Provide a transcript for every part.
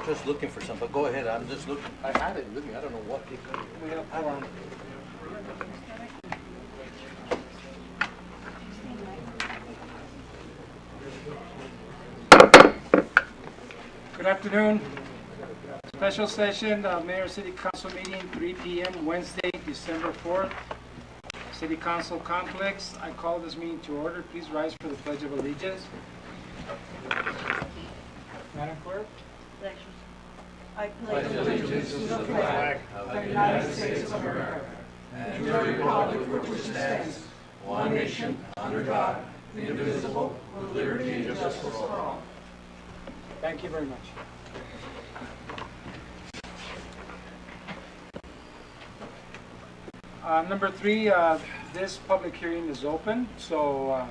just looking for some, but go ahead, I'm just looking, I had it with me, I don't know what. We have quorum. Good afternoon. Special session of Mayor City Council meeting, 3 p.m. Wednesday, December 4th. City Council Complex. I call this meeting to order. Please rise for the Pledge of Allegiance. Madam Clerk. I pledge allegiance to the flag of the United States of America and to the republic for which it stands, one nation, under God, indivisible, with liberty and justice for all. Thank you very much. Number 3, this public hearing is open, so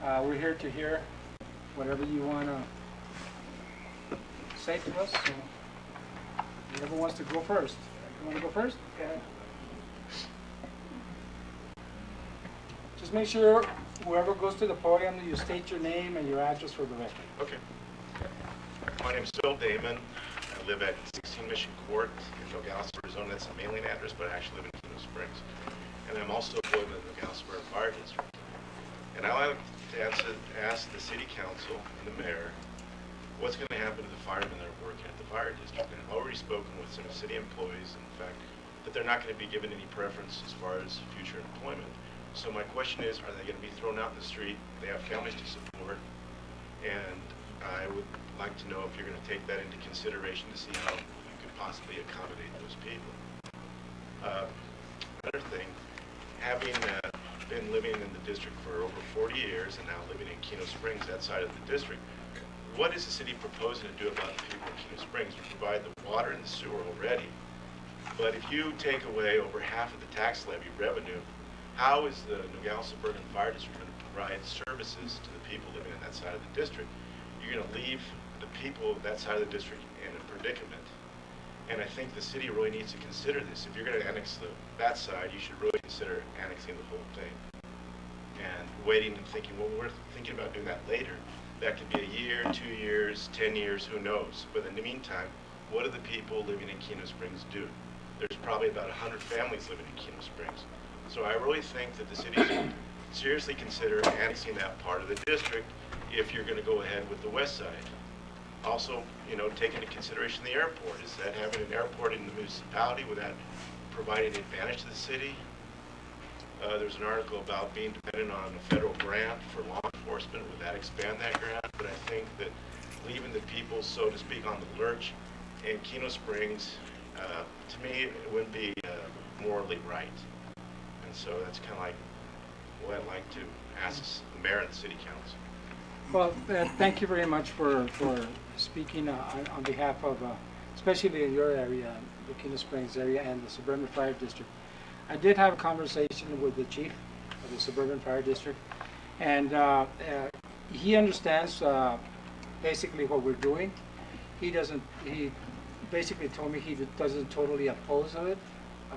we're here to hear whatever you want to say to us. So whoever wants to go first. You want to go first? Okay. Just make sure whoever goes to the podium, you state your name and your address for the record. Okay. My name is Phil Damon. I live at 16 Mission Court in Nogales, Arizona. That's a mailing address, but I actually live in Kino Springs. And I'm also employed in the Nogales Fire District. And I like to ask the City Council and the Mayor what's going to happen to the firemen that are working at the fire district. And I've already spoken with some city employees, in fact, that they're not going to be given any preference as far as future employment. So my question is, are they going to be thrown out in the street? They have families to support, and I would like to know if you're going to take that into consideration to see how you could possibly accommodate those people. Another thing, having been living in the district for over 40 years and now living in Kino Springs, that side of the district, what is the city proposing to do about the people in Kino Springs? We provide the water and the sewer already, but if you take away over half of the tax levy revenue, how is the Nogales Suburban Fire District going to provide services to the people living in that side of the district? You're going to leave the people of that side of the district in a predicament. And I think the city really needs to consider this. If you're going to annex that side, you should really consider annexing the whole thing. And waiting and thinking, well, we're thinking about doing that later. That could be a year, 2 years, 10 years, who knows? But in the meantime, what do the people living in Kino Springs do? There's probably about 100 families living in Kino Springs. So I really think that the city should seriously consider annexing that part of the district if you're going to go ahead with the west side. Also, take into consideration the airport. Is that having an airport in the municipality, would that provide an advantage to the city? There's an article about being dependent on a federal grant for law enforcement. Would that expand that grant? But I think that leaving the people, so to speak, on the lurch in Kino Springs, to me, it wouldn't be morally right. And so that's kind of like what I'd like to ask the mayor and the city council. Well, thank you very much for speaking on behalf of, especially in your area, the Kino Springs area and the Suburban Fire District. I did have a conversation with the chief of the Suburban Fire District, and he understands basically what we're doing. He basically told me he doesn't totally oppose of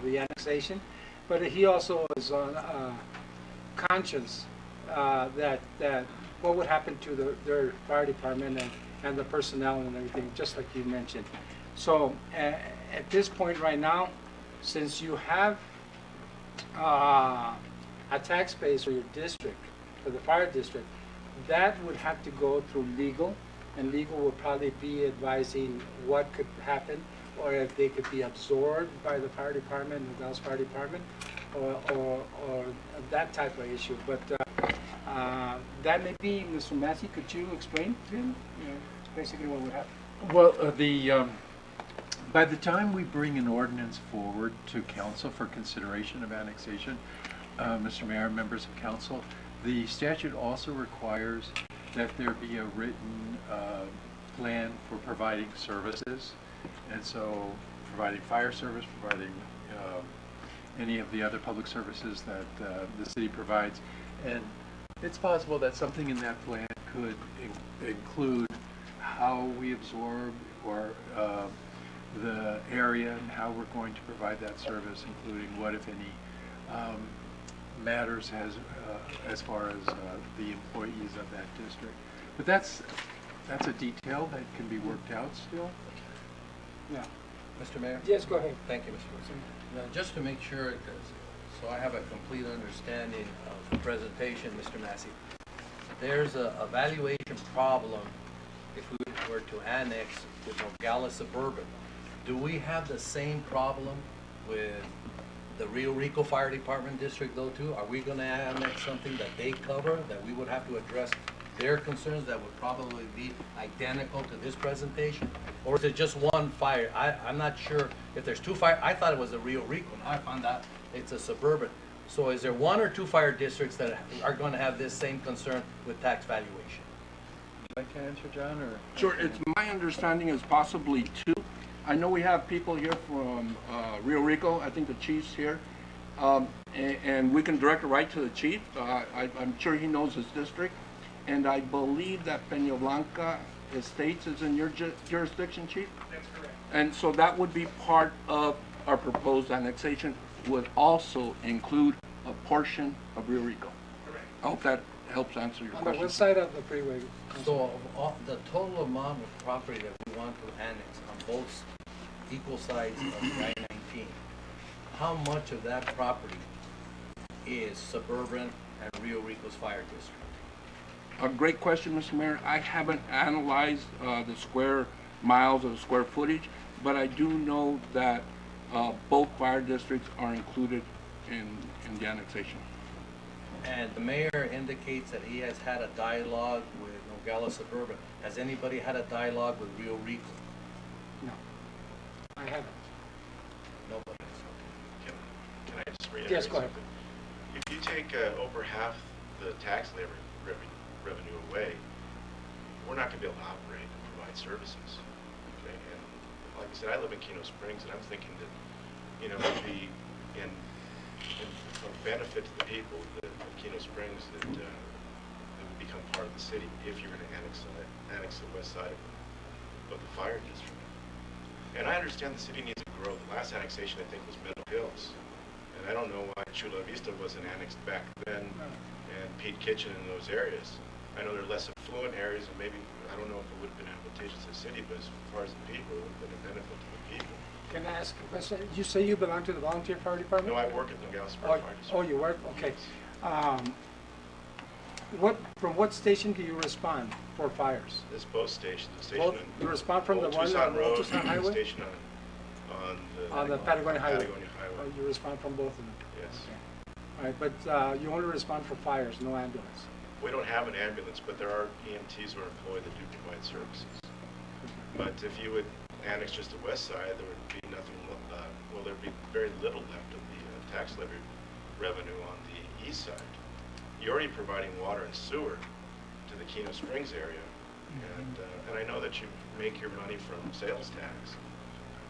the annexation, but he also is on conscious that what would happen to their fire department and the personnel and everything, just like you mentioned. So at this point right now, since you have a tax base for your district, for the fire district, that would have to go through legal, and legal will probably be advising what could happen, or if they could be absorbed by the fire department, the Nogales Fire Department, or that type of issue. But that may be, Mr. Massey, could you explain to him basically what would happen? Well, by the time we bring an ordinance forward to council for consideration of annexation, Mr. Mayor, members of council, the statute also requires that there be a written plan for providing services, and so providing fire service, providing any of the other public services that the city provides. And it's possible that something in that plan could include how we absorb or the area and how we're going to provide that service, including what, if any, matters as far as the employees of that district. But that's That's a detail that can be worked out still. Yeah. Mr. Mayor? Yes, go ahead. Thank you, Mr. President. Now, just to make sure, so I have a complete understanding of the presentation, Mr. Massey, there's a valuation problem if we were to annex with Nogales Suburban. Do we have the same problem with the Rio Rico Fire Department District though too? Are we gonna annex something that they cover, that we would have to address their concerns that would probably be identical to this presentation? Or is it just one fire? I'm not sure if there's two fire, I thought it was a Rio Rico, now I found out it's a Suburban. So is there one or two fire districts that are gonna have this same concern with tax valuation? Would you like to answer, John, or? Sure, it's my understanding is possibly two. I know we have people here from Rio Rico, I think the chief's here, and we can direct it right to the chief. I'm sure he knows his district, and I believe that Peña Blanca Estates is in your jurisdiction, chief? That's correct. And so that would be part of our proposed annexation, would also include a portion of Rio Rico. Correct. I hope that helps answer your On the question. west side of the freeway. So of the total amount of property that we want to annex on both equal sides of I-19, how much of that property is Suburban and Rio Rico's fire district? A great question, Mr. Mayor. I haven't analyzed the square miles or the square footage, but I do know that both fire districts are included in the annexation. And the mayor indicates that he has had a dialogue with Nogales Suburban. Has anybody had a dialogue with Rio Rico? No, I haven't. Nobody. Can I just reiterate Yes, go ahead. something? If you take over half the tax revenue away, we're not going to be able to operate and provide services. Okay, and like I said, I live in Keno Springs, and I'm thinking that, you know, it would be in of benefit to the people of Keno Springs that it would become part of the city if you're going to annex the west side of the fire district. And I understand the city needs to grow. The last annexation, I think, was Meadow Hills. And I don't know why Chula Vista wasn't annexed back then, and Pete Kitchen in those areas. I know they're less affluent areas, and maybe, I don't know if it would have been advantageous to the city, but as far as the people, it would have been a benefit to the people. Can I ask a question? You say you belong to the volunteer fire department? No, I work at Nogales Oh, Fire District. oh, you work? Okay. From what station do you respond for fires? It's both stations. The Both? station You respond from the Old one Tucson on Road Tucson and Highway? the station on the Patagonia Highway? Patagonia Highway. You respond from both of them? Yes. All right, but you only respond for fires, no ambulance? We don't have an ambulance, but there are EMTs who are employed that do provide services. But if you would annex just the west side, there would be nothing, well, there'd be very little left of the tax levy revenue on the east side. You're already providing water and sewer to the Keno Springs area, and I know that you make your money from sales tax,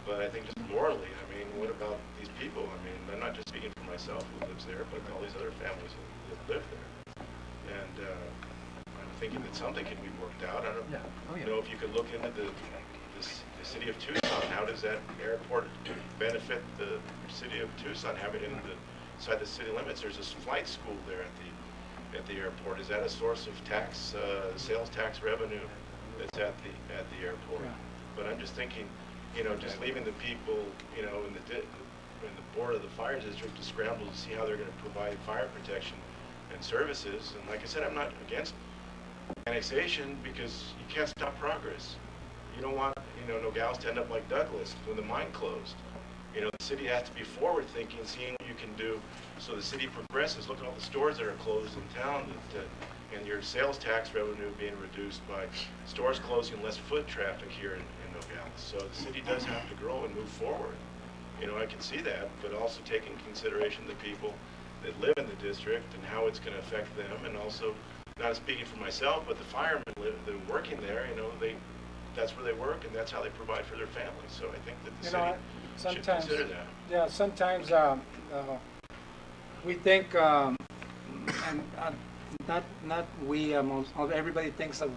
but I think just morally, I mean, what about these people? I mean, I'm not just speaking for myself who lives there, but all these other families that live there. And I'm thinking that something can be worked out. I don't know if you could look into the city of Tucson. How does that airport benefit the city of Tucson, having it inside the city limits? There's this flight school there at the airport. Is that a source of tax, sales tax revenue that's at the airport? Yeah. But I'm just thinking, you know, just leaving the people, you know, in the board of the fire district to scramble to see how they're going to provide fire protection and services. And like I said, I'm not against annexation because you can't stop progress. You don't want, you know, Nogales to end up like Douglas when the mine closed. You know, the city has to be forward thinking, seeing what you can do so the city progresses. Look at all the stores that are closed in town and your sales tax revenue being reduced by stores closing, less foot traffic here in Nogales. So the city does have to grow and move forward. You know, I can see that, but also take into consideration the people that live in the district and how it's going to affect them, and also, not speaking for myself, but the firemen that are working there, you know, that's where they work and that's how they provide for their families. So I think that the city should consider that. Yeah, sometimes we think, and not we, everybody thinks of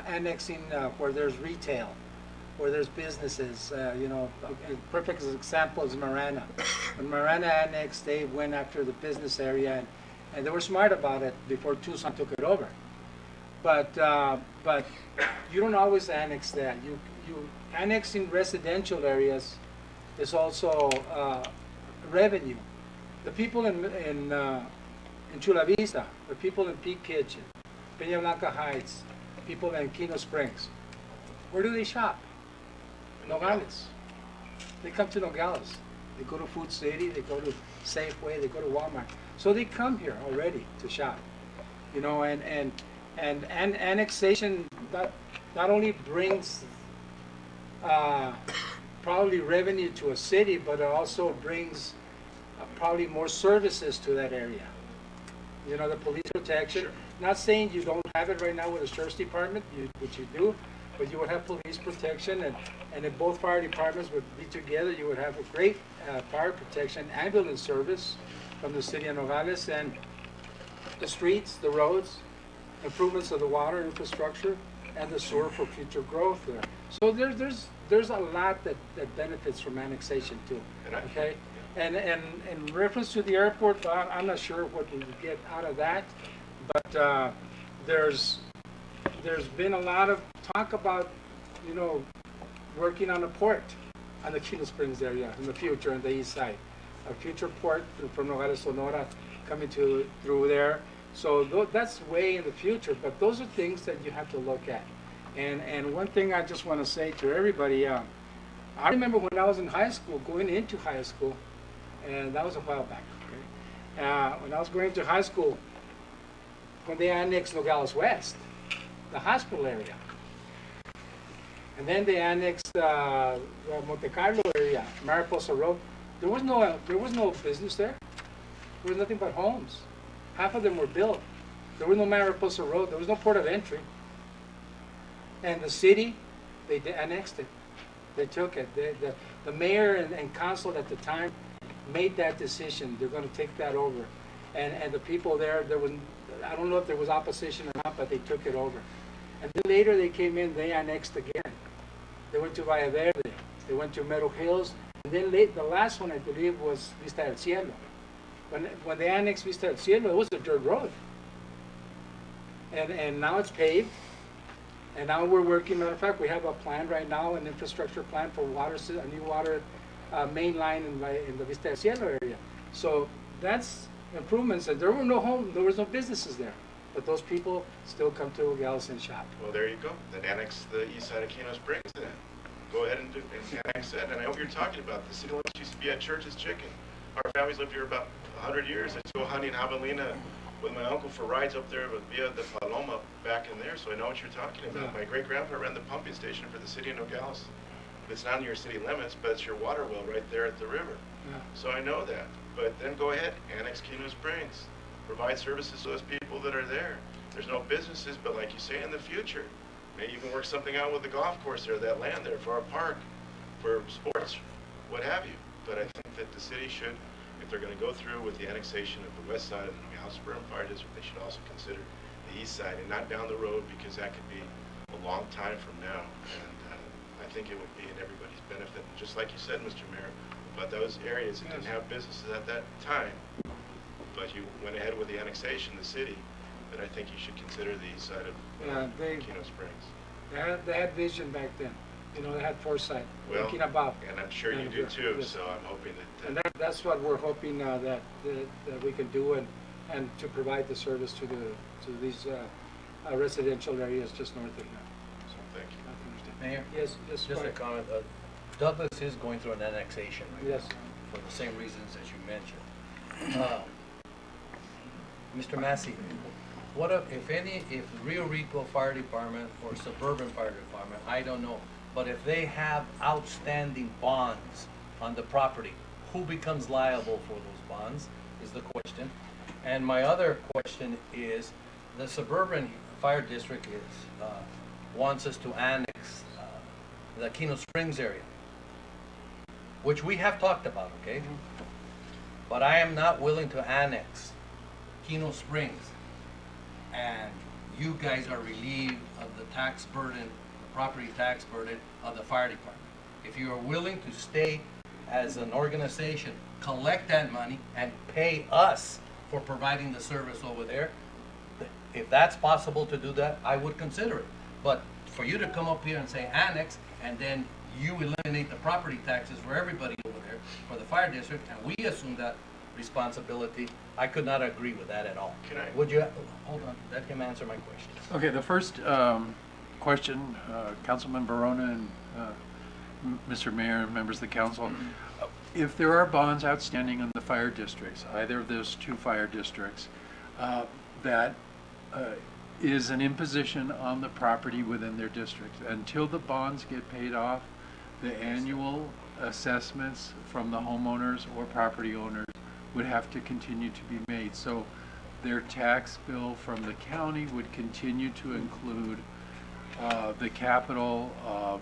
annexing where there's retail, where there's businesses. You know, a perfect example is Marana. When Marana annexed, they went after the business area, and they were smart about it before Tucson took it over. But you don't always annex that. You annexing residential areas is also revenue. The people in Chula Vista, the people in Peak Kitchen, Peña Blanca Heights, people in Kino Springs, where do they shop? Nogales. They come to Nogales. They go to Food City, they go to Safeway, they go to Walmart. So they come here already to shop. You know, and annexation not only brings probably revenue to a city, but it also brings probably more services to that area. You know, the police protection. Sure. Not saying you don't have it right now with the sheriff's department, which you do, but you would have police protection, and if both fire departments would be together, you would have a great fire protection ambulance service from the city of Nogales, and the streets, the roads, improvements of the water infrastructure, and the sewer for future growth there. So there's a lot that benefits from annexation too. Okay, and in reference to the airport, I'm not sure what we would get out of that, but there's been a lot of talk about, you know, working on a port on the Kino Springs area in the future on the east side, a future port from Nogales, Sonora, coming through there. So that's way in the future, but those are things that you have to look at. And one thing I just want to say to everybody, I remember when I was in high school, going into high school, and that was a while back. Okay? When I was going to high school, when they annexed Nogales West, the hospital area, and then they annexed the Monte Carlo area, Mariposa Road. There was no business there. There was nothing but homes. Half of them were built. There was no Mariposa Road. There was no port of entry. And the city, they annexed it. They took it. The mayor and council at the time made that decision. They're going to take that over. And the people there was, I don't know if there was opposition or not, but they took it over. And then later they came in, they annexed again. They went to Valle Verde. They went to Meadow Hills. And then the last one, I believe, was Vista del Cielo. When they annexed Vista del Cielo, it was a dirt road. And now it's paved. And now we're working, matter of fact, we have a plan right now, an infrastructure plan for a new water main line in the Vista del Cielo area. So that's improvements. And there were no homes, there was no businesses there. But those people still come to Nogales and shop. Well, there you go. Then annex the east side of Kino Springs then. Go ahead and annex that. And I hope you're talking about the city limits used to be at Church's Chicken. Our families lived here about 100 years. I used to go hunting jabalina with my uncle for rides up there via the Paloma back in there, so I know what you're talking about. Yeah. My great-grandpa ran the pumping station for the city of Nogales. It's not in your city limits, but it's your water well right there at the river. Yeah. So I know that. But then go ahead, annex Kino Springs. Provide services to those people that are there. There's no businesses, but like you say, in the future, maybe you can work something out with the golf course there, that land there for our park, for sports, what have you. But I think that the city should, if they're going to go through with the annexation of the west side of the Nogales Suburban Fire District, they should also consider the east side and not down the road, because that could be a long time from now. And I think it would be in everybody's benefit. And just like you said, Mr. Mayor, about those areas that didn't have businesses at that time, but you went ahead with the annexation, the city, then I think you should consider the east side of Kino Springs. They had vision back then. You know, they had foresight, Well, thinking about. and I'm sure you do too, Yes. so I'm hoping that... And that's what we're hoping that we can do, and to provide the service to these residential areas just north of here. So, Thank you. I understand. Mayor? Yes, yes. Just a comment. Douglas is going through an annexation right Yes. now for the same reasons that you mentioned. Mr. Massey, what if Rio Rico Fire Department or Suburban Fire Department, I don't know, but if they have outstanding bonds on the property, who becomes liable for those bonds is the question. And my other question is, the Suburban Fire District wants us to annex the Kino Springs area, which we have talked about, okay? But I am not willing to annex Kino Springs, and you guys are relieved of the tax burden, the property tax burden of the fire department. If you are willing to stay as an organization, collect that money and pay us for providing the service over there, if that's possible to do that, I would consider it. But for you to come up here and say annex, and then you eliminate the property taxes for everybody over there, for the fire district, and we assume that responsibility, I could not agree with that at all. Can I- Would you, hold on, let him answer my question. Okay, the first question, Councilman Barona and Mr. Mayor and members of the council, if there are bonds outstanding on the fire districts, either of those two fire districts, that is an imposition on the property within their district. Until the bonds get paid off, the annual assessments from the homeowners or property owners would have to continue to be made. So their tax bill from the county would continue to include the capital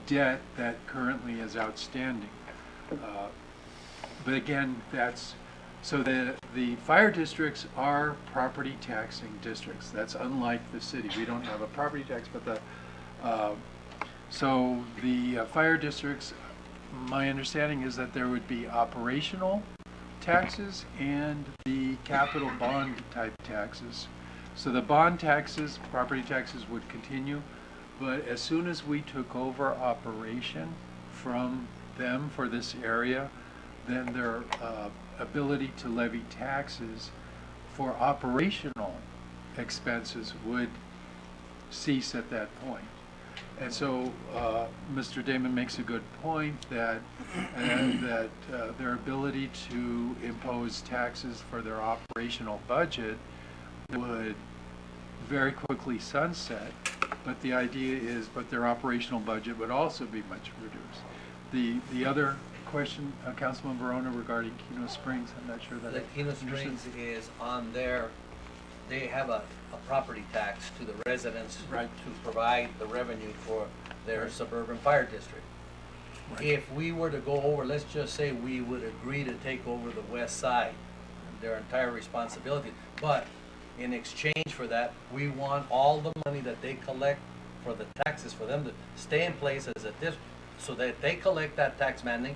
debt that currently is outstanding. But again, so the fire districts are property taxing districts. That's unlike the city. We don't have a property tax, but so the fire districts, my understanding is that there would be operational taxes and the capital bond type taxes. So the bond taxes, property taxes would continue, but as soon as we took over operation from them for this area, then their ability to levy taxes for operational expenses would cease at that point. And so Mr. Damon makes a good point that their ability to impose taxes for their operational budget would very quickly sunset, but the idea is, but their operational budget would also be much reduced. The other question, Councilman Verona, regarding Keno Springs, I'm not sure that The Keno Springs is on their, they have a property tax to the residents Right. to provide the revenue for their Right. suburban fire district. Right. If we were to go over, let's just say we would agree to take over the west side, their entire responsibility, but in exchange for that, we want all the money that they collect for the taxes, for them to stay in place as a district, so that they collect that tax money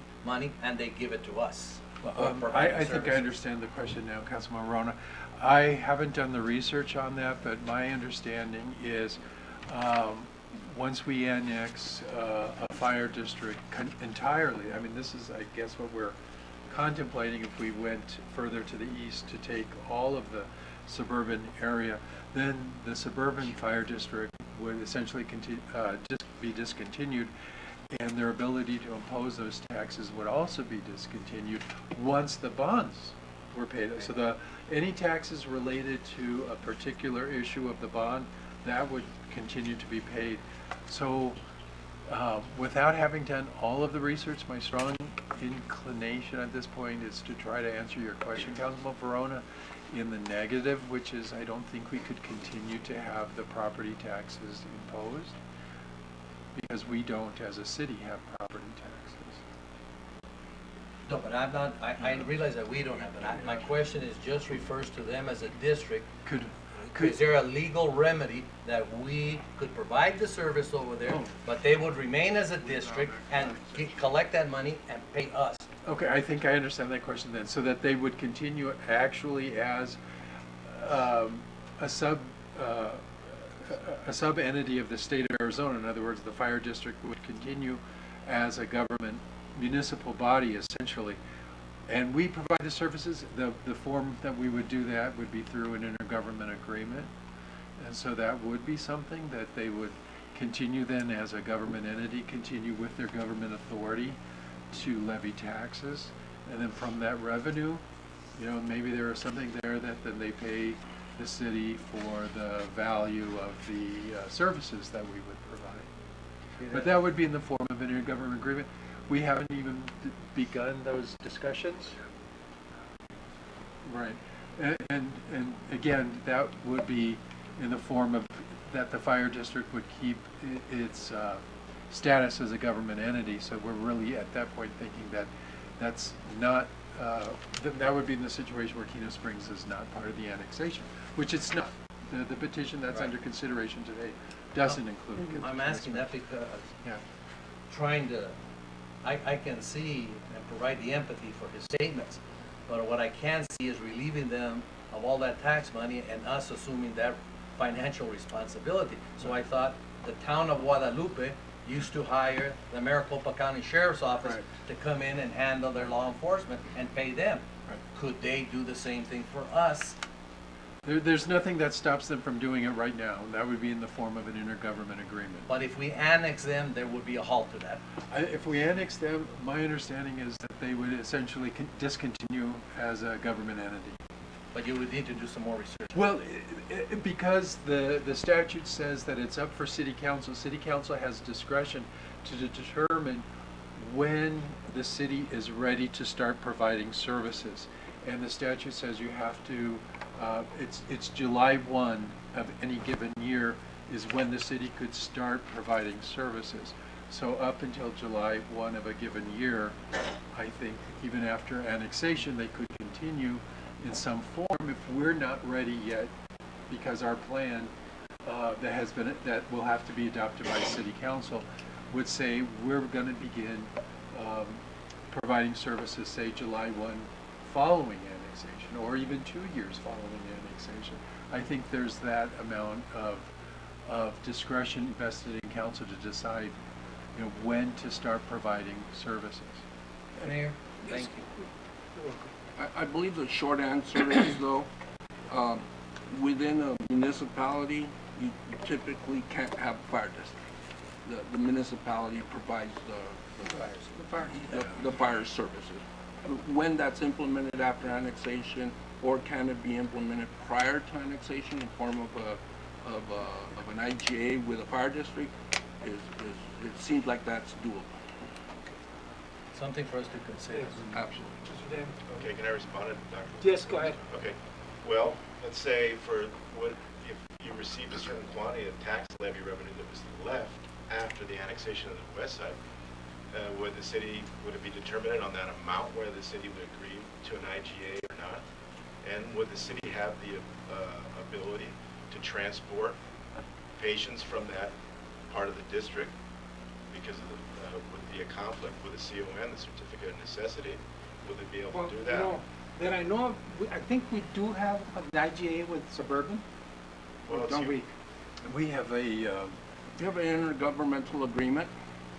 and they give it to us. for providing I think I services. understand the question now, Councilman Verona. I haven't done the research on that, but my understanding is once we annex a fire district entirely, I mean, this is, I guess, what we're contemplating if we went further to the east to take all of the suburban area, then the suburban fire district would essentially be discontinued, and their ability to impose those taxes would also be discontinued once the bonds were paid. So any taxes related to a particular issue of the bond, that would continue to be paid. So without having done all of the research, my strong inclination at this point is to try to answer your question, Councilman Verona, in the negative, which is I don't think we could continue to have the property taxes imposed because we don't, as a city, have property taxes. No, but I'm not, I realize that we don't have it. My question is just refers to them as a district. Is there a legal remedy that we could provide the service over there, but they would remain as a district and collect that money and pay us? Okay, I think I understand that question then. So that they would continue actually as a sub-entity of the state of Arizona. In other words, the fire district would continue as a government municipal body, essentially. And we provide the services. The form that we would do that would be through an intergovernment agreement. And so that would be something that they would continue then as a government entity, continue with their government authority to levy taxes. And then from that revenue, you know, maybe there is something there that then they pay the city for the value of the services that we would provide. But that would be in the form of an intergovernment agreement. We haven't even begun those discussions. Right. And again, that would be in the form of that the fire district would keep its status as a government entity. So we're really at that point thinking that that's not, that would be in the situation where Keno Springs is not part of the annexation, which it's not. The petition that's under consideration today doesn't include. I'm asking that because trying to, I can see and provide the empathy for his statements, but what I can see is relieving them of all that tax money and us assuming that financial responsibility. So I thought the town of Guadalupe used to hire the Maricopa County Sheriff's Office Right. to come in and handle their law enforcement and pay them. Right. Could they do the same thing for us? There's nothing that stops them from doing it right now. That would be in the form of an intergovernment agreement. But if we annex them, there would be a halt to that. If we annex them, my understanding is that they would essentially discontinue as a government entity. But you would need to do some more research. Well, because the statute says that it's up for city council. City council has discretion to determine when the city is ready to start providing services. And the statute says you have to, it's July 1 of any given year is when the city could start providing services. So up until July 1 of a given year, I think even after annexation, they could continue in some form if we're not ready yet, because our plan that will have to be adopted by city council would say we're going to begin providing services, say July 1 following annexation, or even 2 years following annexation. I think there's that amount of discretion vested in council to decide, when to start providing services. Mayor, thank you. You're welcome. I believe the short answer is, though, within a municipality, you typically can't have a fire district. The municipality provides the fire services. When that's implemented after annexation, or can it be implemented prior to annexation in form of an IGA with a fire district, it seems like that's doable. Something for us to consider. Absolutely. Mr. Dan? Okay, can I respond to Dr.? Yes, go ahead. Okay, well, let's say if you received a certain quantity of tax levy revenue that was left after the annexation of the west side, would it be determined on that amount where the city would agree to an IGA or not? And would the city have the ability to transport patients from that part of the district because of would be a conflict with the CON, the certificate of necessity? Would they be able to do that? That I know of, I think we do have an IGA with Suburban, Well, don't we? We have a, You have an intergovernmental agreement.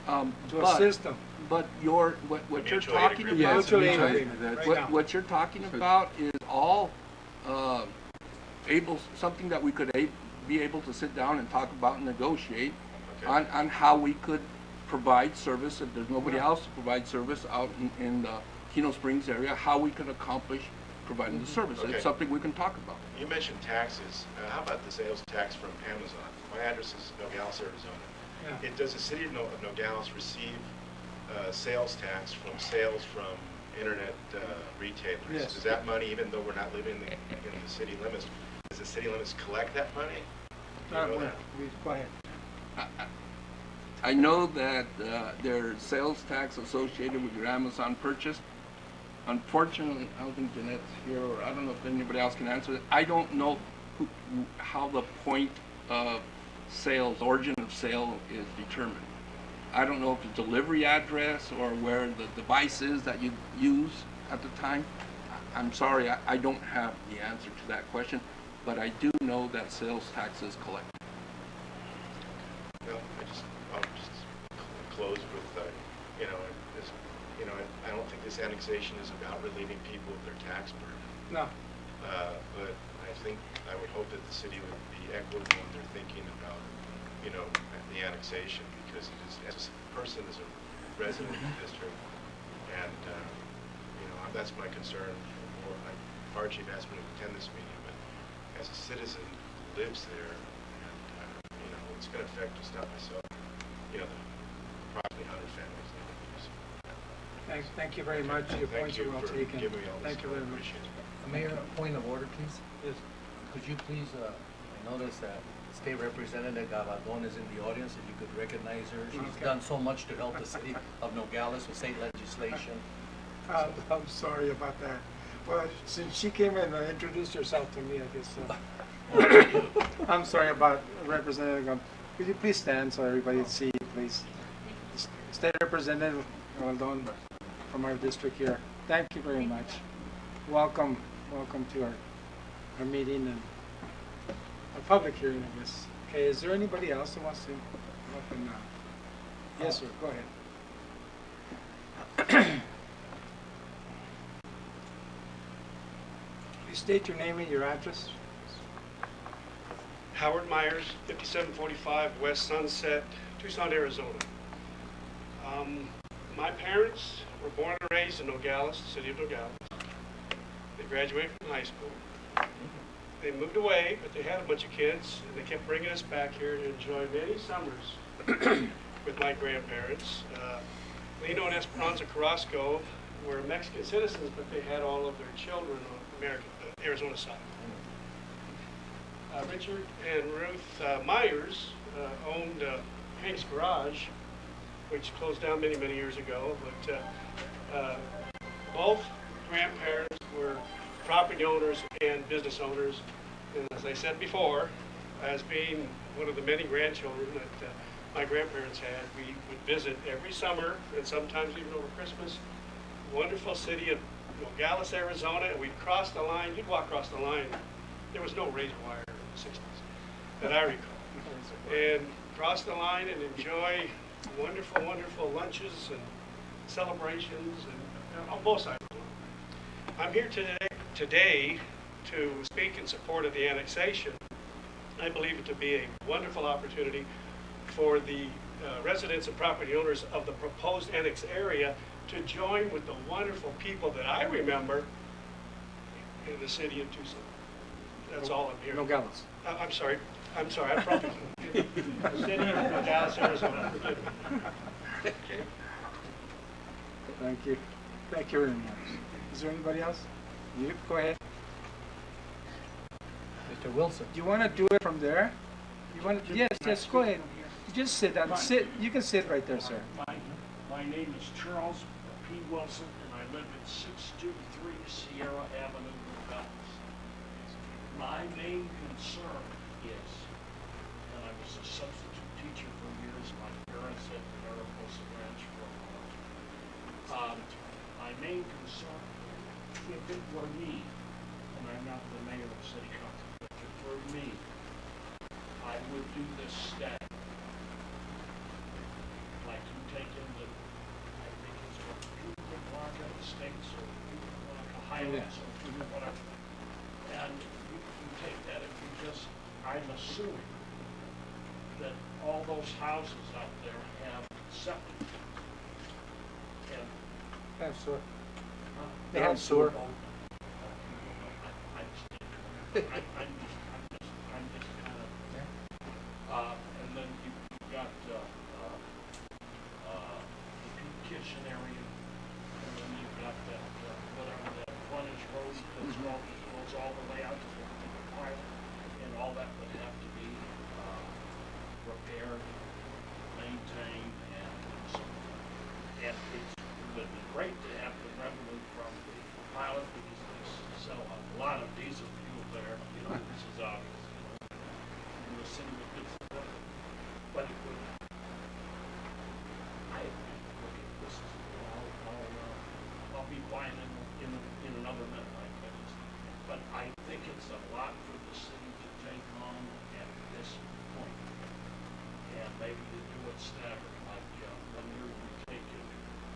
To assist them. But what you're Mutual aid talking agreement. about, Mutual aid mutual aid, agreement, that's- right now. what you're talking about is all something that we could be able to sit down and talk about and negotiate Okay. on how we could provide service if there's nobody else to provide service out in the Keno Springs area, how we could accomplish providing the service. Okay. It's something we can talk about. You mentioned taxes. How about the sales tax from Amazon? My address is Nogales, Arizona. Yeah. Does the city of Nogales receive sales tax from sales from internet retailers? Yes. Does that money, even though we're not living in the city limits, does the city limits collect that money? Do you know that? Go ahead. I know that there's sales tax associated with your Amazon purchase. Unfortunately, I don't think Jeanette's here, or I don't know if anybody else can answer it. I don't know how the point of sales, origin of sale is determined. I don't know if the delivery address or where the device is that you use at the time. I'm sorry, I don't have the answer to that question, but I do know that sales tax is collected. No, I'll just close with, I don't think this annexation is about relieving people of their tax burden. No. But I would hope that the city would be equitable when they're thinking about, the annexation, because it is, as a person, as a resident of the district, and, that's my concern. Fire chief asked me to attend this meeting, but as a citizen who lives there, and, it's going to affect just not myself, the approximately 100 families that live there. Thank you very much. Your points are well taken. Thank you for giving me all this. Thank you very much. Appreciate it. Mayor, a point of order, please. Yes. Could you please, I noticed that State Representative Gabaldon is in the audience, if you could recognize her. She's Okay. done so much to help the city of Nogales with state legislation. I'm sorry about that. Well, since she came in and introduced herself to me, I guess. I'm sorry about Representative. Could you please stand so everybody can see, please? State Representative Gabaldon from our district here. Thank you very much. Welcome to our our meeting and our public hearing, I guess. Okay, is there anybody else that wants to come up and, yes, sir, go ahead. Please state your name and your address. Howard Myers, 5745 West Sunset, Tucson, Arizona. My parents were born and raised in Nogales, the city of Nogales. They graduated from high school. They moved away, but they had a bunch of kids, and they kept bringing us back here to enjoy many summers with my grandparents. Lino and Esperanza Carrasco were Mexican citizens, but they had all of their children on the Arizona side. Richard and Ruth Myers owned Hank's Garage, which closed down many, many years ago. But both grandparents were property owners and business owners. And as I said before, as being one of the many grandchildren that my grandparents had, we would visit every summer and sometimes even over Christmas. Wonderful city of Nogales, Arizona, and we'd cross the line. You'd walk across the line. There was no razor wire in the 60s that I recall. And cross the line and enjoy wonderful, wonderful lunches and celebrations and on both sides. I'm here today to speak in support of the annexation. I believe it to be a wonderful opportunity for the residents and property owners of the proposed annex area to join with the wonderful people that I remember in the city of Tucson. That's all I'm here. Nogales. I'm sorry, I'm from the city of Nogales, Arizona. Forgive me. Thank you. Thank you very much. Is there anybody else? You, go ahead. Mr. Wilson. Do you want to do it from there? You want to? Yes, yes, go ahead. Just sit down. Sit. You can sit right there, sir. My name is Charles P. Wilson, and I live at 623 Sierra Avenue, Nogales. My main concern is, and I was a substitute teacher for years, my parents had the Mariposa branch for a while. My main concern, if it were me, and I'm not the mayor of the city council, but if it were me, I would do this step. Like you take in the, I think it's what, Cuba Blanca Estates or Cuba Blanca Highlands or whatever. And you take that and you just, I'm assuming that all those houses out there have septic. And, They have sewer. huh? They have sewer. I'm just kind of, and then you've got, the kitchen area, and then you've got that, whatever, that frontage road that goes all the way out to the pilot, and all that would have to be, repaired, maintained, and so on. And it would be great to have the revenue from the pilot, because they sell a lot of diesel fuel there, this is obvious, in the city that gets the revenue. But it would, look at this, I'll be quiet in another minute, but I think it's a lot for the city to take on at this point. And maybe to do it staggered, like, when you're taking,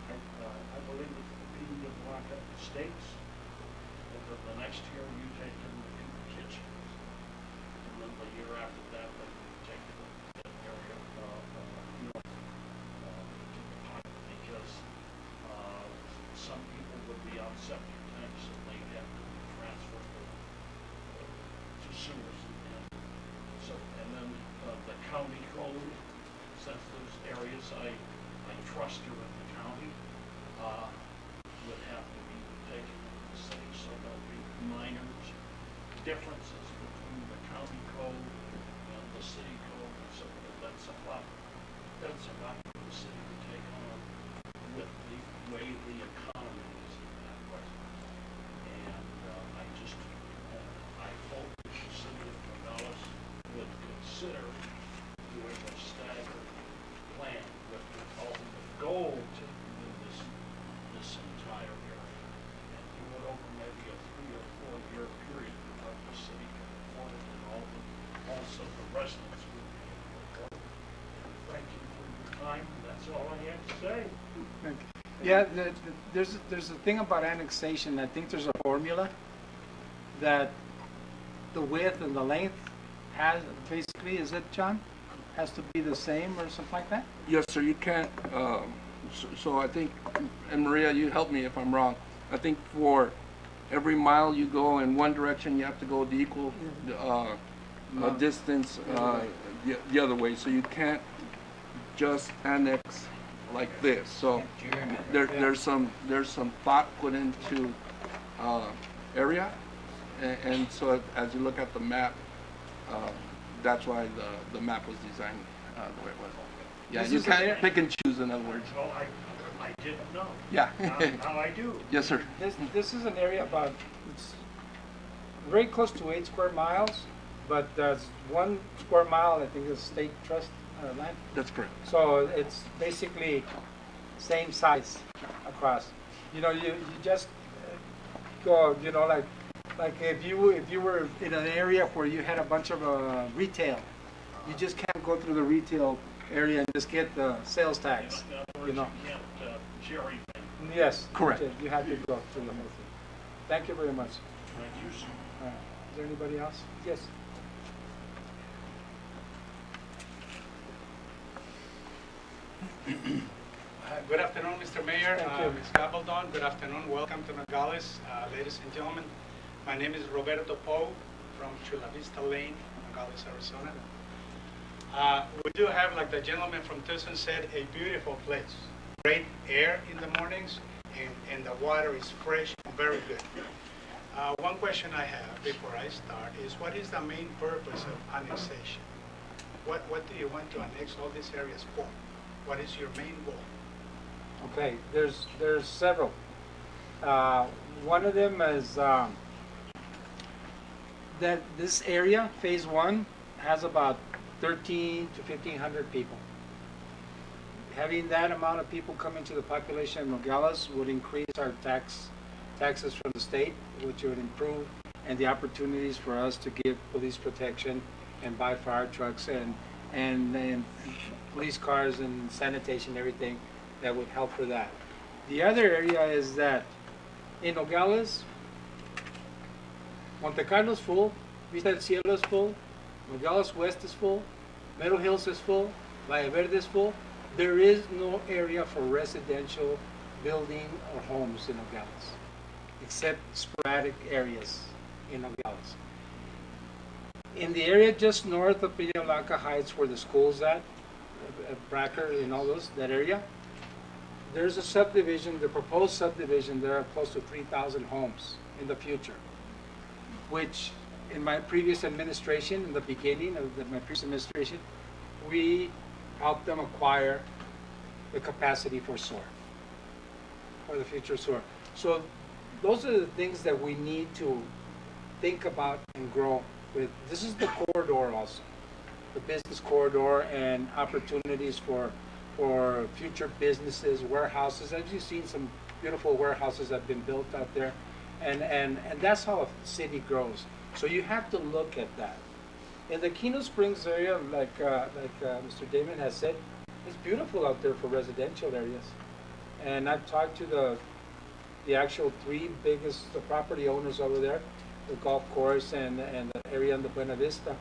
I believe it's the P.D. Blanca Estates, and the next year you take in the two kitchens, and then the year after that, then you take the area, because, some people would be on septic tanks and they have to transfer to sewers, and so, and then, the county code, since those areas I trust are in the county, would have to be taken into the city, so there'll be minor differences between the county code and the city code, so that's a lot for the city to take on with the way the economy is at present. And, I hope that the city of Nogales would consider doing a staggered plan with the ultimate goal to do this entire area. And do it over maybe a 3 or 4 year period, to help the city all I had to say. Yeah, there's a thing about annexation. I think there's a formula that the width and the length has, basically, is it, John? Has to be the same or something like that? Yes, sir, you can't, so I think, and Maria, you help me if I'm wrong. I think for every mile you go in one direction, you have to go the equal distance the other way. So you can't just annex like this. So there's some thought put into area, and so as you look at the map, that's why the map was designed the way it was. Yeah, This you is an can't area- pick and choose, in other words. Well, I didn't know. Yeah. Now I do. Yes, sir. This is an area about, it's very close to 8 square miles, but there's 1 square mile, I think, is state trust land. That's correct. So it's basically same size across. You know, you just go, you know, like if you were in an area where you had a bunch of retail, you just can't go through the retail area and just get the sales tax. In other words, You know. can't cherry pick. Yes. Correct. You have to go through the whole thing. Thank you very much. Thank you, sir. Is there anybody else? Yes. Good afternoon, Mr. Mayor, Thank you. Ms. Gabaldon. Good afternoon. Welcome to Nogales, ladies and gentlemen. My name is Roberto Poe from Chula Vista Lane, Nogales, Arizona. We do have, like the gentleman from Tucson said, a beautiful place. Great air in the mornings, and the water is fresh and very good. One question I have before I start is, what is the main purpose of annexation? What do you want to annex all these areas for? What is your main goal? Okay, there's several. One of them is that this area, phase 1, has about 13 to 1,500 people. Having that amount of people come into the population of Nogales would increase our taxes from the state, which would improve, and the opportunities for us to give police protection and buy fire trucks and police cars and sanitation, everything that would help for that. The other area is that in Nogales, Monte Carlo's full, Vista del Cielo is full, Nogales West is full, Meadow Hills is full, Valle Verde is full. There is no area for residential building or homes in Nogales, except sporadic areas in Nogales. In the area just north of Peña Blanca Heights, where the school's at Bracker and all those, that area, there's a subdivision, the proposed subdivision, there are close to 3,000 homes in the future, which in my previous administration, in the beginning of my previous administration, we helped them acquire the capacity for SOAR, for the future SOAR. So those are the things that we need to think about and grow with. This is the corridor also, the business corridor and opportunities for future businesses, warehouses. As you've seen, some beautiful warehouses have been built out there, and that's how a city grows. So you have to look at that. In the Keno Springs area, like Mr. Damon has said, it's beautiful out there for residential areas. And I've talked to the actual 3 biggest property owners over there, the golf course and the area in the Buena Vista.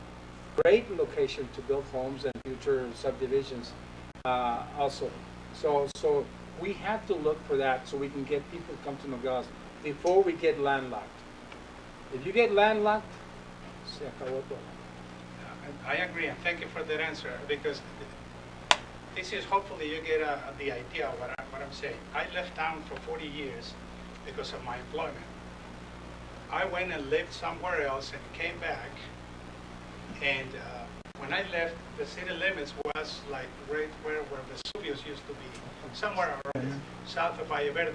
Great location to build homes and future subdivisions also. So we have to look for that so we can get people to come to Nogales before we get landlocked. If you get landlocked, se acabó todo. I agree, and thank you for that answer, because this is, hopefully you get the idea of what I'm saying. I left town for 40 years because of my employment. I went and lived somewhere else and came back, and when I left, the city limits was like right where Vesuvius used to be, somewhere around south of Valle Verde.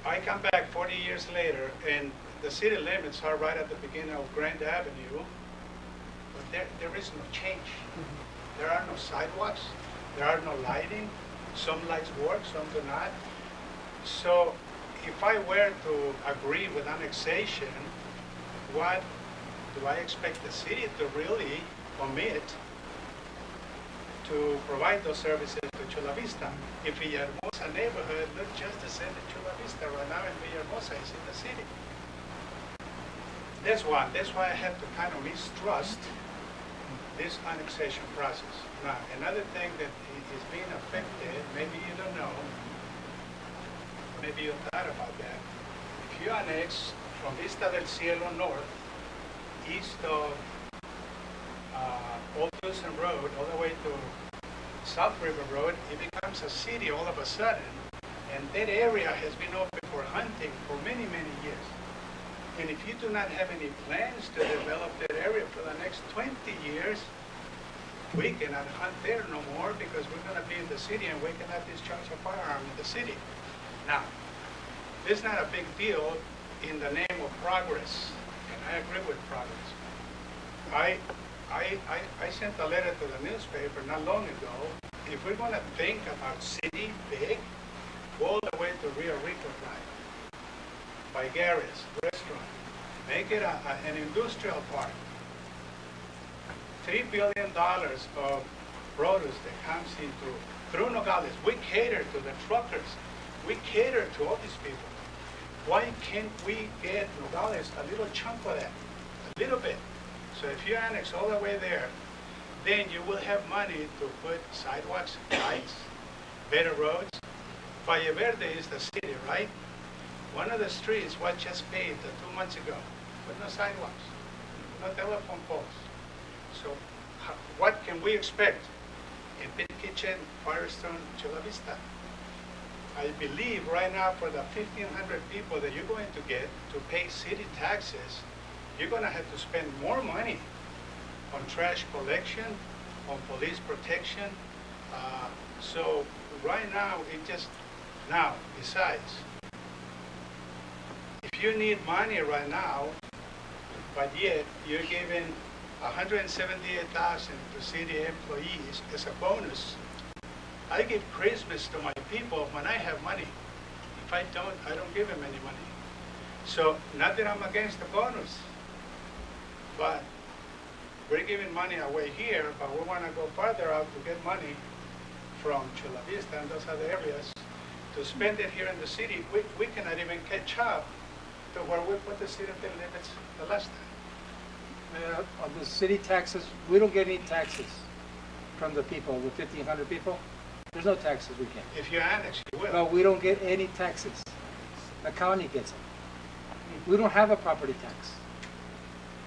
I come back 40 years later, and the city limits are right at the beginning of Grand Avenue, but there is no change. There are no sidewalks, there are no lighting, some lights work, some do not. So if I were to agree with annexation, what do I expect the city to really commit to provide those services to Chula Vista. If Villahermosa neighborhood looks just the same as Chula Vista right now, and Villahermosa is in the city. That's one. That's why I have to kind of mistrust this annexation process. Now, another thing that is being affected, maybe you don't know, maybe you thought about that. If you annex from Vista del Cielo north, east of Old Tucson Road, all the way to South River Road, it becomes a city all of a sudden. And that area has been open for hunting for many, many years. And if you do not have any plans to develop that area for the next 20 years, we cannot hunt there no more because we're going to be in the city and we cannot discharge a firearm in the city. Now, this is not a big deal in the name of progress, and I agree with progress. I sent a letter to the newspaper not long ago. If we're going to think about city big, go all the way to Rio Rico Drive, by Gary's restaurant, make it an industrial park. $3 billion of produce that comes through Nogales. We cater to the truckers. We cater to all these people. Why can't we get Nogales a little chunk of that? A little bit. So if you annex all the way there, then you will have money to put sidewalks, lights, better roads. Valle Verde is the city, right? One of the streets was just paved 2 months ago with no sidewalks, no telephone poles. So what can we expect in Pit Kitchen, Firestone, Chula Vista? I believe right now for the 1,500 people that you're going to get to pay city taxes, you're going to have to spend more money on trash collection, on police protection. So right now, besides, if you need money right now, but yet you're giving $178,000 to city employees as a bonus. I give Christmas to my people when I have money. If I don't, I don't give them any money. So not that I'm against the bonus, but we're giving money away here, but we want to go farther out to get money from Chula Vista and those other areas to spend it here in the city. We cannot even catch up to where we put the city limits the last time. On the city taxes, we don't get any taxes from the people, with 1,500 people. There's no taxes we get. If you annex, you will. No, we don't get any taxes. The county gets them. We don't have a property tax.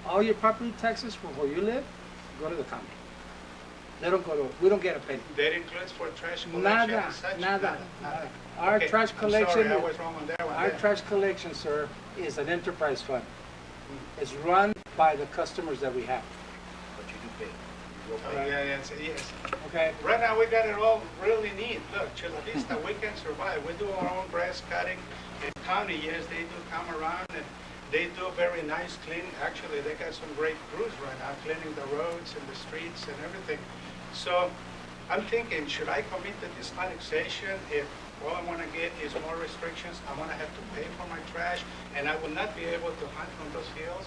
All your property taxes for where you live go to the county. They don't go to, we don't get a penny. That includes for trash collection Nada, and such? nada. Our Okay, trash I'm collection, sorry, I was wrong on that one. our there. trash collection, sir, is an enterprise fund. It's run by the customers that we have, But you do pay. You will Oh, pay. yes. okay? Right now, we got it all really neat. Look, Chula Vista, we can survive. We do our own grass cutting. In county, yes, they do come around and they do very nice cleaning. Actually, they got some great crews right now cleaning the roads and the streets and everything. So I'm thinking, should I commit to this annexation if all I want to get is more restrictions? I'm going to have to pay for my trash and I will not be able to hunt from those hills.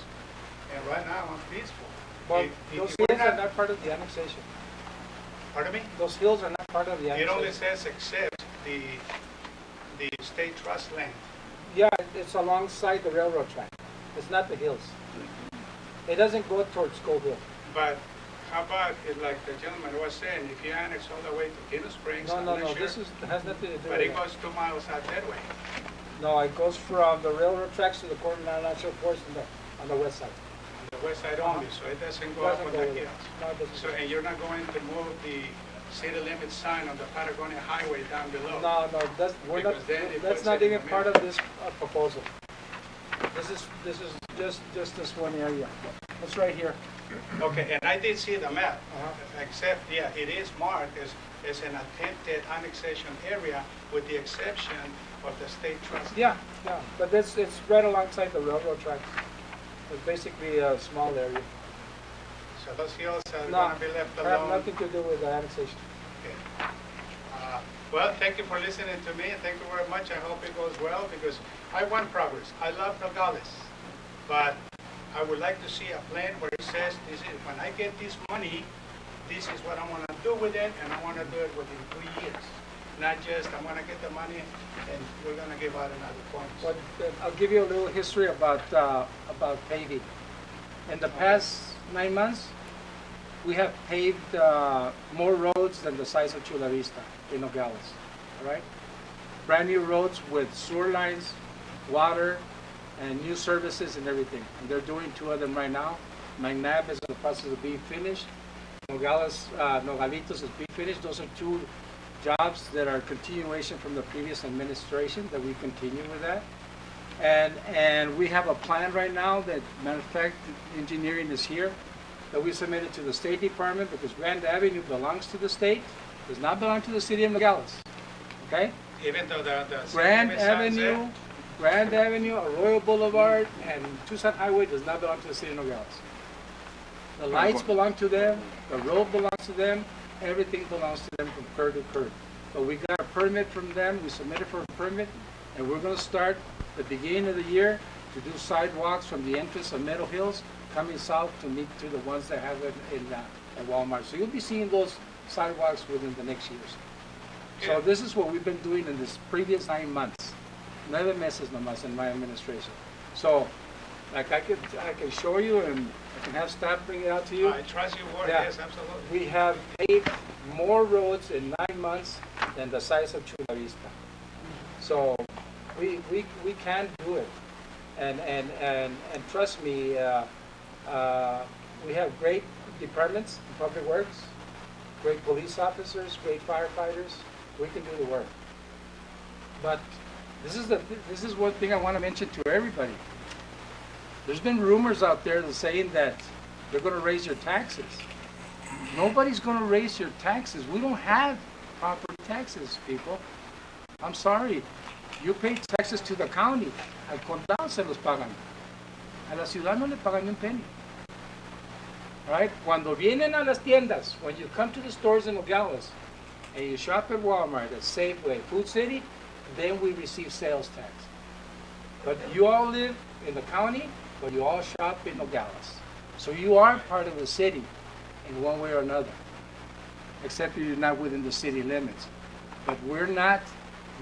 And right now, I'm peaceful. Well, If those we're hills are not part of the annexation. Pardon me? Those hills are not part of the It only annexation. says except the state trust land. Yeah, it's alongside the railroad track. It's not the hills. It doesn't go towards Gold Hill. But how about it, like the gentleman was saying, if you annex all the way to Kino Springs, No, I'm no, not no, sure. this has nothing to do But with it that. goes 2 miles out that way. No, it goes from the railroad tracks to the Coronado National Forest on the west side. On the west side only, so it doesn't go up Doesn't on go the with it. hills. No, it doesn't. So, and you're not going to move the city limit sign on the Patagonia Highway down below? No, we're not, Because then it that's puts not it in even the part middle. of this proposal. This is just this one area. It's right here. Okay, and I did see the map, Uh-huh. except, yeah, it is marked as an attempted annexation area with the exception of the state trust. Yeah, but it's right alongside the railroad tracks. It's basically a small area. So those hills are No, going to be left have alone? nothing to do with the annexation. Okay. Well, thank you for listening to me. Thank you very much. I hope it goes well because I want progress. I love Nogales, but I would like to see a plan where it says, this is, when I get this money, this is what I want to do with it, and I want to do it within 3 years. Not just, I'm going to get the money and we're going to give out another funds. But I'll give you a little history about paving. In the past 9 months, we have paved more roads than the size of Chula Vista in Nogales, all right? Brand new roads with sewer lines, water, and new services and everything. And they're doing 2 of them right now. McNabb is in the process of being finished. Nogalitos is being finished. Those are 2 jobs that are continuation from the previous administration that we continue with that. And we have a plan right now that, matter of fact, engineering is here, that we submitted to the State Department because Grand Avenue belongs to the state, does not belong to the city of Nogales, okay? Even though the Grand city limit signs there? Grand Avenue, Arroyo Boulevard, and Tucson Highway does not belong to the city of Nogales. The lights belong to them, the road belongs to them, everything belongs to them from curb to curb. So we got a permit from them, we submitted for a permit, and we're gonna start the beginning of the year to do sidewalks from the entrance of Meadow Hills coming south to meet to the ones that have it in Walmart. So you'll be seeing those sidewalks within the next years. So this is what we've been doing in this previous 9 months. 9 meses nomás in my administration. So, like I can show you and I can have staff bring it out to you. I trust your word, Yeah. yes, absolutely. We have paved more roads in 9 months than the size of Chula Vista. So we can do it. And trust me, we have great departments in public works, great police officers, great firefighters. We can do the work. But this is one thing I want to mention to everybody. There's been rumors out there that saying that they're going to raise your taxes. Nobody's going to raise your taxes. We don't have property taxes, people. I'm sorry. You pay taxes to the county. Al condado se los pagan. A la ciudad no le pagan ni un penny. Right? Cuando vienen a las tiendas, when you come to the stores in Nogales, and you shop at Walmart, at Safeway, Food City, then we receive sales tax. But you all live in the county, but you all shop in Nogales. So you are part of the city in one way or another, except you're not within the city limits. But we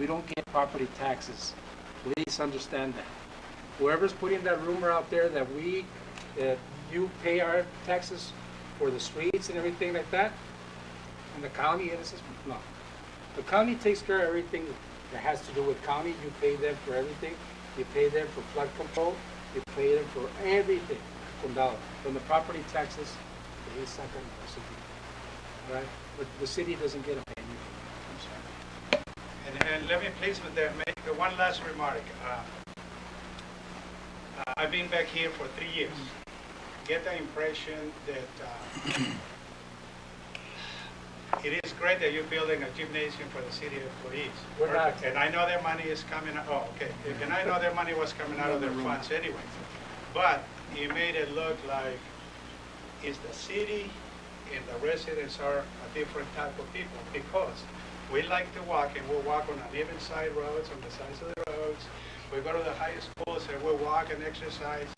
don't get property taxes. Please understand that. Whoever's putting that rumor out there that you pay our taxes for the streets and everything like that, and the county, no. The county takes care of everything that has to do with county. You pay them for everything. You pay them for flood control. You pay them for everything. From the property taxes, they suck on the city. All right? But the city doesn't get anything. I'm sorry. And let me please make one last remark. I've been back here for 3 years. Get the impression that it is great that you're building a gymnasium for the city employees. We're not. And I know their money is coming out, oh, okay. And I know their money was coming out of their funds anyway. But you made it look like it's the city and the residents are a different type of people because we like to walk and we'll walk on uneven side roads, on the sides of the roads. We go to the high schools and we'll walk and exercise.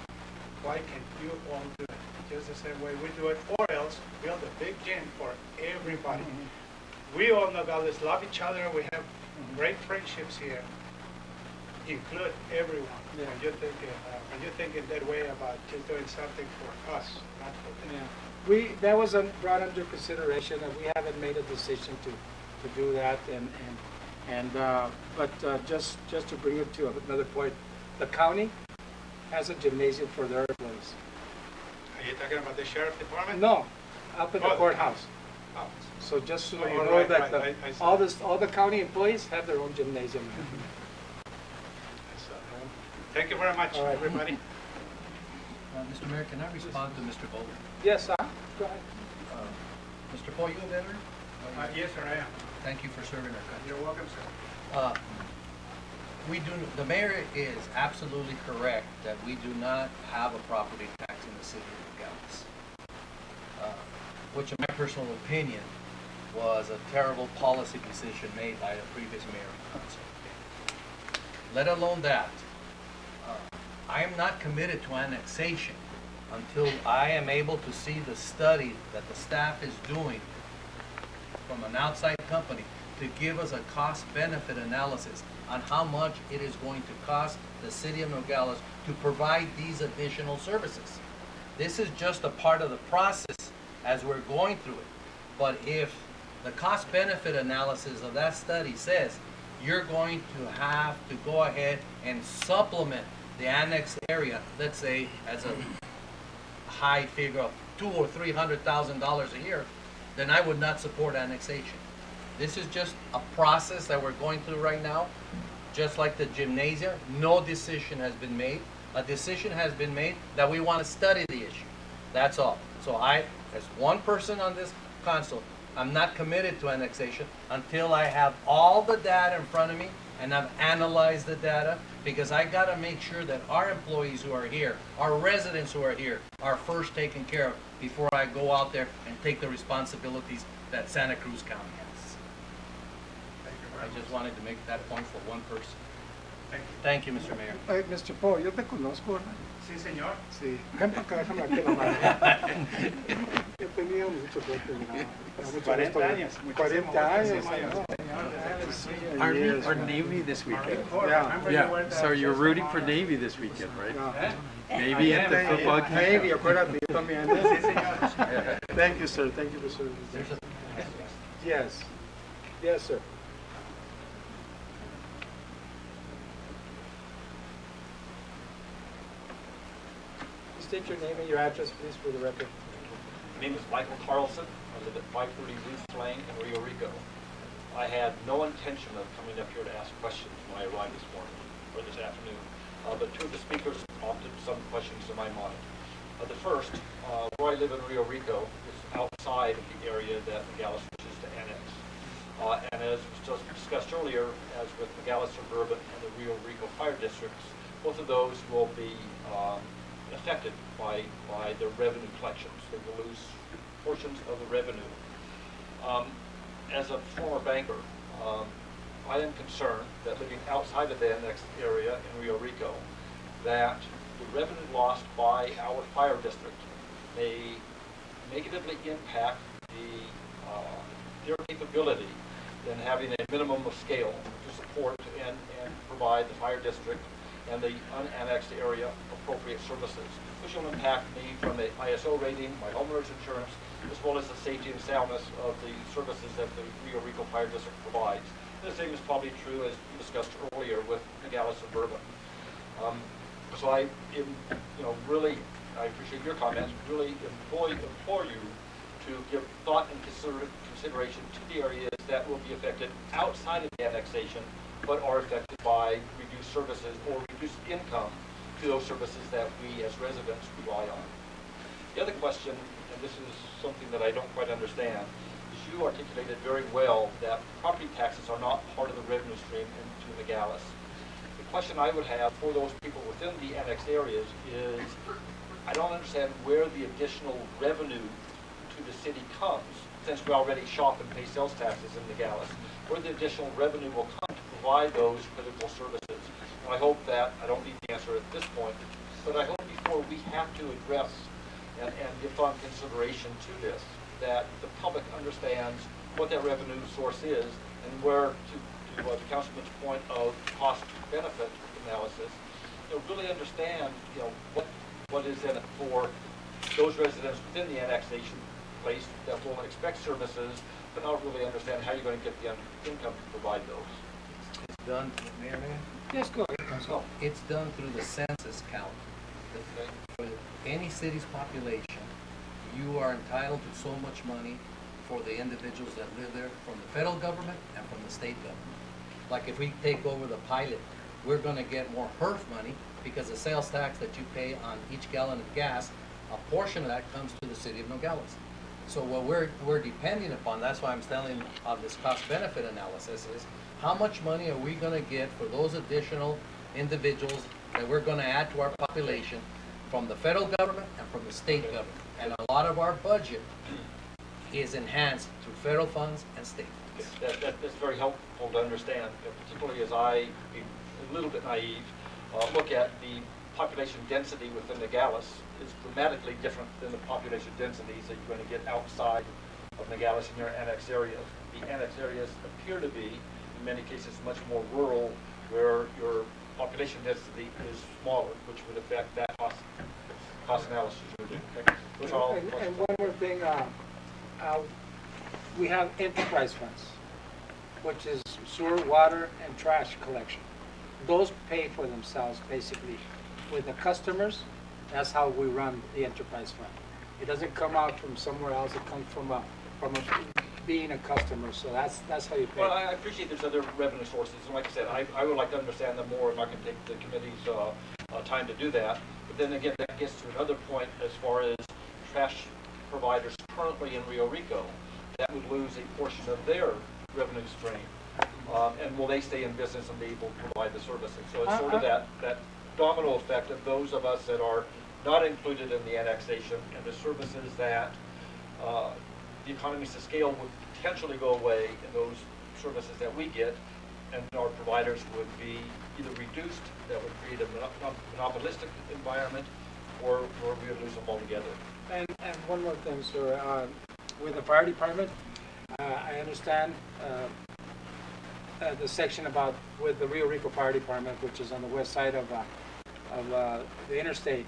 Why can't you all do it? Just the same way we do it, or else build a big gym for everybody. We all know about this, love each other, we have great friendships here. Include everyone. Yeah. When you think in that way about just doing something for us, not for them. Yeah. That was brought under consideration, and we haven't made a decision to do that. But just to bring it to another point, the county has a gymnasium for their employees. Are you talking about the sheriff department? No, up at the courthouse. Oh. So just so Oh, you know right, that right. I see. all the county employees have their own gymnasium. Thank you very much, All right. everybody. Mr. Mayor, can I respond to Mr. Bo? Yes, sir. Go ahead. Mr. Bo, you a veteran? Yes, sir, I am. Thank you for serving our country. You're welcome, sir. The mayor is absolutely correct that we do not have a property tax in the city of Nogales, which in my personal opinion was a terrible policy decision made by the previous mayor and council. Let alone that, I am not committed to annexation until I am able to see the study that the staff is doing from an outside company to give us a cost-benefit analysis on how much it is going to cost the city of Nogales to provide these additional services. This is just a part of the process as we're going through it. But if the cost-benefit analysis of that study says you're going to have to go ahead and supplement the annexed area, let's say as a high figure of $200,000 or $300,000 a year, then I would not support annexation. This is just a process that we're going through right now. Just like the gymnasia, no decision has been made. A decision has been made that we want to study the issue. That's all. So I, as one person on this council, I'm not committed to annexation until I have all the data in front of me and I've analyzed the data, because I got to make sure that our employees who are here, our residents who are here, are first taken care of before I go out there and take the responsibilities that Santa Cruz County has. I just wanted to make that point for one person. Thank you, Mr. Mayor. Mr. Paul, yo te conozco, ¿verdad? Sí, señor. Sí. Ven para acá, déjame aquí la mano. He tenido mucho tiempo, mira. Mucho 40 gusto. años. 40 años, Sí, ¿no? Our Navy this weekend. Yeah. So you're rooting for Navy this weekend, right? Yeah. Maybe at the football game. Maybe, acuérdate, yo también. Sí, señor. Thank you, sir. Thank you for serving. Yes. Yes, sir. State your name and your address, please, for the record. My name is Michael Carlson. I live at 530 Ruth Lane in Rio Rico. I had no intention of coming up here to ask questions when I arrived this morning or this afternoon, but two of the speakers prompted some questions in my mind. The first, where I live in Rio Rico is outside of the area that Nogales wishes to annex. And as was just discussed earlier, as with Nogales Suburban and the Rio Rico Fire Districts, both of those will be affected by the revenue collections. They will lose portions of the revenue. As a former banker, I am concerned that living outside of the annexed area in Rio Rico, that the revenue lost by our fire district may negatively impact their capability in having a minimum of scale to support and provide the fire district and the unannexed area appropriate services, which will impact me from the ISO rating, my homeowner's insurance, as well as the safety and soundness of the services that the Rio Rico Fire District provides. The same is probably true, as we discussed earlier, with Nogales Suburban. So I really, I appreciate your comments, really implore you to give thought and consideration to the areas that will be affected outside of the annexation, but are affected by reduced services or reduced income to those services that we as residents rely on. The other question, and this is something that I don't quite understand, is you articulated very well that property taxes are not part of the revenue stream into Nogales. The question I would have for those people within the annexed areas is, I don't understand where the additional revenue to the city comes, since we already shop and pay sales taxes in Nogales, where the additional revenue will come to provide those critical services. And I hope that, I don't need the answer at this point, but I hope before we have to address and give thought and consideration to this, that the public understands what that revenue source is and where, to the councilman's point of cost-benefit analysis, really understand, what is in it for those residents within the annexation place that will expect services, but not really understand how you're going to get the income to provide those. It's done, Mayor. Yes, go ahead. So it's done through the census count. For any city's population, you are entitled to so much money for the individuals that live there from the federal government and from the state government. Like if we take over the pilot, we're going to get more HERF money because the sales tax that you pay on each gallon of gas, a portion of that comes to the city of Nogales. So what we're depending upon, that's why I'm telling on this cost-benefit analysis, is how much money are we going to get for those additional individuals that we're going to add to our population from the federal government and from the state government. And a lot of our budget is enhanced through federal funds and state funds. That's very helpful to understand, particularly as I, being a little bit naive, look at the population density within Nogales is dramatically different than the population densities that you're going to get outside of Nogales and their annexed areas. The annexed areas appear to be, in many cases, much more rural, where your population density is smaller, which would affect that cost analysis. Okay. Those are all And questions. one more thing, we have enterprise funds, which is sewer, water, and trash collection. Those pay for themselves, basically. With the customers, that's how we run the enterprise fund. It doesn't come out from somewhere else, it comes from being a customer, so that's how you pay. Well, I appreciate there's other revenue sources, and like I said, I would like to understand them more, and I can take the committee's time to do that. But then again, that gets to another point as far as trash providers currently in Rio Rico, that would lose a portion of their revenue stream. And will they stay in business and be able to provide the services? So it's sort of that domino effect of those of us that are not included in the annexation, and the services that the economies of scale would potentially go away, and those services that we get and our providers would be either reduced, that would create a monopolistic environment, or we would lose them altogether. And one more thing, sir, with the fire department, I understand the section about with the Rio Rico Fire Department, which is on the west side of the interstate.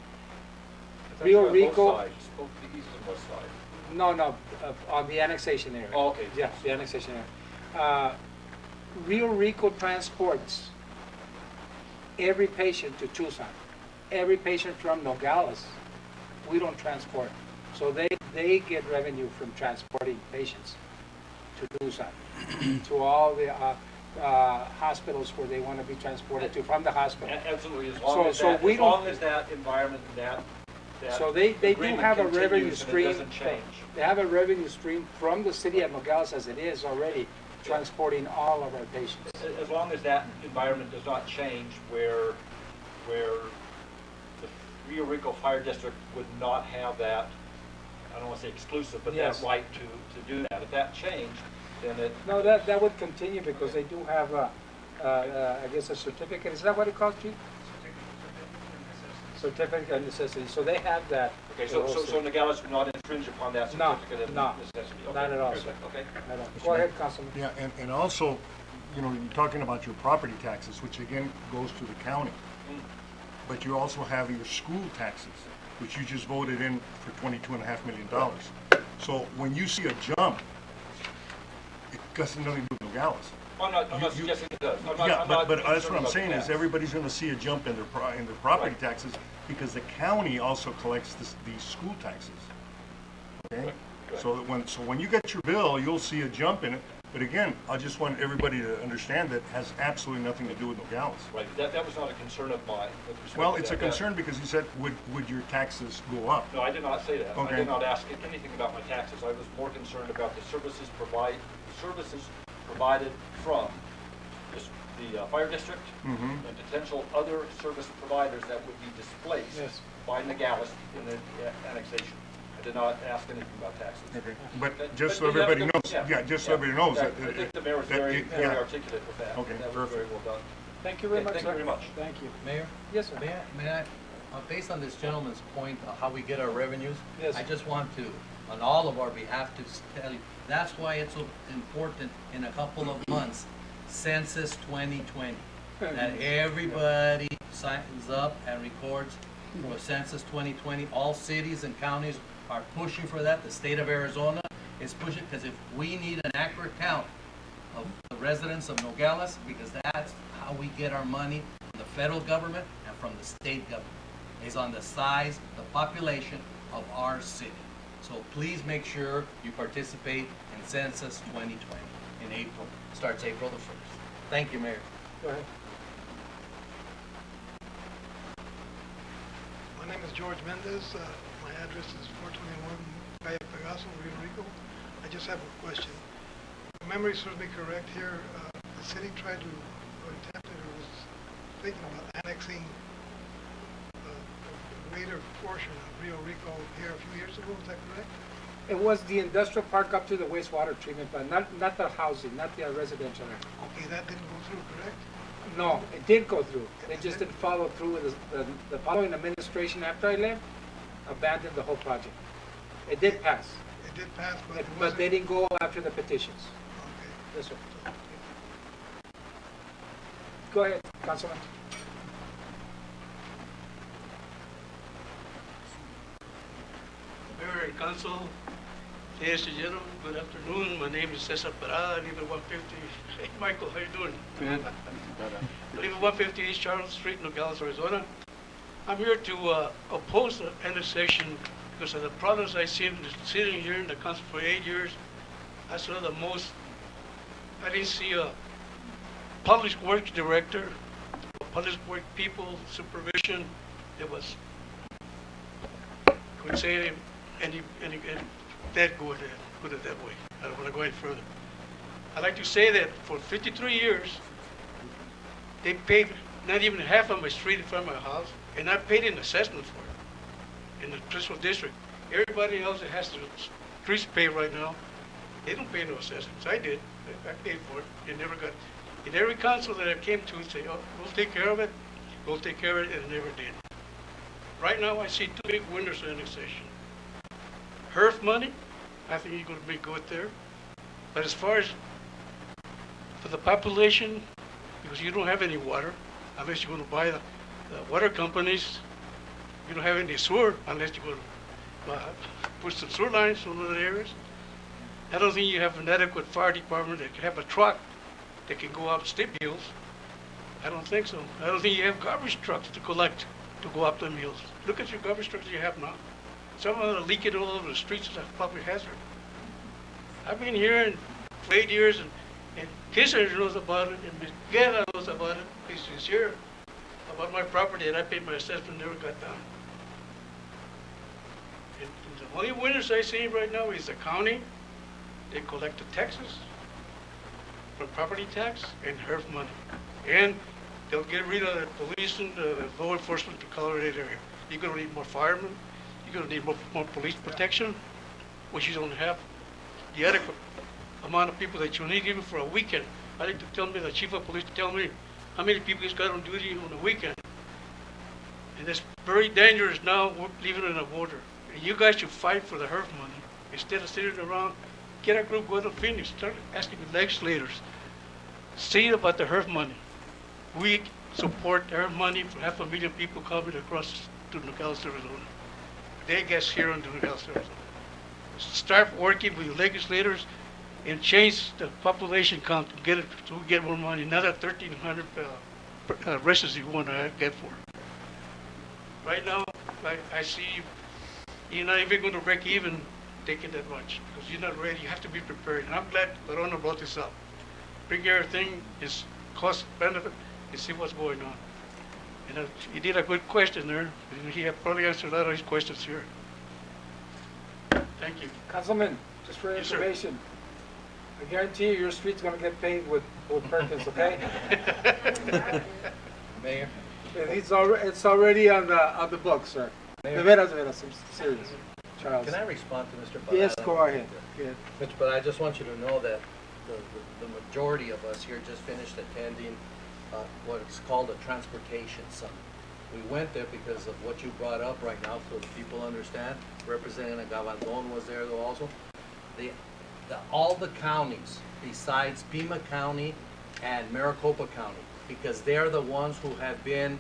It's Rio actually on Rico. both sides, both the east and west side. No, on the annexation area. Oh, okay. Yeah, the annexation area. Rio Rico transports every patient to Tucson. Every patient from Nogales, we don't transport. So they get revenue from transporting patients to Tucson, to all the hospitals where they want to be transported to from the hospital. Absolutely, as long as that environment and that so they do agreement have a continues revenue and it stream. doesn't change. They have a revenue stream from the city of Nogales as it is already, transporting all of our patients. As long as that environment does not change where the Rio Rico Fire District would not have that, I don't want to say exclusive, but Yes. that right to do that. If that changed, then it... No, that would continue because they do have, I guess, a certificate. Is that what it calls, Chief? Certificate of necessity. So they have that. Okay, so Nogales would not infringe upon that No, certificate of no, necessity? not Okay, at all, very sir. good. Okay. I don't. Go ahead, Councilman. Yeah, and also, you know, you're talking about your property taxes, which again goes to the county. But you also have your school taxes, which you just voted in for $22.5 million. So when you see a jump, it has nothing to do with Nogales. I'm not suggesting it does. Yeah, but that's what concerned I'm about saying the is tax. everybody's gonna see a jump in their property Right. taxes because the county also collects these school taxes. Okay? Right. So when you get your bill, you'll see a jump in it. But again, I just want everybody to understand that it has absolutely nothing to do with Nogales. Right, that was not a concern of mine with respect Well, to it's a that. concern because you said, would your taxes go up? No, I did not say that. Okay. I did not ask anything about my taxes. I was more concerned about the services provided from the fire district Mhm. and potential other service providers that would be displaced Yes. by Nogales in the annexation. I did not ask anything about taxes. Okay, but But- just so but you have everybody a good- knows, yeah, just so yeah. everybody knows. Yeah, that- I think the mayor was that- very yeah. articulate with that. Okay, That was very perfect. well done. Thank you very Okay, much, thank sir. you very much. Thank you. Mayor? Yes, sir. May I, based on this gentleman's point of how we get our revenues, Yes. I just want to, on all of our behalf, to tell you, that's why it's so important in a couple of months, Census 2020, that everybody signs up and records for Census 2020. All cities and counties are pushing for that. The state of Arizona is pushing, because if we need an accurate count of the residents of Nogales, because that's how we get our money from the federal government and from the state government, is on the size, the population of our city. So please make sure you participate in Census 2020 in April. Starts April the 1st. Thank you, Mayor. Go ahead. My name is George Mendez. My address is 421 Calle Pegaso, Rio Rico. I just have a question. If memory serves me correct here, the city tried to, or attempted, or was thinking about annexing a greater portion of Rio Rico here a few years ago. Is that correct? It was the industrial park up to the wastewater treatment plant, not the housing, not the residential area. Okay, that didn't go through, correct? No, it did go through. They just didn't follow through with the following administration after I left, abandoned the whole project. It did pass. It It did pass, but it but wasn't. they didn't go after the petitions. Okay. Yes, sir. Go ahead, Councilman. Mayor and Council, ladies and gentlemen, good afternoon. My name is Cesar Parada. I live at 150. Hey, Michael, how you doing? Good. I live at 150 East Charlotte Street, Nogales, Arizona. I'm here to oppose the annexation because of the problems I've seen sitting here in the council for 8 years. I saw the most. I didn't see a public works director, public work people, supervision. It was, could say any that good, put it that way. I don't want to go any further. I'd like to say that for 53 years, they paid not even half of my street in front of my house, and I paid an assessment for it in the principal district. Everybody else that has the streets paid right now, they don't pay no assessments. I did. I paid for it. It never got. In every council that I came to, say, "Oh, we'll take care of it. We'll take care of it," and it never did. Right now, I see two big winners in annexation. HERF money, I think you're going to be good there. But as far as for the population, because you don't have any water, unless you're going to buy the water companies, you don't have any sewer unless you're going to put some sewer lines in other areas. I don't think you have an adequate fire department that can have a truck that can go up steep hills. I don't think so. I don't think you have garbage trucks to collect to go up them hills. Look at your garbage trucks you have now. Some of them are leaking all over the streets as a public hazard. I've been here for 8 years, and Kisser knows about it, and Ms. Guerra knows about it. He's sincere about my property, and I paid my assessment, never got done. And the only winners I see right now is the county. They collect the taxes from property tax and HERF money. And they'll get rid of the police and the law enforcement to color that area. You're going to need more firemen. You're going to need more police protection, which you don't have the adequate amount of people that you need even for a weekend. I like to tell me, the chief of police to tell me how many people he's got on duty on the weekend. And it's very dangerous now, leaving it on the border. And you guys should fight for the HERF money instead of sitting around. Get a group, go to Phoenix, start asking the legislators. See about the HERF money. We support HERF money for 500,000 people coming across to Nogales, Arizona. They get here in Nogales, Arizona. Start working with the legislators and change the population count to get it to get more money. Another 1,300 residents you want to get for. Right now, I see you're not even going to break even taking that much because you're not ready. You have to be prepared. And I'm glad Corona brought this up. Bring everything, is cost benefit, and see what's going on. And he did a good question there. And he probably answered a lot of his questions here. Thank you. Councilman, just for Yes, sir. information, I guarantee you your street's going to get paved with Perkins, okay? Mayor? It's already on the book, sir. Mayor? De veras, I'm serious. Charles. Can I respond to Mr. Parada? Yes, go ahead. Good. Mr. But I just want you to know that the majority of us here just finished attending what is called a transportation summit. We went there because of what you brought up right now, so that people understand. Representative Gavaldon was there though also. All the counties besides Pima County and Maricopa County, because they're the ones who have been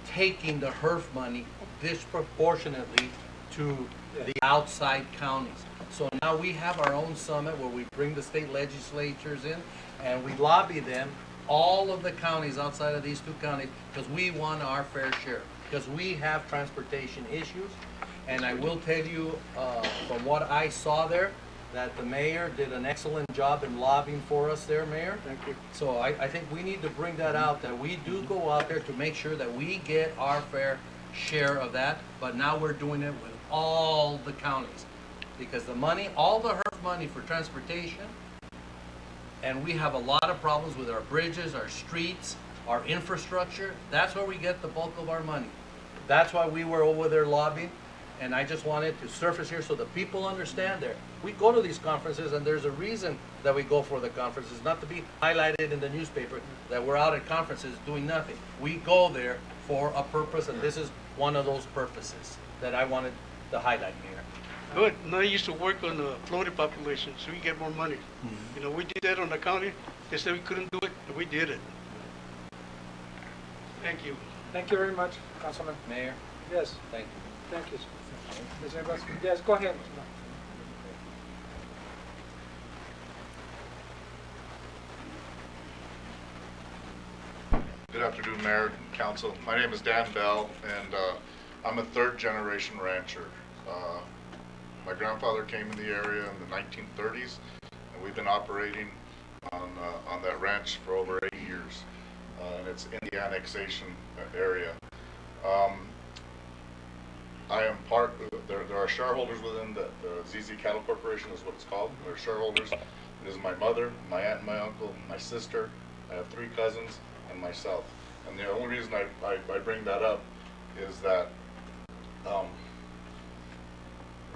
taking the HERF money disproportionately to the outside counties. So now we have our own summit where we bring the state legislatures in and we lobby them, all of the counties outside of these two counties, because we want our fair share, because we have transportation issues. And I will tell you, from what I saw there, that the mayor did an excellent job in lobbying for us there, Mayor. Thank you. So I think we need to bring that out, that we do go out there to make sure that we get our fair share of that, but now we're doing it with all the counties. Because the money, all the HERF money for transportation, and we have a lot of problems with our bridges, our streets, our infrastructure, that's where we get the bulk of our money. That's why we were over there lobbying, and I just wanted to surface here so that people understand there. We go to these conferences, and there's a reason that we go for the conferences, not to be highlighted in the newspaper that we're out at conferences doing nothing. We go there for a purpose, and this is one of those purposes that I wanted to highlight, Mayor. Good. Now I used to work on the floated population, so we get more money. You know, we did that on the county. They said we couldn't do it, but we did it. Thank you. Thank you very much, Councilman. Mayor, Yes, thank you. thank you. Ms. Rivas. Yes, go ahead. Good afternoon, Mayor and Council. My name is Dan Bell, and I'm a third-generation rancher. My grandfather came in the area in the 1930s, and we've been operating on that ranch for over 8 years, and it's in the annexation area. I am part, there are shareholders within the ZZ Cattle Corporation is what it's called. There are shareholders. It is my mother, my aunt and my uncle, my sister. I have 3 cousins and myself. And the only reason I bring that up is that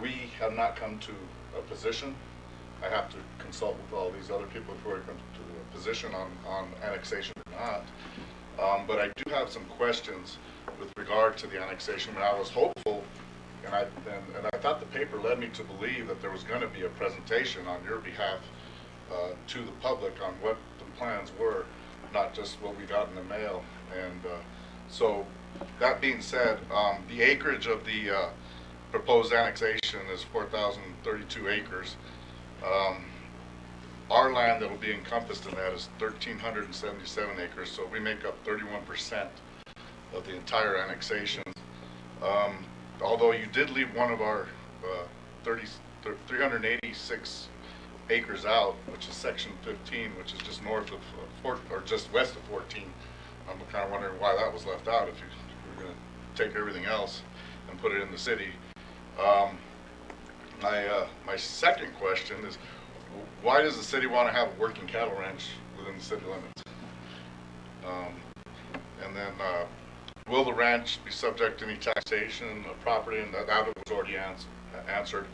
we have not come to a position. I have to consult with all these other people before I come to a position on annexation or not. But I do have some questions with regard to the annexation. And I was hopeful, and I thought the paper led me to believe that there was going to be a presentation on your behalf to the public on what the plans were, not just what we got in the mail. And so that being said, the acreage of the proposed annexation is 4,032 acres. Our land that will be encompassed in that is 1,377 acres, so we make up 31% of the entire annexation. Although you did leave one of our 386 acres out, which is section 15, which is just north of or just west of 14. I'm kind of wondering why that was left out if you were going to take everything else and put it in the city. My second question is, why does the city want to have a working cattle ranch within the city limits? And then, will the ranch be subject to any taxation of property? And that was already answered.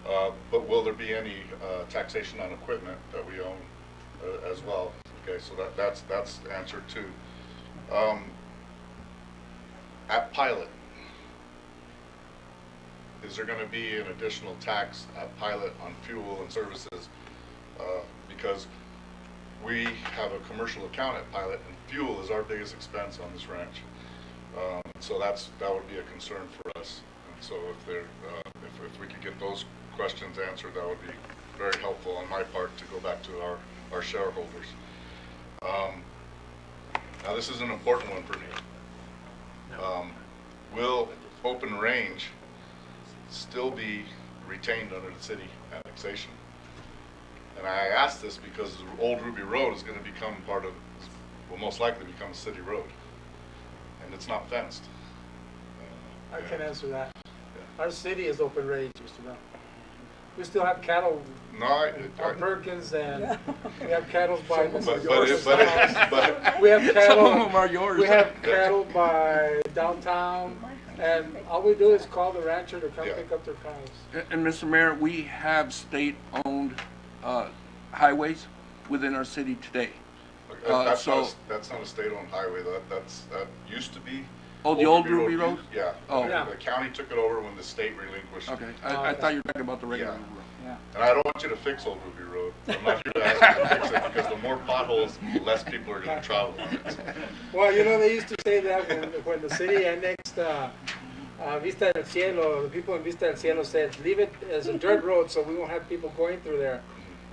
But will there be any taxation on equipment that we own as well? Okay, so that's answered too. At Pilot, is there going to be an additional tax at Pilot on fuel and services? Because we have a commercial account at Pilot, and fuel is our biggest expense on this ranch. So that would be a concern for us. And so if we could get those questions answered, that would be very helpful on my part to go back to our shareholders. Now this is an important one for me. Will open range still be retained under the city annexation? And I ask this because the old Ruby Road is going to become will most likely become a city road, and it's not fenced. I can answer that. Our city is open range, Mr. Bell. We still have cattle on Perkins, and we have cattle by but we have cattle. Some of them are yours. We have cattle by downtown, and all we do is call the rancher to come pick up their cows. And Mr. Mayor, we have state-owned highways within our city today. That's not a state-owned highway. That used to be. Oh, the old Ruby Road? Yeah. Oh. Yeah. The county took it over when the state relinquished. Okay, I thought you were talking about the regular Yeah. Ruby Road. Yeah. And I don't want you to fix old Ruby Road. I'm not here to ask you to fix it, because the more potholes, the less people are going to travel on it. Well, you know, they used to say that when the city annexed Vista del Cielo, the people in Vista del Cielo said, leave it as a dirt road so we won't have people going through there.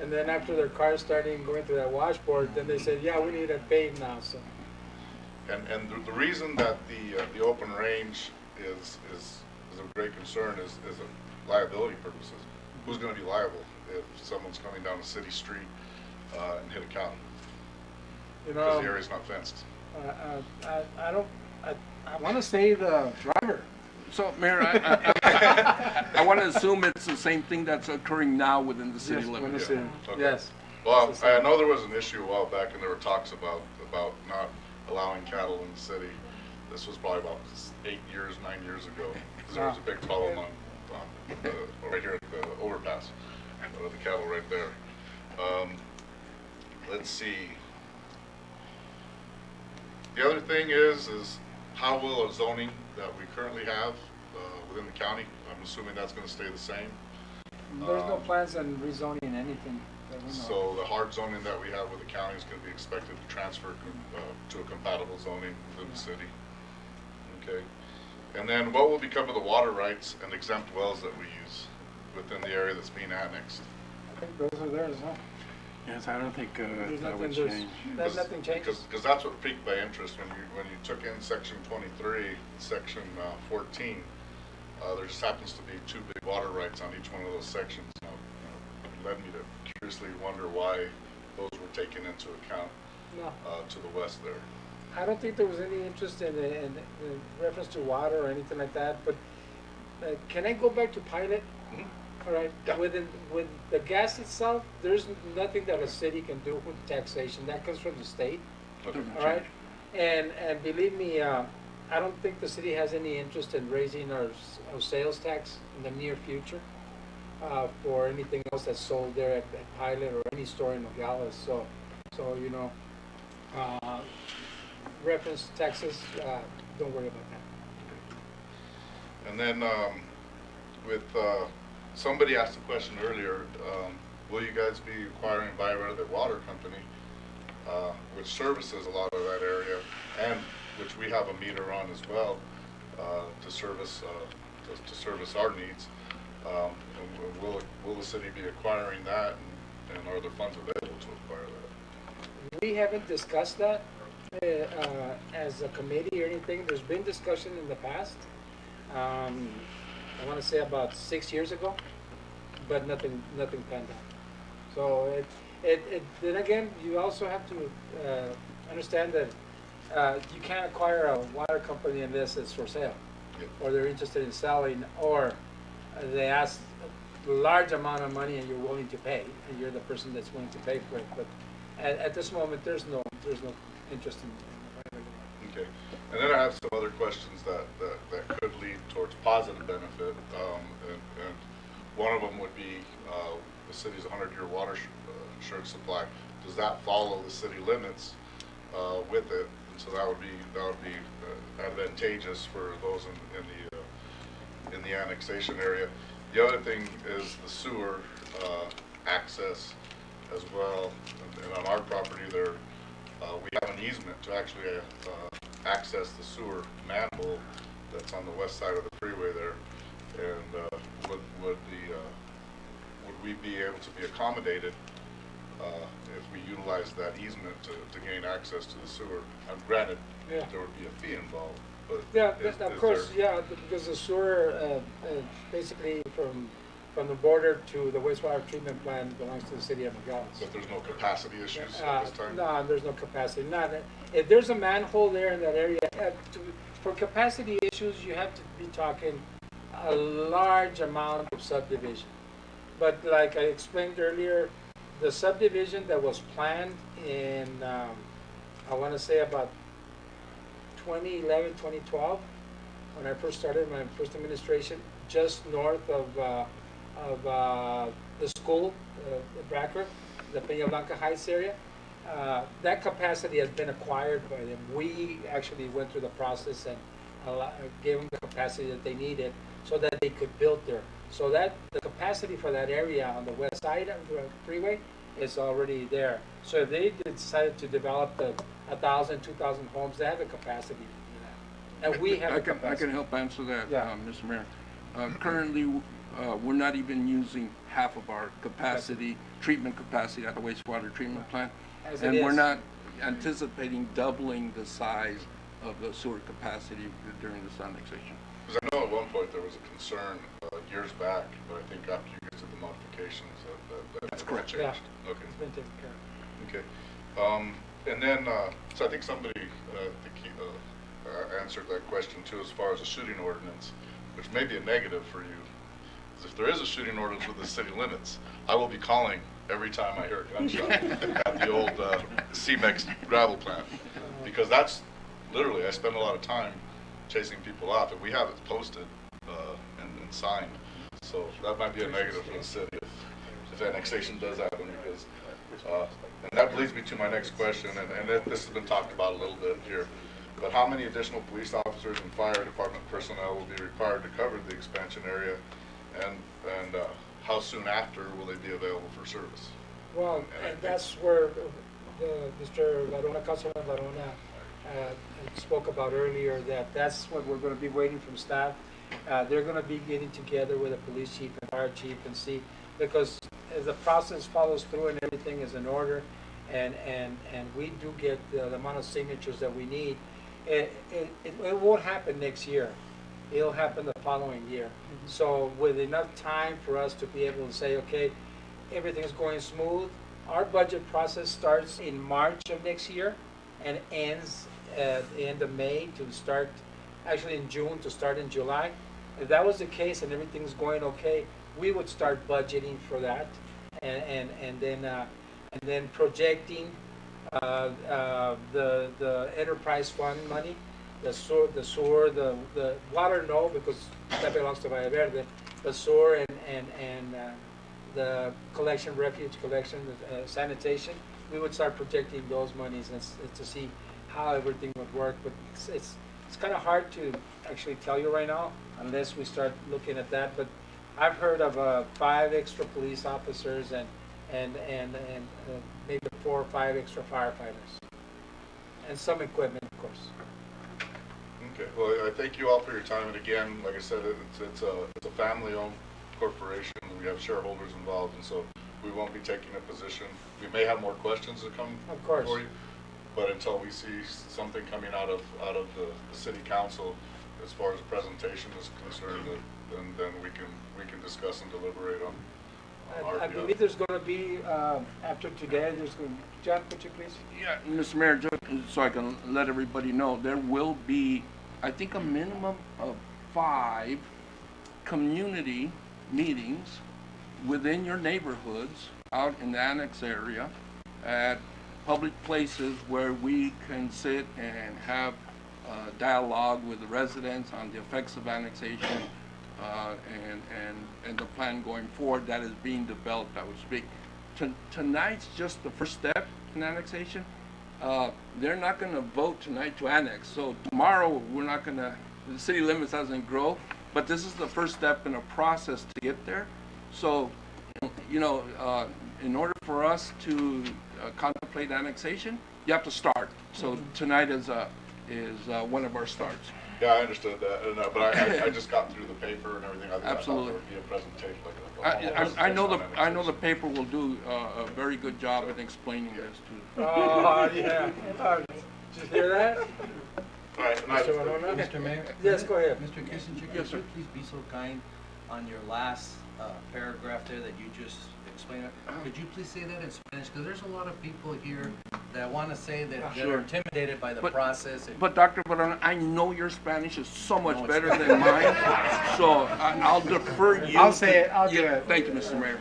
And then after their cars started going through that washboard, then they said, yeah, we need it paved now. So. And the reason that the open range is a great concern is liability purposes. Who's going to be liable if someone's coming down a city street and hit a cow? You Because know, the area's not fenced. I want to say the driver. So, Mayor, I want to assume it's the same thing that's occurring now within the city limits. Yeah. Okay. Yes. Well, I know there was an issue a while back, and there were talks about not allowing cattle in the city. This was probably about 9 years ago, because there was a big problem on right here at the overpass, the cattle right there. Let's see. The other thing is how will a zoning that we currently have within the county, I'm assuming that's going to stay the same. There's no plans on rezoning anything that we know. So the hard zoning that we have with the county is going to be expected to transfer to a compatible zoning within the city. Okay. And then what will become of the water rights and exempt wells that we use within the area that's being annexed? I think those are theirs, huh? Yes, I don't think There's that would nothing, change. nothing changes. Because that's what piqued my interest when you took in section 23, section 14. There just happens to be 2 big water rights on each one of those sections. Now, it led me to curiously wonder why those were taken into account No. to the west there. I don't think there was any interest in reference to water or anything like that, but can I go back to pilot? Mhm. All right, Yeah. with the gas itself, there's nothing that a city can do with taxation. That comes from the state, Okay. all right? And believe me, I don't think the city has any interest in raising our sales tax in the near future for anything else that's sold there at Pilot or any store in Nogales. So you know, reference to Texas, don't worry about that. And then with somebody asked a question earlier, will you guys be acquiring by right of the water company, which services a lot of that area, and which we have a meter on as well to service our needs? Will the city be acquiring that, and are there funds available to acquire that? We haven't discussed that as a committee or anything. There's been discussion in the past. I want to say about 6 years ago, but nothing panned out. So then again, you also have to understand that you can't acquire a water company unless it's for sale, or they're interested in selling, or they ask a large amount of money and you're willing to pay, and you're the person that's willing to pay for it. But at this moment, there's no interest in Okay. And then I have some other questions that could lead towards positive benefit. And one of them would be the city's 100-year water insurance supply. Does that follow the city limits with it? And so that would be advantageous for those in the annexation area. The other thing is the sewer access as well. And on our property there, we have an easement to actually access the sewer manhole that's on the west side of the freeway there. And would we be able to be accommodated if we utilize that easement to gain access to the sewer? And granted, Yeah. there would be a fee involved, but Yeah, is of course, there- yeah, because the sewer, basically from the border to the wastewater treatment plant belongs to the city of Nogales. But there's no capacity issues at this time? No, there's no capacity. If there's a manhole there in that area, for capacity issues, you have to be talking a large amount of subdivision. But like I explained earlier, the subdivision that was planned in, I want to say about 2011, 2012, when I first started my first administration, just north of the school, the Bracker, the Peña Blanca Heights area. That capacity has been acquired by them. We actually went through the process and gave them the capacity that they needed so that they could build there. So that the capacity for that area on the west side of the freeway is already there. So if they decided to develop the 1,000, 2,000 homes, they have the capacity to do that. And we have the capacity. I can help answer that, Yeah. Mr. Mayor. Currently, we're not even using half of our capacity, treatment capacity at the wastewater treatment plant. As it And we're is. not anticipating doubling the size of the sewer capacity during this annexation. Because I know at one point there was a concern years back, but I think after you get to the modifications That's that correct. changed. Yeah. Okay. It's been taken care of. Okay. And then, so I think somebody answered that question too, as far as the shooting ordinance, which may be a negative for you. Because if there is a shooting ordinance with the city limits, I will be calling every time I hear a gunshot at the old CMEX gravel plant. Because that's literally, I spend a lot of time chasing people off, and we have it posted and signed. So that might be a negative for the city if annexation does happen, because and that leads me to my next question, and this has been talked about a little bit here, but how many additional police officers and fire department personnel will be required to cover the expansion area, and how soon after will they be available for service? Well, And I and think- that's where Mr. Varona, Councilman Varona, spoke about earlier, that that's what we're gonna be waiting from staff. They're gonna be getting together with the police chief and fire chief and see, because as the process follows through and everything is in order, and we do get the amount of signatures that we need, it won't happen next year. It'll happen the following year. So with enough time for us to be able to say, okay, everything's going smooth. Our budget process starts in March of next year and ends at the end of May to start, actually in June to start in July. If that was the case and everything's going okay, we would start budgeting for that and then projecting the enterprise fund money, the sewer, the water, no, because that belongs to Valle Verde. The sewer and the collection, refuge collection, sanitation, we would start projecting those monies and to see how everything would work. But it's kind of hard to actually tell you right now unless we start looking at that. But I've heard of 5 extra police officers and maybe 4 or 5 extra firefighters and some equipment, of course. Okay, well, I thank you all for your time, and again, like I said, it's a family-owned corporation, we have shareholders involved, and so we won't be taking a position. We may have more questions that come Of course. for you, but until we see something coming out of the city council as far as the presentation is concerned, then we can discuss and deliberate on our I believe there's going to be, after today, there's going to, John, could you please? Yeah, Mr. Mayor, just so I can let everybody know, there will be, I think, a minimum of 5 community meetings within your neighborhoods out in the annex area at public places where we can sit and have dialogue with the residents on the effects of annexation and the plan going forward that is being developed, I would speak. Tonight's just the first step in annexation. They're not going to vote tonight to annex, so tomorrow we're not going to, the city limits doesn't grow, but this is the first step in a process to get there. So, you know, in order for us to contemplate annexation, you have to start. So tonight is one of our starts. Yeah, I understood that, but I just got through the paper and everything. I Absolutely. thought there would be a presentation, like a formal I know presentation I on know the annexation. paper will do a very good job at explaining this to. Oh, yeah. Did you hear that? All right, and Mr. Varona? Mr. Mayor? Yes, go ahead. Mr. Kissinger, Yes, could sir. you please be so kind on your last paragraph there that you just explained? Could you please say that in Spanish? Because there's a lot of people here that want to say that they're Sure. intimidated by the But- process. And But Dr. Barona, I know your Spanish is so much No, it's better not. than mine, so I'll defer you. I'll say it, I'll do Yeah, it. thank you, Mr. Mayor.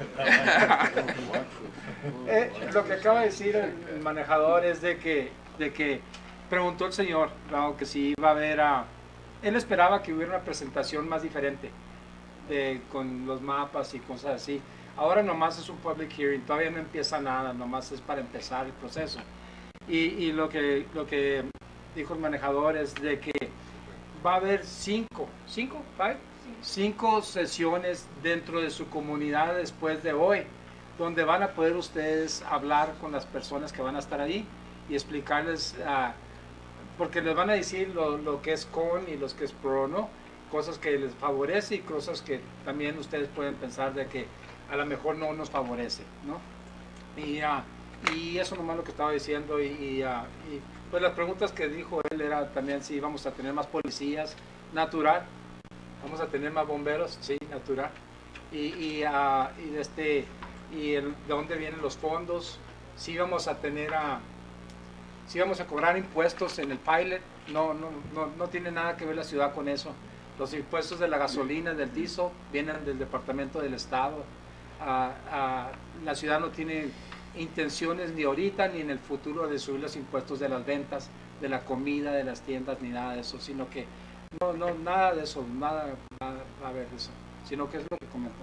Lo que acaba de decir el manejador es de que preguntó el señor, ¿no?, que si iba a haber él esperaba que hubiera una presentación más diferente con los mapas y cosas así. Ahora nomás es un public hearing, todavía no empieza nada, nomás es para empezar el proceso. Y lo que dijo el manejador es de que va a haber 5 sesiones dentro de su comunidad después de hoy, donde van a poder ustedes hablar con las personas que van a estar ahí y explicarles, porque les van a decir lo que es con y los que es pro, ¿no? Cosas que les favorece y cosas que también ustedes pueden pensar de que a lo mejor no nos favorece, ¿no? Y eso nomás lo que estaba diciendo y pues las preguntas que dijo él era también si vamos a tener más policías, natural, vamos a tener más bomberos, sí, natural, de dónde vienen los fondos, si vamos a tener si vamos a cobrar impuestos en el pilot, no tiene nada que ver la ciudad con eso. Los impuestos de la gasolina, del diesel, vienen del Departamento del Estado. La ciudad no tiene intenciones ni ahorita ni en el futuro de subir los impuestos de las ventas, de la comida, de las tiendas, ni nada de eso, sino que nada de eso, nada va a haber de eso, sino que es lo que comentó.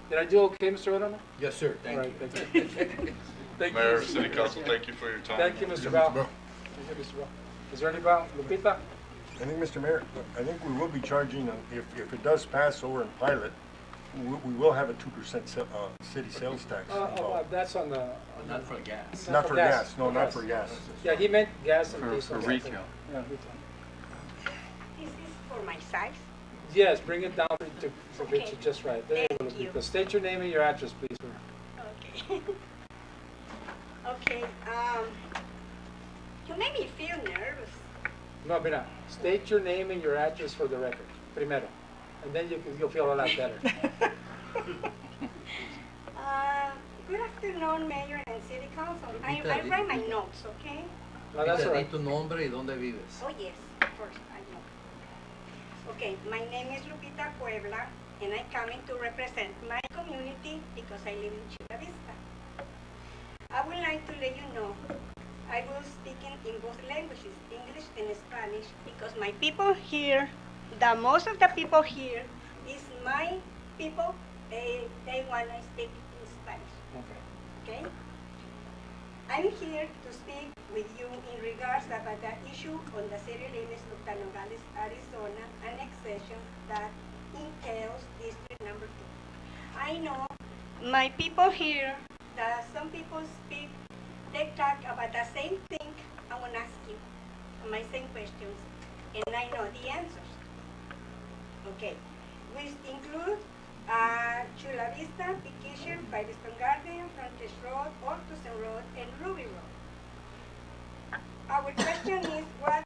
Did I do okay, Mr. Verona? yes, sir. Thank All you. right, thank you. Thank you, Mayor, Mr. City Council, thank you for your time. Thank you, Mr. Val. Thank you, Mr. Val. Is there anybody, Lupita? I think, Mr. Mayor, I think we will be charging, if it does pass over in pilot, We will have a 2% city sales tax involved. That's on the. Not for gas. Not for gas, no, not for gas. Yeah, he meant gas and For diesel. retail. Yeah, retail. This is for my size. Yes, bring it down to Okay. get you just right. There Thank will be. you. But state your name and your address, please, sir. Okay. Okay, you made me feel nervous. No, mira, state your name and your address for the record, primero. And then you'll feel a lot better. Good afternoon, Mayor and City Council. I Lupita, write my notes, okay? No, that's all Di right. tu nombre y dónde vives. Oh, yes, of course, I know. Okay, my name is Lupita Puebla, and I'm coming to represent my community because I live in Chula Vista. I would like to let you know I will speak in both languages, English and Spanish, because my people here, most of the people here is my people, they want to speak in Spanish. Okay? I'm here to speak with you in regards about the issue on the city limits of the Nogales, Arizona annexation that entails District Number 2. I know my people here, some people speak, they talk about the same thing. I want to ask you my same questions, and I know the answers. Okay, which include Chula Vista, Piquishan, Firestone Garden, Frontage Road, Ortusen Road, and Ruby Road. Our question is, what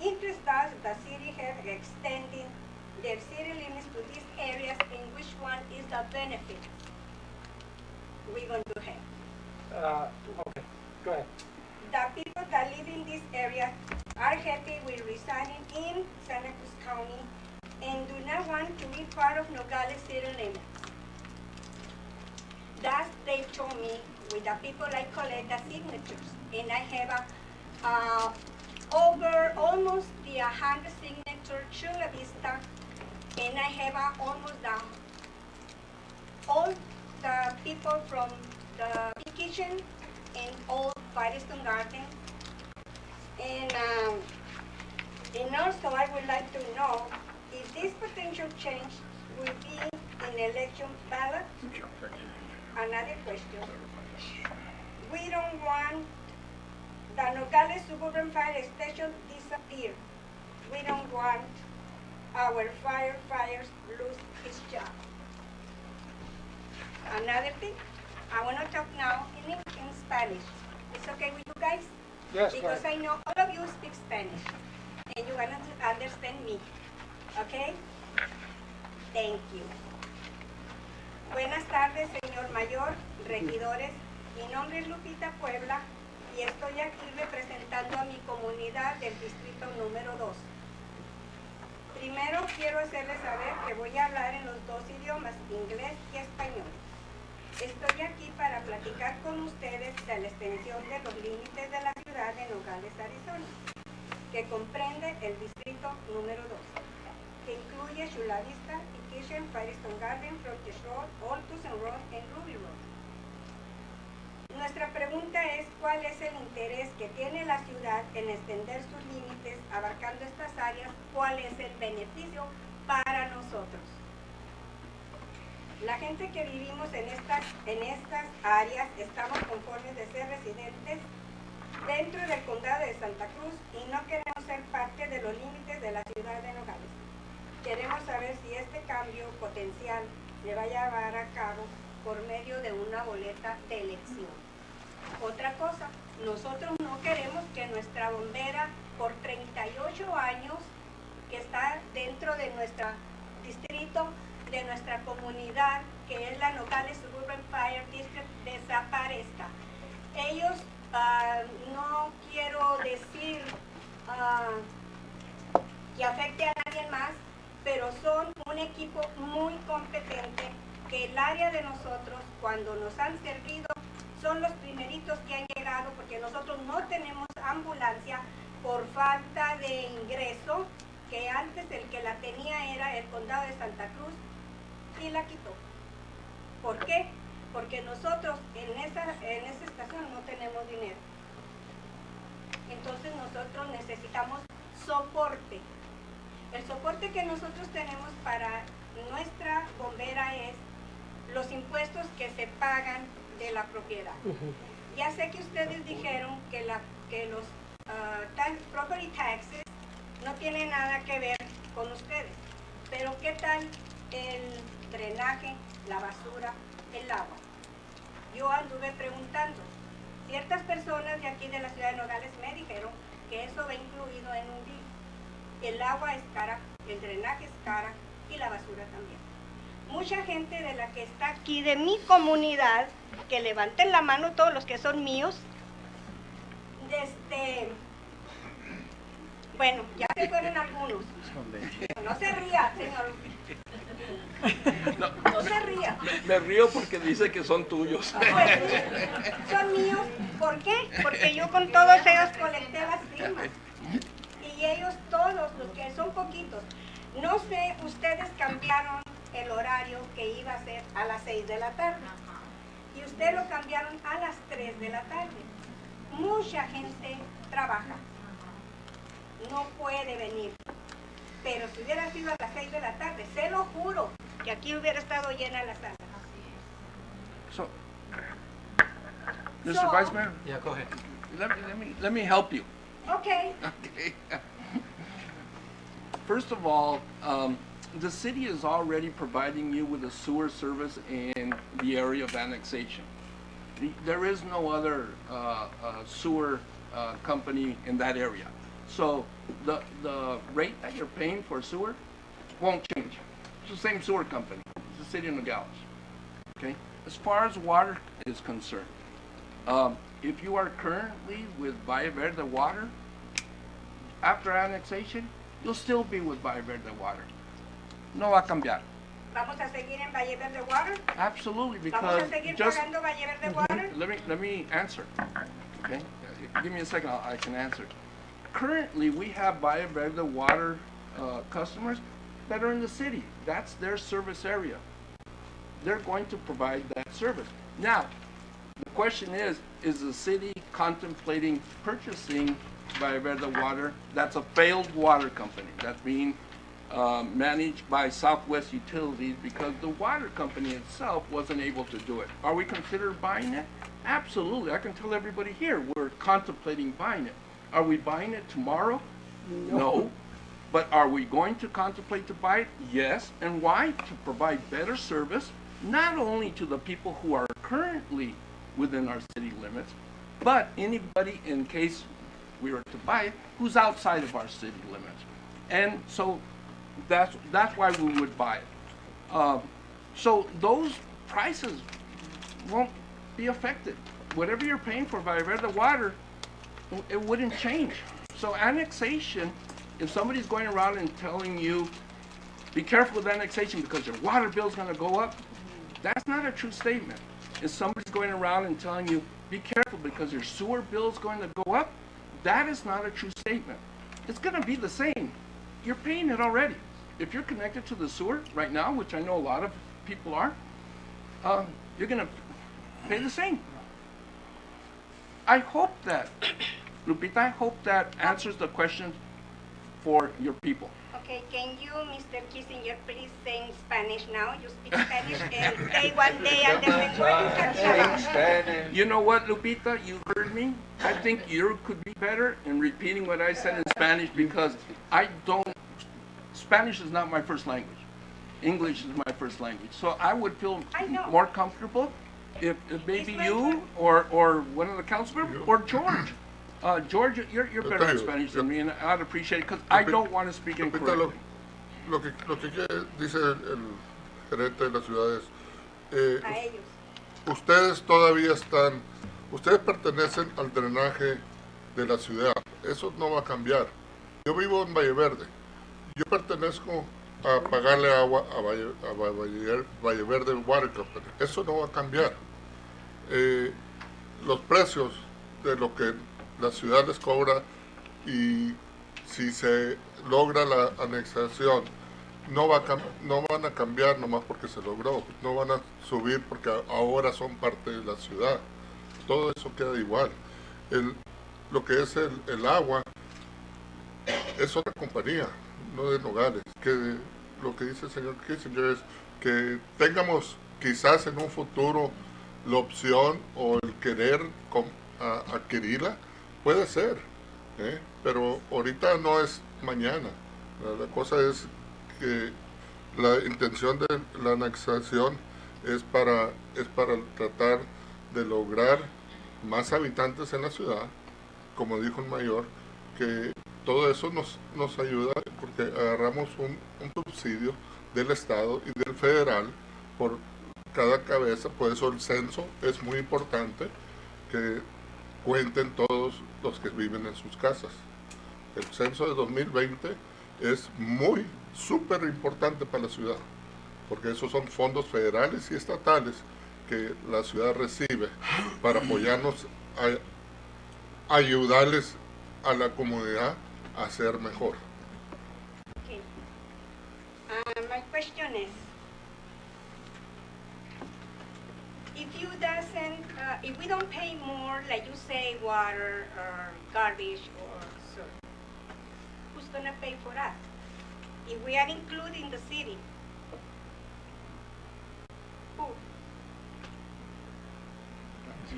interest does the city have extending their city limits to these areas, and which one is the benefit we're going to have? Okay, go ahead. The people that live in this area are happy with residing in Santa Cruz County and do not want to be part of Nogales city limits. Thus, they told me with the people I collect the signatures, and I have over almost the 100 signature Chula Vista, and I have almost all the people from the kitchen and all Firestone Garden. And also I would like to know if this potential change will be in election ballot. Another question. We don't want the Nogales Suburban Fire Station disappear. We don't want our firefighters lose his job. Another thing, I want to talk now in Spanish. It's okay with you guys? Yes, Because go ahead. I know all of you speak Spanish, and you want to understand me. Okay? Thank you. Buenas tardes, señor mayor, regidores. Mi nombre es Lupita Puebla y estoy aquí representando a mi comunidad del distrito número 2. Primero quiero hacerles saber que voy a hablar en los dos idiomas, inglés y español. Estoy aquí para platicar con ustedes de la extensión de los límites de la ciudad de Nogales, Arizona, que comprende el distrito número 2, que incluye Chula Vista, Piquishan, Firestone Garden, Frontage Road, Ortusen Road y Ruby Road. Nuestra pregunta es cuál es el interés que tiene la ciudad en extender sus límites abarcando estas áreas, cuál es el beneficio para nosotros. La gente que vivimos en estas áreas estamos conformes de ser residentes dentro del condado de Santa Cruz y no queremos ser parte de los límites de la ciudad de Nogales. Queremos saber si este cambio potencial se va a llevar a cabo por medio de una boleta de elección. Otra cosa, nosotros no queremos que nuestra bombera por 38 años que está dentro de nuestro distrito, de nuestra comunidad, que es la Nogales Suburban Fire District, desaparezca. Ellos, no quiero decir que afecte a nadie más, pero son un equipo muy competente, que el área de nosotros, cuando nos han servido, son los primeritos que han llegado, porque nosotros no tenemos ambulancia por falta de ingreso, que antes el que la tenía era el condado de Santa Cruz, y la quitó. ¿Por qué? Porque nosotros en esa estación no tenemos dinero. Entonces nosotros necesitamos soporte. El soporte que nosotros tenemos para nuestra bombera es los impuestos que se pagan de la propiedad. Ya sé que ustedes dijeron que los property taxes no tienen nada que ver con ustedes, pero ¿qué tal el drenaje, la basura, el agua? Yo anduve preguntando. Ciertas personas de aquí de la ciudad de Nogales me dijeron que eso va incluido en un bill. El agua es cara, el drenaje es cara y la basura también. Mucha gente de la que está aquí de mi comunidad, que levanten la mano todos los que son míos, bueno, ya se fueron algunos. No se ría, señor. No se ría. Me río porque dice que son tuyos. Pues sí, son míos. ¿Por qué? Porque yo con todos ellos colecté las firmas. Y ellos todos, los que son poquitos. No sé, ustedes cambiaron el horario que iba a ser a las 6 de la tarde. Y ustedes lo cambiaron a las 3 de la tarde. Mucha gente trabaja. No puede venir. Pero si hubiera sido a las 6 de la tarde, se lo juro, que aquí hubiera estado llena la sala. So, Mr. Vice Mayor, Yeah, go ahead. let me help you. Okay. Okay. First of all, the city is already providing you with a sewer service in the area of annexation. There is no other sewer company in that area. So the rate that you're paying for sewer won't change. It's the same sewer company. It's the city of Nogales. Okay? As far as water is concerned, if you are currently with Valle Verde Water, after annexation, you'll still be with Valle Verde Water. No va a cambiar. ¿Vamos a seguir en Valle Verde Water? Absolutely, ¿Vamos because a seguir just pagando Valle Verde Water? let me answer. Okay, give me a second. I can answer. Currently, we have Valle Verde Water customers that are in the city. That's their service area. They're going to provide that service. Now, the question is the city contemplating purchasing Valle Verde Water? That's a failed water company. That's being managed by Southwest Utilities because the water company itself wasn't able to do it. Are we considered buying it? Absolutely. I can tell everybody here we're contemplating buying it. Are we buying it tomorrow? No. But are we going to contemplate to buy it? Yes. And why? To provide better service, not only to the people who are currently within our city limits, but anybody in case we were to buy it who's outside of our city limits. And so that's why we would buy it. So those prices won't be affected. Whatever you're paying for Valle Verde Water, it wouldn't change. So annexation, if somebody's going around and telling you, be careful with annexation because your water bill's gonna go up, that's not a true statement. If somebody's going around and telling you, be careful because your sewer bill's going to go up, that is not a true statement. It's gonna be the same. You're paying it already. If you're connected to the sewer right now, which I know a lot of people are, you're gonna pay the same. I hope that, Lupita, I hope that answers the question for your people. Okay, can you, Mr. Kissinger, please say in Spanish now? You speak Spanish and say one day understand what you talking about. You know what, Lupita, you heard me. I think you could be better in repeating what I said in Spanish because Spanish is not my first language. English is my first language. So I would feel more comfortable if maybe you or one of the council members or George. George, you're better in Spanish than me, and I'd appreciate it because I don't want to speak incorrectly. Lo que dice el gerente de las ciudades, ustedes todavía ustedes pertenecen al drenaje de la ciudad, eso no va a cambiar. Yo vivo en Valle Verde, yo pertenezco a pagarle agua a Valle Verde Water Company, eso no va a cambiar. Los precios de lo que la ciudad les cobra y si se logra la anexación no van a cambiar nomás porque se logró, no van a subir porque ahora son parte de la ciudad, todo eso queda igual. Lo que es el agua es otra compañía, no de Nogales, que lo que dice el señor Kissinger es que tengamos quizás en un futuro la opción o el querer adquirirla, puede ser, pero ahorita no es mañana. La cosa es que la intención de la anexación es para tratar de lograr más habitantes en la ciudad, como dijo el mayor, que todo eso nos ayuda porque agarramos un subsidio del Estado y del federal por cada cabeza. Por eso el censo es muy importante, que cuenten todos los que viven en sus casas. El censo de 2020 es muy, súper importante para la ciudad, porque esos son fondos federales y estatales que la ciudad recibe para apoyarnos a ayudarles a la comunidad a ser mejor. Okay. My question is, if we don't pay more, like you say, water or garbage or so, who's gonna pay for us? If we are including the city, who?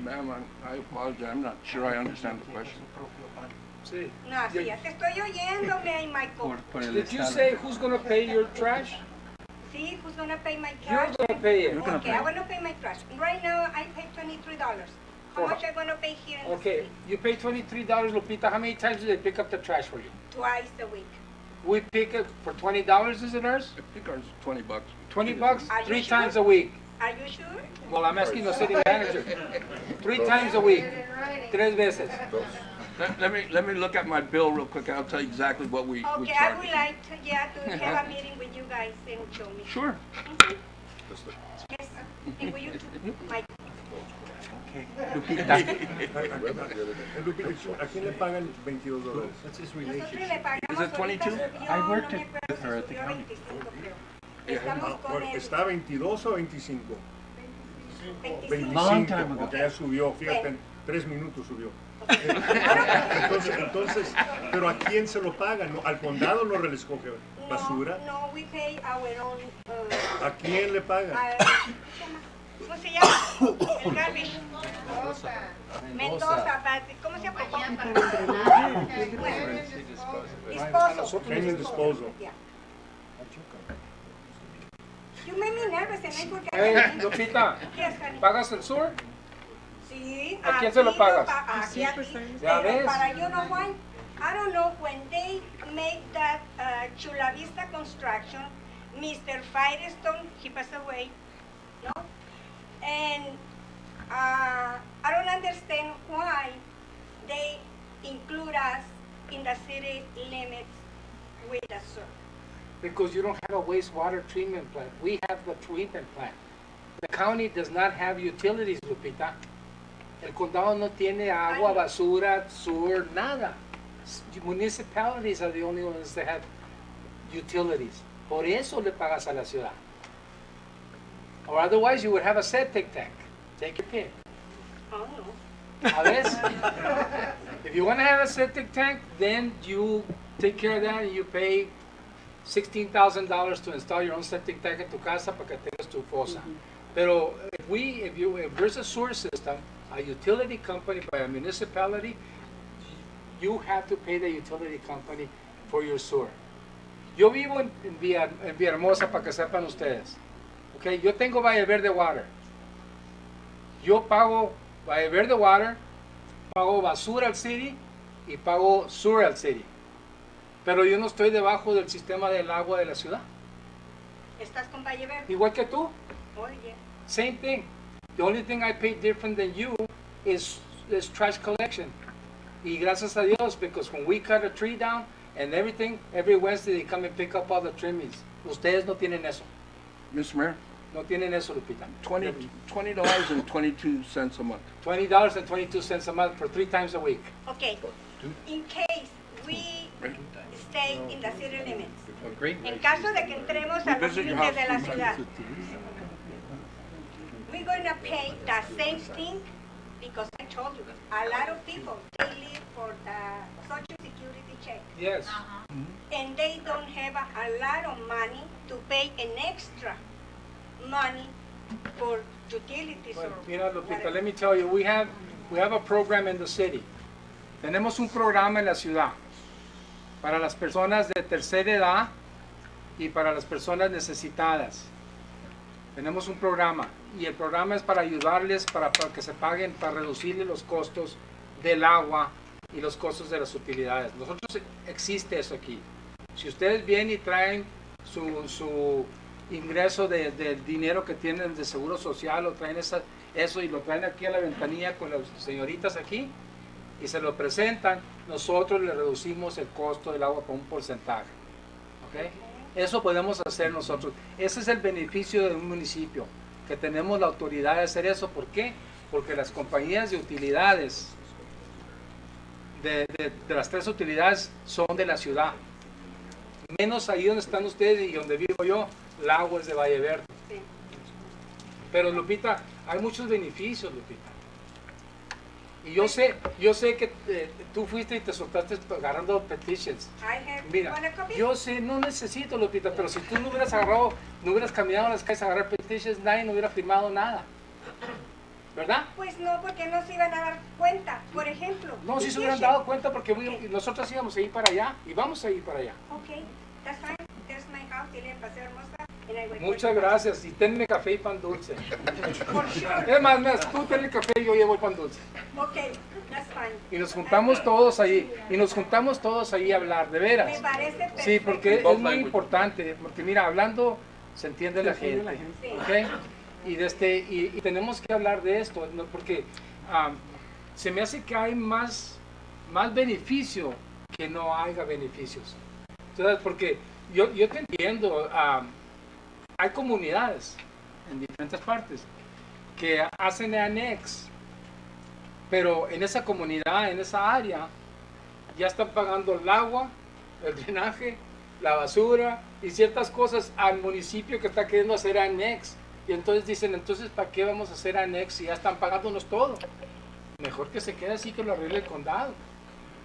Ma'am, I apologize, I'm not sure I understand the question. Sí. No, sí, ya te estoy oyendo, Michael. Did you say who's gonna pay your trash? See, who's gonna pay my You're trash? gonna pay it. Okay, I wanna pay my trash. Right now, I pay $23. How For- much I wanna pay here in the Okay, city? you pay $23, Lupita. How many times do they pick up the trash for you? Twice a week. We pick it for $20, is it ours? I think ours is 20 bucks. 20 bucks, Are you 3 sure? times a week. Are you sure? Well, I'm asking the city manager. 3 times a week. 3 veces. Let me look at my bill real quick, I'll tell you exactly what we Okay, I charge. would like to, to have a meeting with you guys and show me. Sure. Mhm. Yes, and will you too, Mike? Lupita, ¿a quién le pagan $22? What's his Nosotros relationship? le pagamos Is it 22? ahorita subió, I worked no me acuerdo with her si at the subió county. 25, creo. Estamos con el ¿Está 22 o 25? 25. Long time ago. Porque ya subió, fíjate, en 3 minutos subió. Entonces, ¿pero a quién se lo pagan? ¿No? ¿Al condado no les coge basura? No, we pay our own. ¿A quién le pagan? ¿Cómo se llama? El garbage. Mendoza, ¿cómo se llama? Disposal. Canyon Disposal. Yeah. You made me nervous and I forgot. Hey, Lupita, Yes, honey. ¿pagas el sur? Sí, ¿A quién se lo pagas? Aquí, aquí. Ya Pero ves. para you know why? I don't know, when they made that Chula Vista construction, Mr. Firestone, he passed away, no? And I don't understand why they include us in the city limits with the sewer. Because you don't have a wastewater treatment plant. We have the treatment plant. The county does not have utilities, Lupita. El condado no tiene agua, basura, sewer, nada. Municipalities are the only ones that have utilities. Por eso le pagas a la ciudad. Or otherwise you would have a septic tank. Take your pick. Oh, no. ¿A ves? If you want to have a septic tank, then you take care of that and you pay $16,000 to install your own septic tank en tu casa para que tengas tu fosa. Pero if there's a sewer system, a utility company by a municipality, you have to pay the utility company for your sewer. Yo vivo en Villahermosa, para que sepan ustedes. Okay, yo tengo Valle Verde Water. Yo pago Valle Verde Water, pago basura al city y pago sewer al city. Pero yo no estoy debajo del sistema del agua de la ciudad. ¿Estás con Valle Verde? Igual que tú. Oye. Same thing. The only thing I pay different than you is trash collection. Y gracias a Dios, because when we cut a tree down and everything, every Wednesday they come and pick up all the trimmings. Ustedes no tienen eso. Mr. Mayor, No tienen eso, Lupita. $20.22 a month. $20.22 a month for 3 times a week. Okay, in case we stay in the city limits, en caso de que entremos a los límites de la ciudad, we're going to pay the same thing, because I told you, a lot of people, they live for the Social Security check. Yes. And they don't have a lot of money to pay an extra money for utilities Well, or mira, Lupita, whatever. let me tell you, we have a program in the city. Tenemos un programa en la ciudad para las personas de tercera edad y para las personas necesitadas. Tenemos un programa y el programa es para ayudarles para que se paguen, para reducirles los costos del agua y los costos de las utilidades. Nosotros existe eso aquí. Si ustedes vienen y traen su ingreso del dinero que tienen de seguro social o traen eso y lo traen aquí a la ventanilla con las señoritas aquí y se lo presentan, nosotros le reducimos el costo del agua con un porcentaje. ¿Okay? Eso podemos hacer nosotros. Ese es el beneficio de un municipio, que tenemos la autoridad de hacer eso. ¿Por qué? Porque las compañías de utilidades, de las 3 utilidades, son de la ciudad. Menos ahí donde están ustedes y donde vivo yo, el agua es de Valle Verde. Sí. Pero Lupita, hay muchos beneficios, Lupita. Y yo sé que tú fuiste y te soltaste agarrando petitions. Mira, wanna copy? yo sé, no necesito, Lupita, pero si tú no hubieras agarrado, no hubieras caminado a las calles a agarrar petitions, nadie no hubiera firmado nada. ¿Verdad? Pues no, porque no se iban a dar cuenta, por ejemplo. No, si se hubieran dado cuenta porque nosotros íbamos a ir para allá y vamos a ir para allá. Okay, that's fine. There's my house, tiene el Paseo Hermosa. And I will Muchas gracias y tenme café y pan dulce. For sure. Es más, tú tenme café y yo llevo el pan dulce. Okay, that's fine. Y nos juntamos todos ahí, a hablar, de veras. Me parece perfecto. Sí, porque es muy importante, porque mira, hablando se entiende la gente, Sí. ¿ok? Y tenemos que hablar de esto, ¿no? Porque se me hace que hay más beneficio que no haya beneficios. Entonces, porque yo te entiendo, hay comunidades en diferentes partes que hacen anex, pero en esa comunidad, en esa área, ya están pagando el agua, el drenaje, la basura y ciertas cosas al municipio que está queriendo hacer anex. Y entonces dicen, entonces ¿para qué vamos a hacer anex si ya están pagándonos todo? Mejor que se quede así, que lo arregle el condado.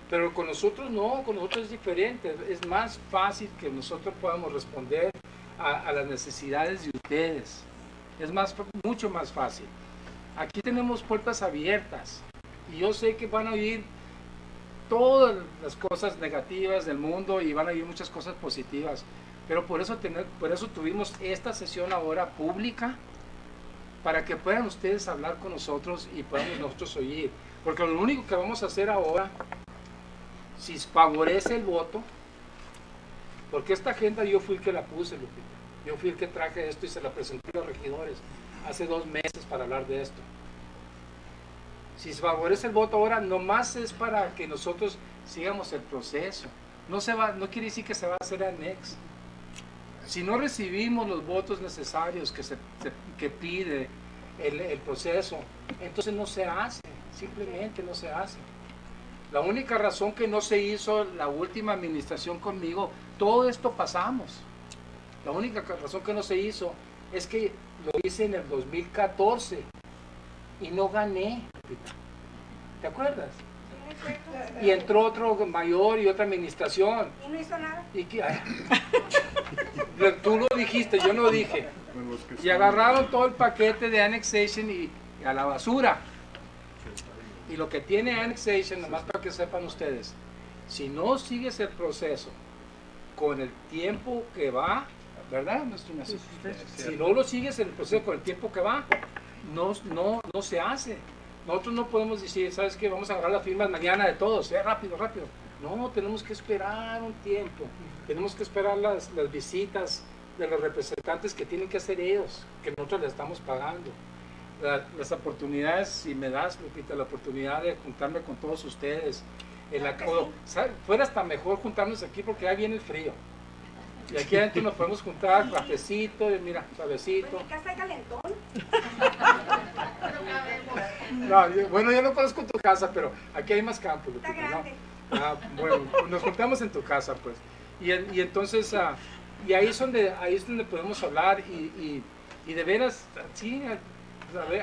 Pero con nosotros no, con nosotros es diferente. Es más fácil que nosotros podamos responder a las necesidades de ustedes. Es mucho más fácil. Aquí tenemos puertas abiertas y yo sé que van a oír todas las cosas negativas del mundo y van a oír muchas cosas positivas, pero por eso tuvimos esta sesión ahora pública, para que puedan ustedes hablar con nosotros y podamos nosotros oír, porque lo único que vamos a hacer ahora, si favorece el voto, porque esta agenda yo fui el que la puse, Lupita. Yo fui el que traje esto y se la presenté a los regidores hace 2 meses para hablar de esto. Si se favorece el voto ahora, nomás es para que nosotros sigamos el proceso. No quiere decir que se va a hacer anex. Si no recibimos los votos necesarios que pide el proceso, entonces no se hace, simplemente no se hace. La única razón que no se hizo la última administración conmigo, todo esto pasamos. La única razón que no se hizo es que lo hice en el 2014 y no gané. ¿Te acuerdas? Y entró otro mayor y otra administración. ¿Y no hizo nada? Tú lo dijiste, yo no dije. Y agarraron todo el paquete de annexation y a la basura. Y lo que tiene annexation, nomás para que sepan ustedes, si no sigues el proceso con el tiempo que va, ¿verdad, nuestro Ignacio? Si no lo sigues el proceso con el tiempo que va, no se hace. Nosotros no podemos decir, ¿sabes qué? Vamos a agarrar las firmas mañana de todos, rápido. No, tenemos que esperar un tiempo. Tenemos que esperar las visitas de los representantes que tienen que hacer ellos, que nosotros les estamos pagando. Las oportunidades, si me das, Lupita, la oportunidad de juntarme con todos ustedes. Fuera hasta mejor juntarnos aquí porque ya viene el frío. Y aquí adentro nos podemos juntar, cafecito, mira, suavecito. Pues mi casa hay calentón. No, bueno, yo no conozco tu casa, pero aquí hay más campo, Lupita, Está grande. ¿no? Bueno, nos juntamos en tu casa, pues. Y entonces, y ahí es donde podemos hablar y de veras, sí,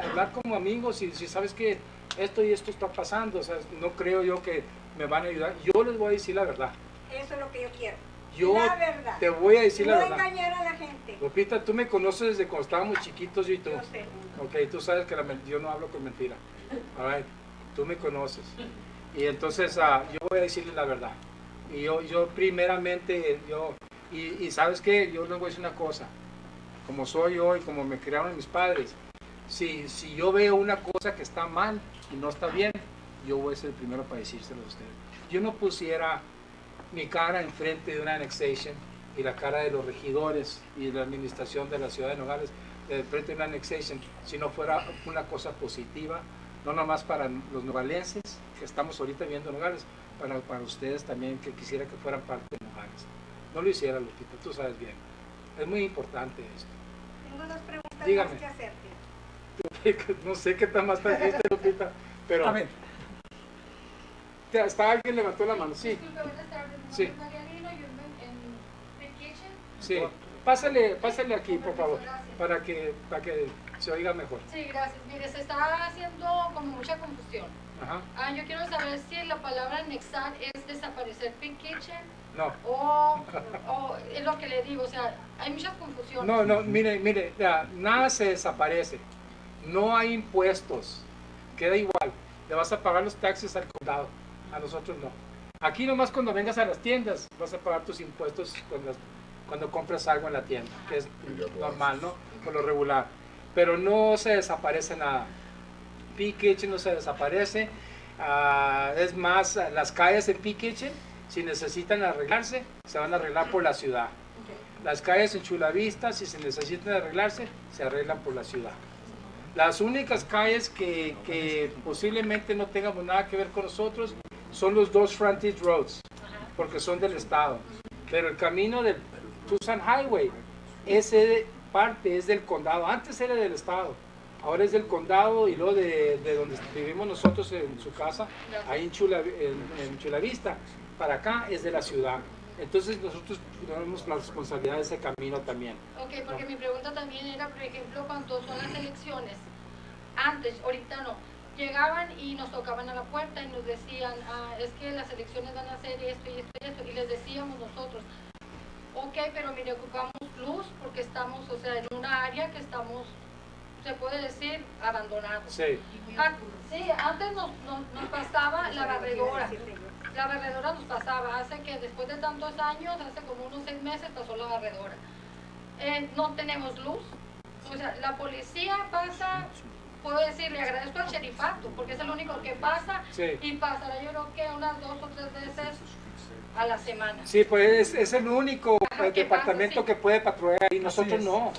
hablar como amigos y si sabes que esto y esto está pasando, o sea, no creo yo que me van a ayudar. Yo les voy a decir la verdad. Eso es lo que yo quiero. Yo la verdad. te voy a decir la No verdad. engañar a la gente. Lupita, tú me conoces desde cuando estábamos chiquitos yo y tú. Yo sé. Ok, tú sabes que yo no hablo con mentira. All right, tú me conoces. Y entonces yo voy a decirle la verdad. Y yo primeramente, y sabes qué, yo les voy a decir una cosa. Como soy yo y como me criaron mis padres, si yo veo una cosa que está mal y no está bien, yo voy a ser el primero para decírselo a ustedes. Yo no pusiera mi cara enfrente de una annexation y la cara de los regidores y de la administración de la ciudad de Nogales frente de una annexation si no fuera una cosa positiva, no nomás para los nogalenses que estamos ahorita viendo Nogales, para ustedes también que quisiera que fueran parte de Nogales. No lo hiciera, Lupita, tú sabes bien. Es muy importante esto. Tengo unas preguntas Dígame. más que hacerte. No sé qué tan más trajiste, Lupita, pero... A ver. ¿Está alguien levantó la mano? Sí. Disculpe, buenas tardes. Mi Sí. nombre es María Lino, yo vivo en Big Kitchen. Sí. Pásale aquí, por favor, para que se oiga mejor. Sí, gracias. Mire, se está haciendo como mucha confusión. Ajá. Yo quiero saber si la palabra anexar es desaparecer Big Kitchen No. o es lo que le digo, o sea, hay muchas confusiones. No, mire, nada se desaparece. No hay impuestos. Queda igual. Le vas a pagar los taxes al condado. A nosotros no. Aquí nomás cuando vengas a las tiendas vas a pagar tus impuestos cuando compras algo en la tienda, que es normal, ¿no? Por lo regular. Pero no se desaparece nada. Big Kitchen no se desaparece. Es más, las calles en Big Kitchen, si necesitan arreglarse, se van a arreglar por la ciudad. Las calles en Chula Vista, si se necesitan arreglarse, se arreglan por la ciudad. Las únicas calles que posiblemente no tengamos nada que ver con nosotros son los dos frontage roads, porque son del estado. Pero el camino del Tucson Highway, ese parte es del condado. Antes era del estado, ahora es del condado, y luego de donde vivimos nosotros en su casa, ahí en Chula Vista, para acá es de la ciudad. Entonces nosotros tenemos la responsabilidad de ese camino también. Ok, porque mi pregunta también era, por ejemplo, cuando son las elecciones, antes, ahorita no, llegaban y nos tocaban a la puerta y nos decían, es que las elecciones van a hacer esto y esto y esto, y les decíamos nosotros, ok, pero mire, ocupamos luz porque estamos, o sea, en una área que estamos, se puede decir, abandonados. Sí. Sí, antes nos pasaba la barredora. La barredora nos pasaba, hace que después de tantos años, hace como unos 6 meses pasó la barredora. No tenemos luz, o sea, la policía pasa, puedo decir, le agradezco al sherifato, porque es el único que pasa, Sí. y pasará yo creo que unas 2 o 3 veces a la semana. Sí, pues es el único ¿qué departamento pasa? Sí. que puede patrullar ahí, nosotros no.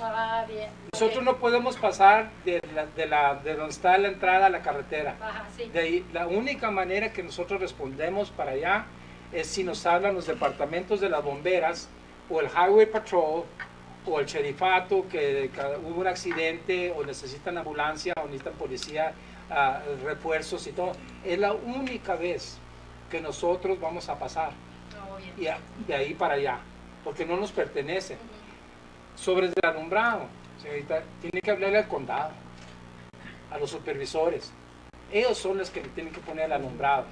Bien. Nosotros Ok. no podemos pasar de donde está la entrada a la carretera. Ajá, sí. De ahí, la única manera que nosotros respondemos para allá es si nos hablan los departamentos de las bomberas o el Highway Patrol o el sherifato que hubo un accidente o necesitan ambulancia o necesitan policía, refuerzos y todo. Es la única vez que nosotros vamos a pasar y de ahí para allá, porque no nos pertenece. Sobre el alumbrado, señorita, tiene que hablarle al condado, a los supervisores. Ellos son los que le tienen que poner el alumbrado.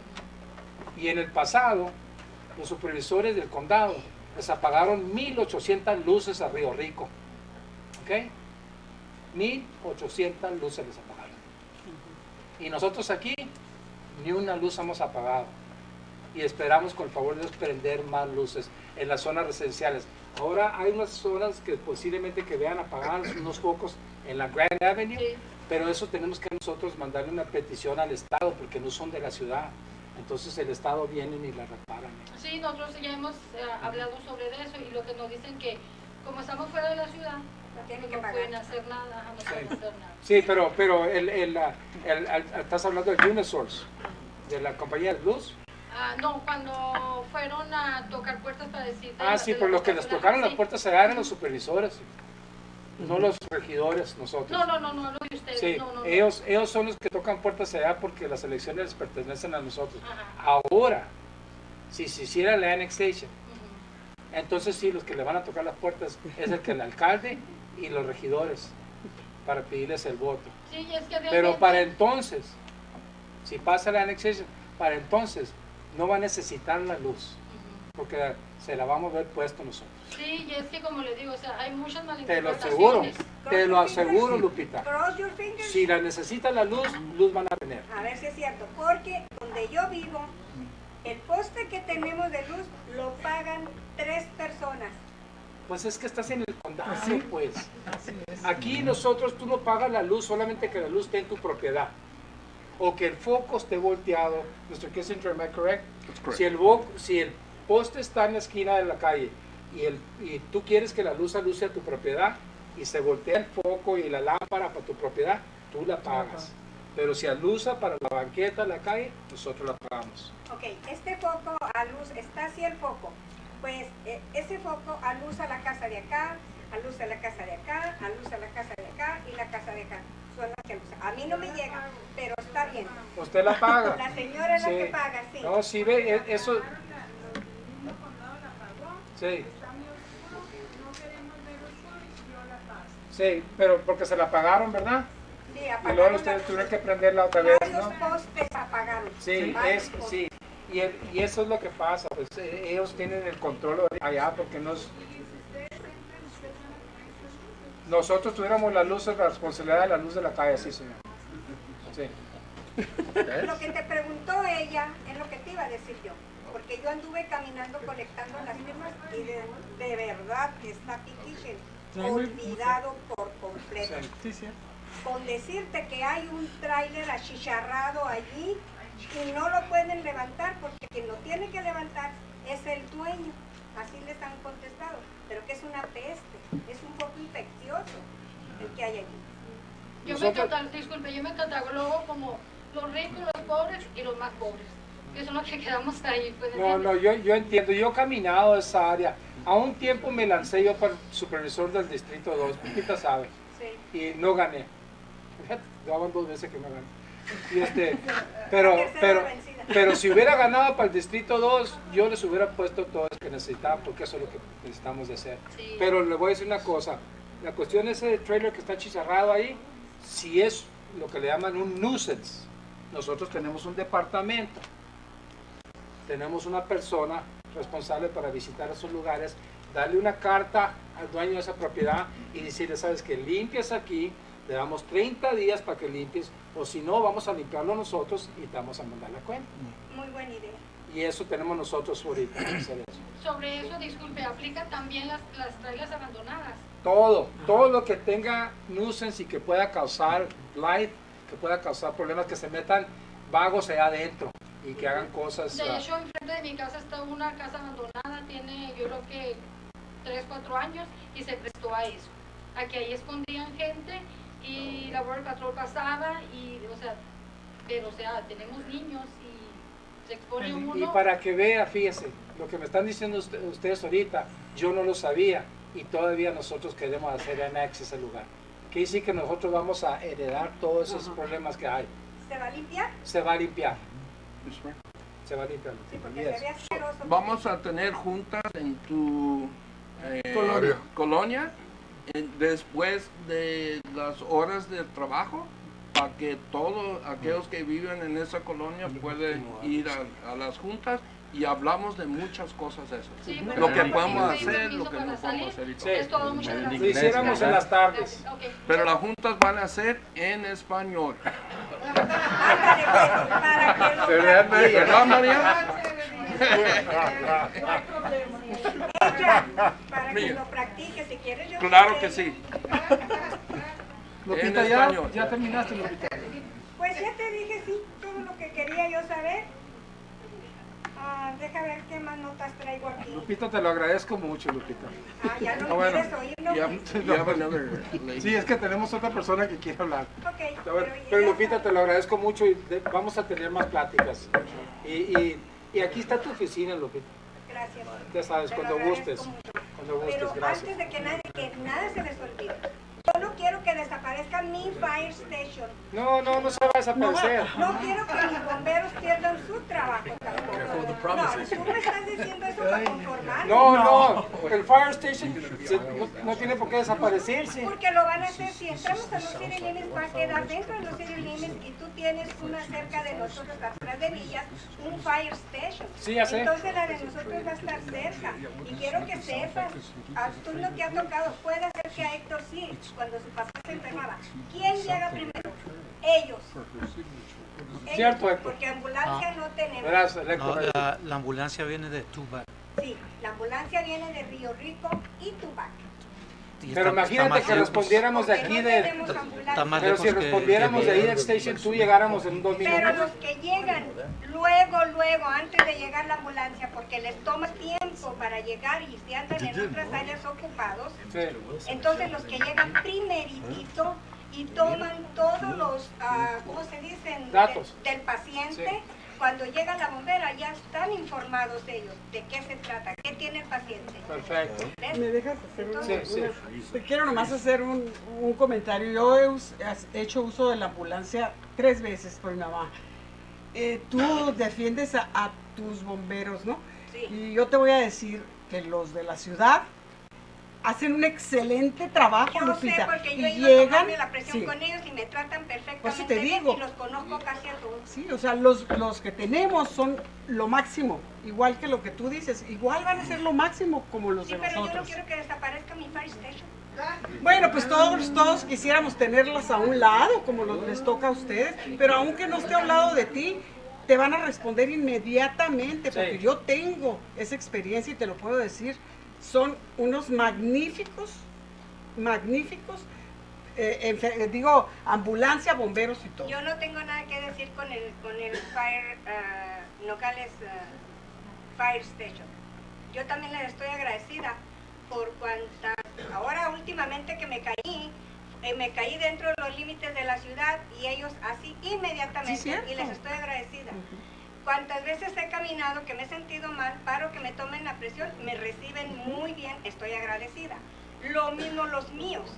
Y en el pasado, los supervisores del condado les apagaron 1,800 luces a Río Rico. ¿Ok? 1,800 luces les apagaron. Y nosotros aquí, ni una luz hemos apagado. Y esperamos, con el favor de Dios, prender más luces en las zonas residenciales. Ahora hay unas zonas que posiblemente que vean apagadas, unos focos en la Grand Avenue, Sí. pero eso tenemos que nosotros mandarle una petición al Estado porque no son de la ciudad. Entonces el Estado viene y la reparan. Sí, nosotros ya hemos hablado sobre eso y lo que nos dicen que como estamos fuera de la ciudad, no pueden hacer nada, no pueden hacer nada. Sí, pero estás hablando de Unisource, de la compañía de luz. No, cuando fueron a tocar puertas para decir... Sí, pero los que les tocaron las puertas se eran los supervisores, no los regidores, nosotros. No, lo de ustedes. Sí, No. ellos son los que tocan puertas allá porque las elecciones les pertenecen a nosotros. Ajá. Ahora, si se hiciera la annexation, entonces sí, los que le van a tocar las puertas es el alcalde y los regidores para pedirles el voto. Sí, es que realmente... Pero para entonces, si pasa la annexation, para entonces no va a necesitar la luz, porque se la vamos a ver puesto nosotros. Sí, y es que como le digo, o sea, hay muchas Te lo aseguro, malinterpretaciones. te lo aseguro, Lupita. Cross your fingers. Si la necesita la luz, luz van a tener. A ver si es cierto, porque donde yo vivo, el poste que tenemos de luz lo pagan 3 personas. Pues es que estás en el condado, pues. Aquí nosotros, tú no pagas la luz, solamente que la luz esté en tu propiedad. O que el foco esté volteado. Mr. Kissinger, am I correct? That's correct. Si el poste está en la esquina de la calle y tú quieres que la luz aluce a tu propiedad y se voltea el foco y la lámpara para tu propiedad, tú la pagas. Pero si alusa para la banqueta de la calle, nosotros la pagamos. Ok, este foco a luz, está así el foco. Pues ese foco alusa la casa de acá, alusa la casa de acá, alusa la casa de acá y la casa de acá. Son las que alusan. A mí no me llega, pero está bien. Usted la paga. La señora es la Sí. que paga, sí. No, sí ve, eso... Sí. Sí, pero porque se la pagaron, ¿verdad? Sí, Y luego apagaron ustedes las tuvieron que luces. prenderla otra vez, Varios ¿no? postes apagaron. Sí, Varios postes. sí. Y eso es lo que pasa, pues ellos tienen el control allá porque nosotros tuviéramos la luz, la responsabilidad de la luz de la calle, sí, señor. Sí. Lo que te preguntó ella es lo que te iba a decir yo, porque yo anduve caminando colectando las firmas y de verdad está Piquichen olvidado por completo. Sí, sí. Con decirte que hay un tráiler achicharrado allí y no lo pueden levantar porque quien lo tiene que levantar es el dueño. Así les han contestado, pero que es una peste, es un poco infeccioso el que hay allí. Yo me catalogo como los ricos, los pobres y los más pobres, que son los que quedamos ahí. Pues, No, yo entiendo, yo he caminado esa área. A un tiempo me lancé yo para el supervisor del Distrito 2, Pipita sabe, Sí. y no gané. Fíjate, daban 2 veces que no gané. Y pero si hubiera ganado para el Distrito 2, yo les hubiera puesto todo lo que necesitaban, porque eso es lo que necesitamos de hacer. Sí. Pero le voy a decir una cosa, la cuestión ese de trailer que está chicharrado ahí, si es lo que le llaman un nuisance, nosotros tenemos un departamento, tenemos una persona responsable para visitar esos lugares, darle una carta al dueño de esa propiedad y decirle, sabes que limpias aquí, le damos 30 días para que limpies, o si no, vamos a limpiarlo nosotros y te vamos a mandar la cuenta. Muy buena idea. Y eso tenemos nosotros ahorita, hacer eso. Sobre eso, disculpe, aplican también las trailers abandonadas. Todo lo que tenga nuisance y que pueda causar blight, que pueda causar problemas, que se metan vagos allá adentro y que hagan cosas. De hecho, enfrente de mi casa está una casa abandonada, tiene yo creo que 3, 4 años y se prestó a eso. A que ahí escondían gente y la Border Patrol pasaba y, pero tenemos niños y se expone uno. Y para que vea, fíjese, lo que me están diciendo ustedes ahorita, yo no lo sabía y todavía nosotros queremos hacer annex ese lugar. Quiere decir que nosotros vamos a heredar todos esos problemas que hay. ¿Se va a limpiar? Se va a limpiar. Se va a limpiar. Sí, porque se ve asqueroso. Vamos a tener juntas en tu colonia después de las horas de trabajo para que todos aquellos que viven en esa colonia pueden ir a las juntas y hablamos de muchas cosas de eso. Sí, Lo que pero podemos pedimos hacer, permiso lo que para no salir. podemos hacer y todo. Sí. Es todo, muchas gracias. Lo hiciéramos en las tardes. Ok. Pero las juntas van a ser en español. Ándale, pues, para que lo ¿Verdad, María? ¿Verdad, María? ella, para que Mira. lo practique, si quieres yo. Claro que sí. Lupita, En ya, español. ya terminaste, Lupita. Pues ya te dije, sí, todo lo que quería yo saber. Deja ver qué más notas traigo aquí. Lupita, te lo agradezco mucho, Lupita. Ya no bueno. quieres oírlo. You have another lady. Sí, es que tenemos otra persona que quiere hablar. Ok, Pero Lupita, te lo agradezco mucho y vamos a tener más pláticas. Y aquí está tu oficina, Lupita. Gracias. Ya sabes, Te cuando lo agradezco gustes. mucho. Cuando gustes, Pero gracias. antes de que nada se les olvide. Yo no quiero que desaparezca mi fire station. No se va a desaparecer. No quiero que mis bomberos pierdan su trabajo tampoco. Careful with the No, promises. tú me estás diciendo eso para conformarme. No, el fire station no tiene por qué desaparecerse. Porque lo van a hacer, si entramos a los city limits va a quedar dentro de los city limits y tú tienes una cerca de nosotros, atrás de Villas, un fire station. Sí, ya sé. Entonces la de nosotros va a estar cerca. Y quiero que sepas, a tú no te ha tocado, puede ser que a Héctor sí, cuando su papá se enfermaba. ¿Quién llega primero? Ellos. Cierto, Héctor. Porque ambulancia no tenemos. Verás, No, Héctor. la ambulancia viene de Tubac. Sí, la ambulancia viene de Río Rico y Tubac. Y Pero está imagínate más que lejos. respondiéramos de Porque aquí no de... tenemos ambulancia. Está más Pero lejos si que respondiéramos de ahí Villas. del station, tú llegáramos en 2 Pero minutos. los que llegan luego, antes de llegar la ambulancia, porque les toma tiempo para llegar y si andan en otras áreas ocupados, Sí. entonces los que llegan primeritito y toman todos los, ¿cómo se dicen? Datos. Del paciente. Sí. Cuando llega la bombera ya están informados ellos de qué se trata, qué tiene el paciente. Perfecto. ¿Ves? ¿Me dejas hacer Sí, te quiero nomás hacer un comentario. Yo he hecho uso de la ambulancia 3 veces por mi mamá. Tú defiendes a tus bomberos, ¿no? Sí. Y yo te voy a decir que los de la ciudad hacen un excelente trabajo, Yo Lupita. sé porque yo he y ido a llegan, tomarme la presión sí. con ellos y me tratan perfectamente Por eso te bien digo. y los conozco casi a todos. Sí, o sea, los que tenemos son lo máximo, igual que lo que tú dices, igual van a ser lo máximo como los Sí, de pero yo no nosotros. quiero que desaparezca mi fire station. Bueno, pues todos quisiéramos tenerlas a un lado, como les toca a ustedes, pero aunque no esté a un lado de ti, te van a responder inmediatamente, porque Sí. yo tengo esa experiencia y te lo puedo decir, son unos magníficos, ambulancia, bomberos y todo. Yo no tengo nada que decir con el fire, Nogales fire station. Yo también les estoy agradecida por cuantas, ahora últimamente que me caí dentro de los límites de la ciudad y ellos así inmediatamente, Sí, cierto. y les estoy agradecida. Cuantas veces he caminado que me he sentido mal, paro que me tomen la presión, me reciben muy bien, estoy agradecida. Lo mismo los míos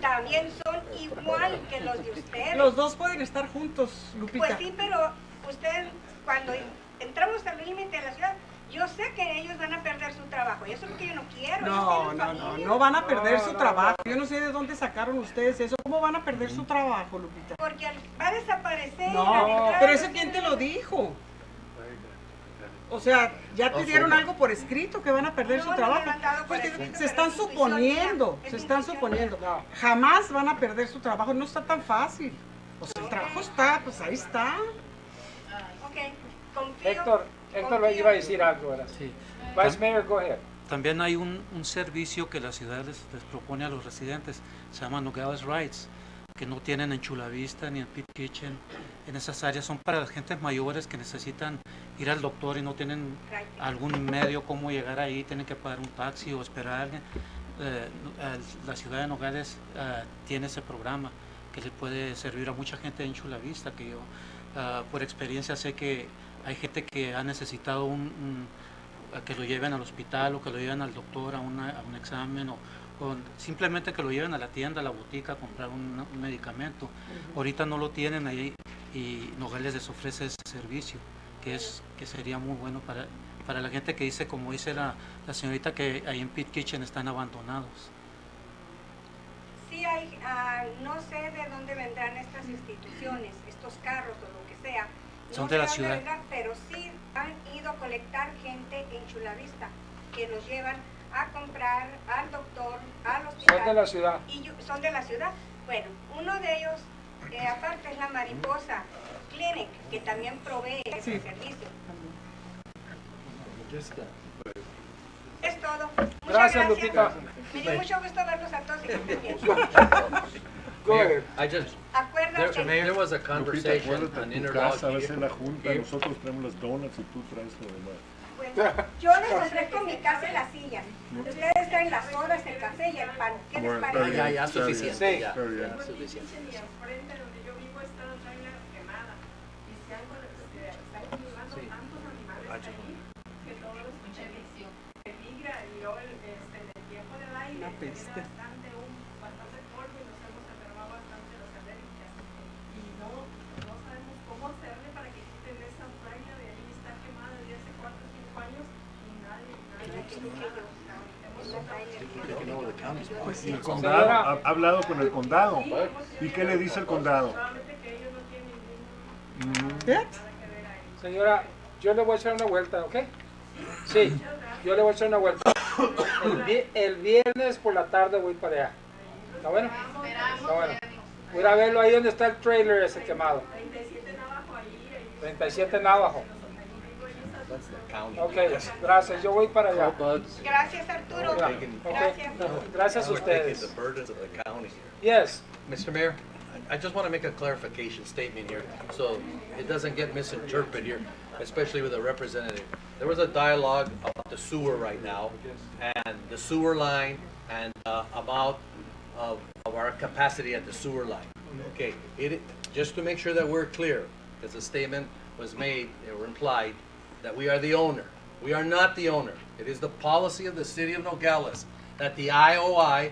también son igual que los de ustedes. Los dos pueden estar juntos, Lupita. Pues sí, pero ustedes cuando entramos al límite de la ciudad, yo sé que ellos van a perder su trabajo y eso es lo que yo no quiero. No van a perder su trabajo. Yo no sé de dónde sacaron ustedes eso. ¿Cómo van a perder su trabajo, Lupita? Porque va a desaparecer. No, pero eso ¿quién te lo dijo? O sea, ya te dieron algo por escrito que van a perder su trabajo. Pues se están suponiendo, No. Jamás van a perder su trabajo, no está tan fácil. O sea, el trabajo está, pues ahí está. Ok, confío. Héctor iba a decir algo ahora. Sí. Vice Mayor, go ahead. También hay un servicio que la ciudad les propone a los residentes, se llama Nogales Rides, que no tienen en Chula Vista ni en Pit Kitchen. En esas áreas son para las gentes mayores que necesitan ir al doctor y no tienen algún medio cómo llegar ahí, tienen que pagar un taxi o esperar a alguien. La ciudad de Nogales tiene ese programa que le puede servir a mucha gente en Chula Vista, que yo por experiencia sé que hay gente que ha necesitado que lo lleven al hospital o que lo lleven al doctor a un examen o simplemente que lo lleven a la tienda, a la botica a comprar un medicamento. Ahorita no lo tienen ahí y Nogales les ofrece ese servicio que sería muy bueno para la gente que dice, como dice la señorita, que ahí en Pit Kitchen están abandonados. Sí hay, no sé de dónde vendrán estas instituciones, estos carros o lo que sea. Son No de la sé dónde ciudad. vendrán, pero sí han ido a colectar gente en Chula Vista que los llevan a comprar al doctor, al hospital. Son de la ciudad. Son de la ciudad. Bueno, uno de ellos, aparte, es la Mariposa Clinic, que también provee ese servicio. Es todo. Muchas Gracias, Lupita. Me dio mucho gusto verlos a todos y que estén bien. Go ahead. Acuérdate. There was a conversation, an Tu casa va a interlocutor. ser la junta, nosotros traemos las donuts y tú traes lo demás. Bueno, yo les ofrezco mi casa y las sillas. Ustedes traen las sodas, el café y el pan. ¿Qué les parece? Ya, suficiente. Sí. Ya, Very ya, good. suficiente. Enfrente donde yo vivo está una traila quemada y se han están llevando tantos animales ahí que todos los peligra y luego en el tiempo del aire Una peste. bastante polvo y nos hemos enfermado bastante las alérgicas y no sabemos cómo hacerle para que quiten esa plaga Y el condado, ha hablado con el condado. ¿Y qué le dice el condado? Señora, yo le voy a echar una vuelta, ¿ok? Sí, yo le voy a echar una vuelta. El viernes por la tarde voy para allá. ¿Está bueno? Está bueno. Voy a ir a verlo ahí donde está el trailer ese quemado. 37 Navajo. Ok, gracias. Yo voy para allá. Gracias, Arturo. Gracias. Gracias a We're taking ustedes. the burdens of the county here. Yes. Mr. Mayor, I just want to make a clarification statement here, so it doesn't get misinterpreted here, especially with a representative. There was a dialogue about the sewer right now, and the sewer line, and about of our capacity at the sewer line. Okay, just to make sure that we're clear, because the statement was made or implied that we are the owner. We are not the owner. It is the policy of the city of Nogales that the IOI,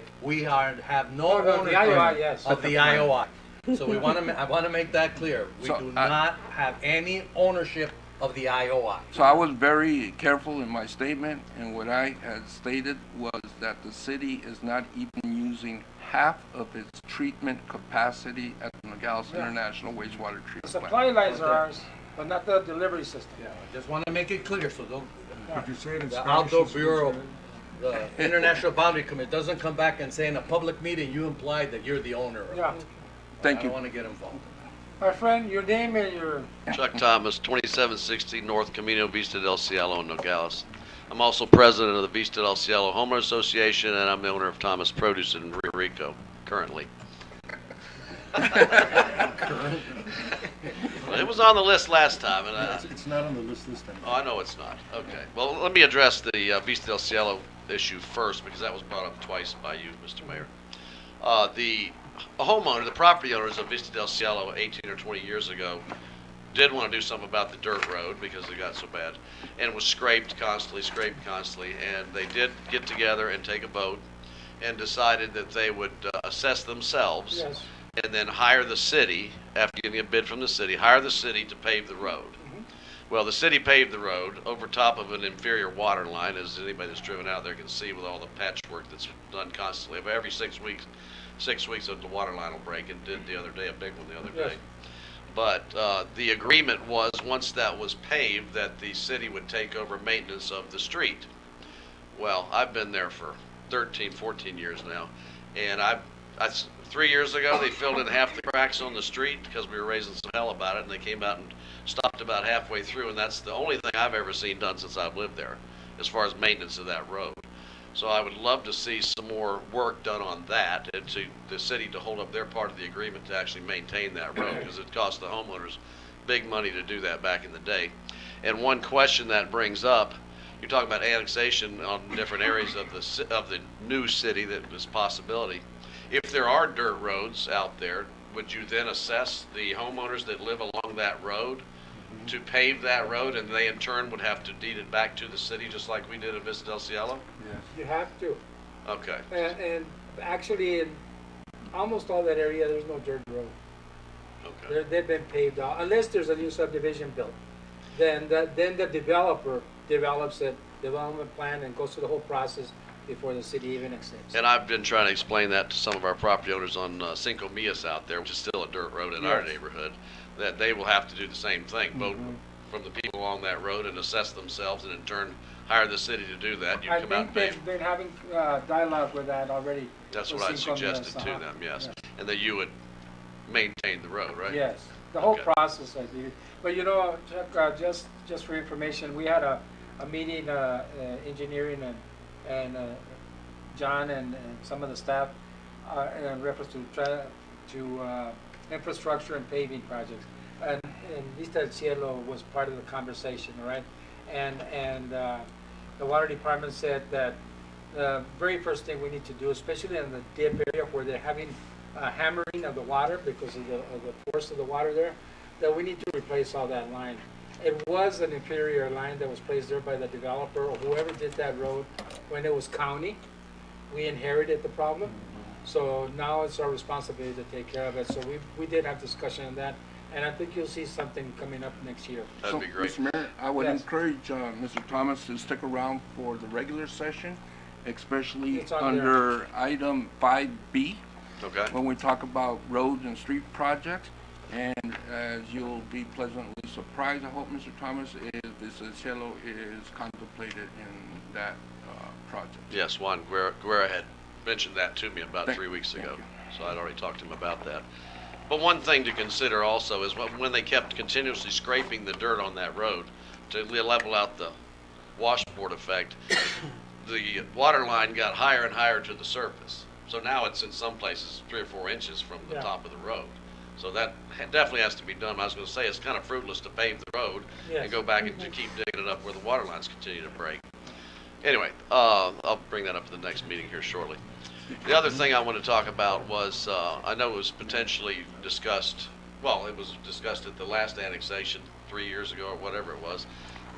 have no the ownership IOI, yes. of the IOI. So I want to make that clear. We So, do not have any ownership of the IOI. So I was very careful in my statement, and what I had stated was that the city is not even using half of its treatment capacity at the Nogales International Wastewater The Treatment supply Plant. lines are ours, but not the delivery system. Yeah, I just want to make it clear, so don't, Could you say it in the Spanish? Outdoor Bureau, the International Boundary Committee doesn't come back and say in a public meeting, you implied that you're the owner of it. Yeah. Thank I you. don't want to get involved. My friend, your name and your... Chuck Thomas, 2760 North Camino Vista del Cielo in Nogales. I'm also president of the Vista del Cielo Homeowner Association, and I'm the owner of Thomas Produce in Rio Rico, currently. Well, it was on the list last time, and It's not on the list this time. oh, I know it's not. Okay. Well, let me address the Vista del Cielo issue first, because that was brought up twice by you, Mr. Mayor. The homeowner, the property owners of Vista del Cielo 18 or 20 years ago did want to do something about the dirt road because it got so bad, and was scraped constantly, and they did get together and take a vote and decided that they would assess themselves Yes. and then hire the city, after getting a bid from the city, hire the city to pave the road. Well, the city paved the road over top of an inferior water line, as anybody that's driven out there can see with all the patchwork that's done constantly. But every 6 weeks, the water line will break, and did the other day, a big one the other Yes. day. But the agreement was, once that was paved, that the city would take over maintenance of the street. Well, I've been there for 13, 14 years now, and 3 years ago, they filled in half the cracks on the street because we were raising some hell about it, and they came out and stopped about halfway through, and that's the only thing I've ever seen done since I've lived there, as far as maintenance of that road. So I would love to see some more work done on that, and to the city to hold up their part of the agreement to actually maintain that road, because it cost the homeowners big money to do that back in the day. And one question that brings up, you're talking about annexation on different areas of the new city, that was a possibility. If there are dirt roads out there, would you then assess the homeowners that live along that road to pave that road, and they in turn would have to deed it back to the city, just like we did at Vista del Cielo? You have to. Okay. And actually, in almost all that area, there's no dirt road. Okay. They've been paved out, unless there's a new subdivision built. Then the developer develops a development plan and goes through the whole process before the city even accepts. And I've been trying to explain that to some of our property owners on Cinco Millas out there, which is still a dirt road in our Yes. neighborhood, that they will have to do the same thing, vote from the people along that road and assess themselves, and in turn hire the city to do that. You I come out and think pay. they've been having dialogue with that already. That's with what I Cinco Millas, suggested to uh-huh. them, yes. And that you would maintain the road, right? Yes, the whole Okay. process I did. But you know, Chuck, just for information, we had a meeting, engineering and John and some of the staff in reference to infrastructure and paving projects. And Vista del Cielo was part of the conversation, right? And the water department said that the very first thing we need to do, especially in the dip area where they're having hammering of the water because of the force of the water there, that we need to replace all that line. It was an inferior line that was placed there by the developer or whoever did that road when it was county. We inherited the problem. So now it's our responsibility to take care of it. So we did have discussion on that. and I think you'll see something coming up next year. That'd be great. Mr. Mayor, I would Yes. encourage Mr. Thomas to stick around for the regular session, especially It's on under item 5B, Okay. when we talk about roads and street projects. And as you'll be pleasantly surprised, I hope, Mr. Thomas, is the cielo is contemplated in that project. Yes, Juan Guerra had mentioned that to me about Thank- 3 weeks thank ago, you. so I'd already talked to him about that. But one thing to consider also is when they kept continuously scraping the dirt on that road to level out the washboard effect, the water line got higher and higher to the surface. So now it's in some places 3 or 4 inches from the Yeah. top of the road. So that definitely has to be done. I was going to say, it's kind of fruitless to pave the road Yes. and go back and to keep digging it up where the water lines continue to break. Anyway, I'll bring that up at the next meeting here shortly. The other thing I want to talk about was, I know it was potentially discussed, well, it was discussed at the last annexation 3 years ago or whatever it was,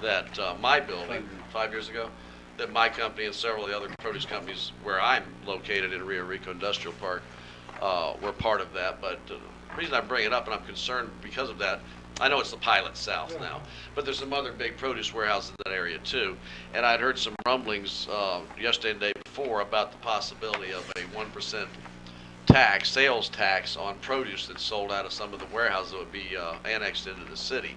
that my building, 5 years ago, that my company and several of the other produce companies where I'm located in Rio Rico Industrial Park were part of that. But the reason I bring it up, and I'm concerned because of that, I know it's the Pilot South now, but there's some other big produce warehouses in that area too. And I'd heard some rumblings yesterday and the day before about the possibility of a 1% tax, sales tax on produce that's sold out of some of the warehouses that would be annexed into the city.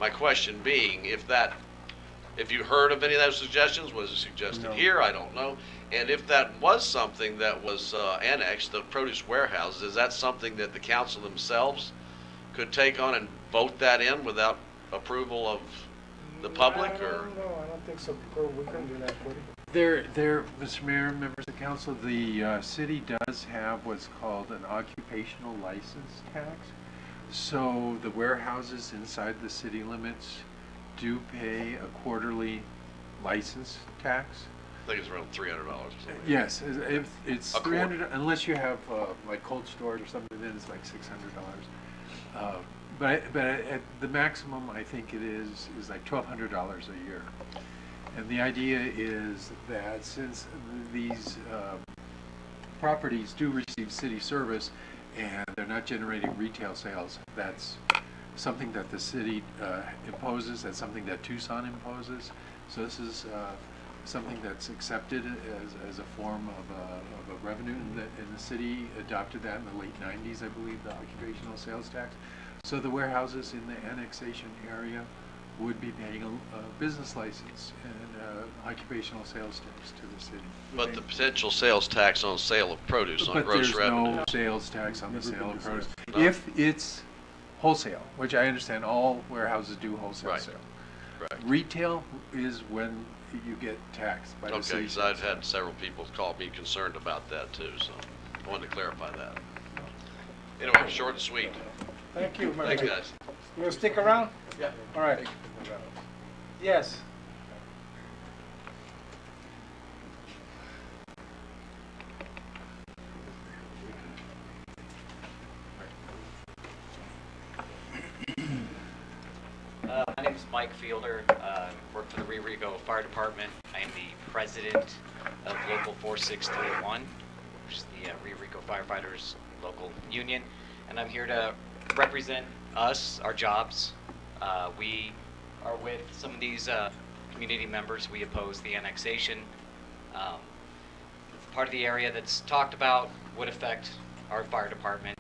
My question being, if you heard of any of those suggestions, was it suggested No. here? I don't know. And if that was something that was annexed, the produce warehouses, is that something that the council themselves could take on and vote that in without approval of the public, or? No, I don't think so. We couldn't do that, Cody. Mr. Mayor, members of council, the city does have what's called an occupational license tax. So the warehouses inside the city limits do pay a quarterly license tax. I think it's around $300 or something. Yes, if it's A quarter. 300, unless you have like cold storage or something, then it's like $600. But at the maximum, I think it is like $1,200 a year. And the idea is that since these properties do receive city service and they're not generating retail sales, that's something that the city imposes, that's something that Tucson imposes. So this is something that's accepted as a form of a revenue, and the city adopted that in the late 90s, I believe, the occupational sales tax. So the warehouses in the annexation area would be paying a business license and occupational sales tax to the city. But the potential sales tax on sale of produce, on gross revenue. But there's no sales tax on the sale of produce. No. If it's wholesale, which I understand all warehouses do wholesale Right. sale. Right. Retail is when you get taxed by the Okay, city. because I've had several people call me concerned about that too, so I wanted to clarify that. Anyway, short and sweet. Thank you, Mayor. Thanks, guys. You will stick around? Yeah. All right. Yes. My name is Mike Fielder. Work for the Rio Rico Fire Department. I am the president of Local 46381, which is the Rio Rico Firefighters Local Union, and I'm here to represent us, our jobs. We are with some of these community members. We oppose the annexation. Part of the area that's talked about would affect our fire department,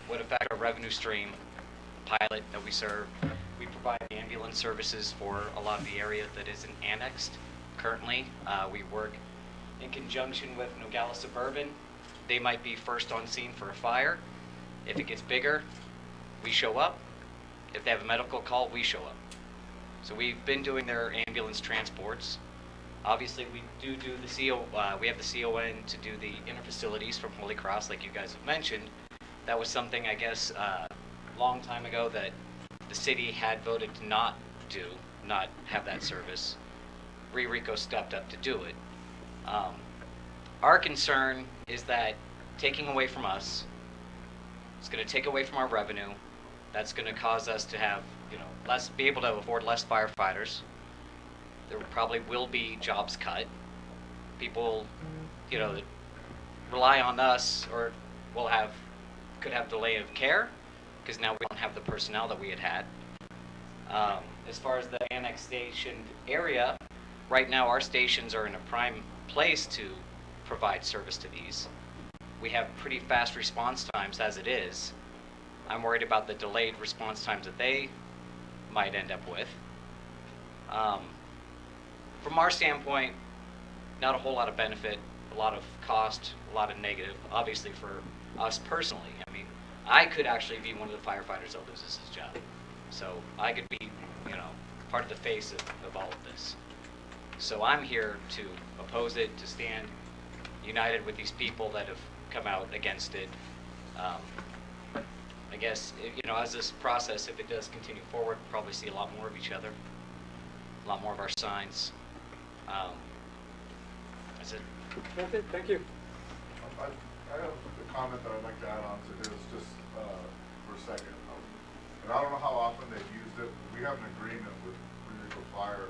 would affect our revenue stream, pilot that we serve. We provide ambulance services for a lot of the area that isn't annexed currently. We work in conjunction with Nogales Suburban. They might be first on scene for a fire. If it gets bigger, we show up. If they have a medical call, we show up. So we've been doing their ambulance transports. Obviously, we do the we have the CON to do the interfacilities from Holy Cross, like you guys have mentioned. That was something, I guess, long time ago that the city had voted to not have that service. Rio Rico stepped up to do it. Our concern is that taking away from us, it's going to take away from our revenue. That's going to cause us to have, be able to afford less firefighters. There probably will be jobs cut. People, that rely on us or could have delay of care, because now we don't have the personnel that we had had. As far as the annexation area, right now our stations are in a prime place to provide service to these. We have pretty fast response times as it is. I'm worried about the delayed response times that they might end up with. From our standpoint, not a whole lot of benefit, a lot of cost, a lot of negative, obviously for us personally. I mean, I could actually be one of the firefighters that loses his job. So I could be, part of the face of all of this. So I'm here to oppose it, to stand united with these people that have come out against it. I guess, as this process, if it does continue forward, we'll probably see a lot more of each other, a lot more of our signs. That's it. Okay, thank you. I have a comment that I'd like to add on to this, just for a second. And I don't know how often they've used it. We have an agreement with Rico Fire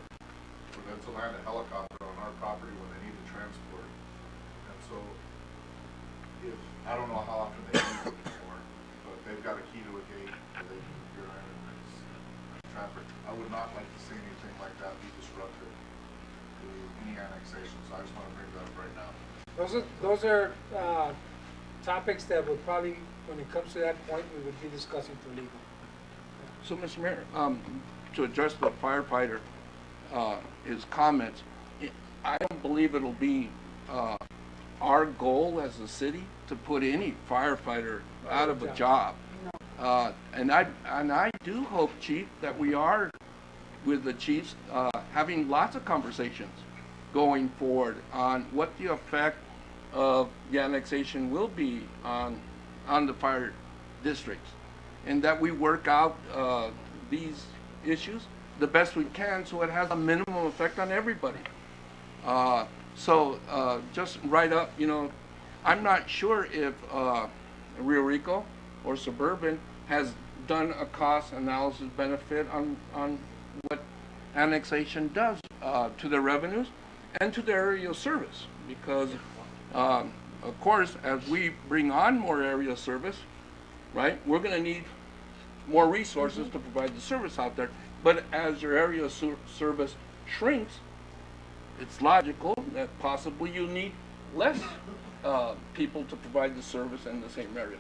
for them to land a helicopter on our property when they need to transport. And so, I don't know how often they use it before, but they've got a key to a gate where they can get in and traffic. I would not like to see anything like that be disrupted to any annexation, so I just want to bring that up right now. Those are topics that would probably, when it comes to that point, we would be discussing for legal. So, Mr. Mayor, to address the firefighter, his comments, I don't believe it'll be our goal as a city to put any firefighter out of a job. And I do hope, Chief, that we are, with the chiefs, having lots of conversations going forward on what the effect of the annexation will be on the fire districts, and that we work out these issues the best we can so it has a minimum effect on everybody. Just right up, I'm not sure if Rio Rico or Suburban has done a cost analysis benefit on what annexation does to their revenues and to their area of service, because of course, as we bring on more area of service, right, we're going to need more resources to provide the service out there. But as your area of service shrinks, it's logical that possibly you need less people to provide the service in the same area.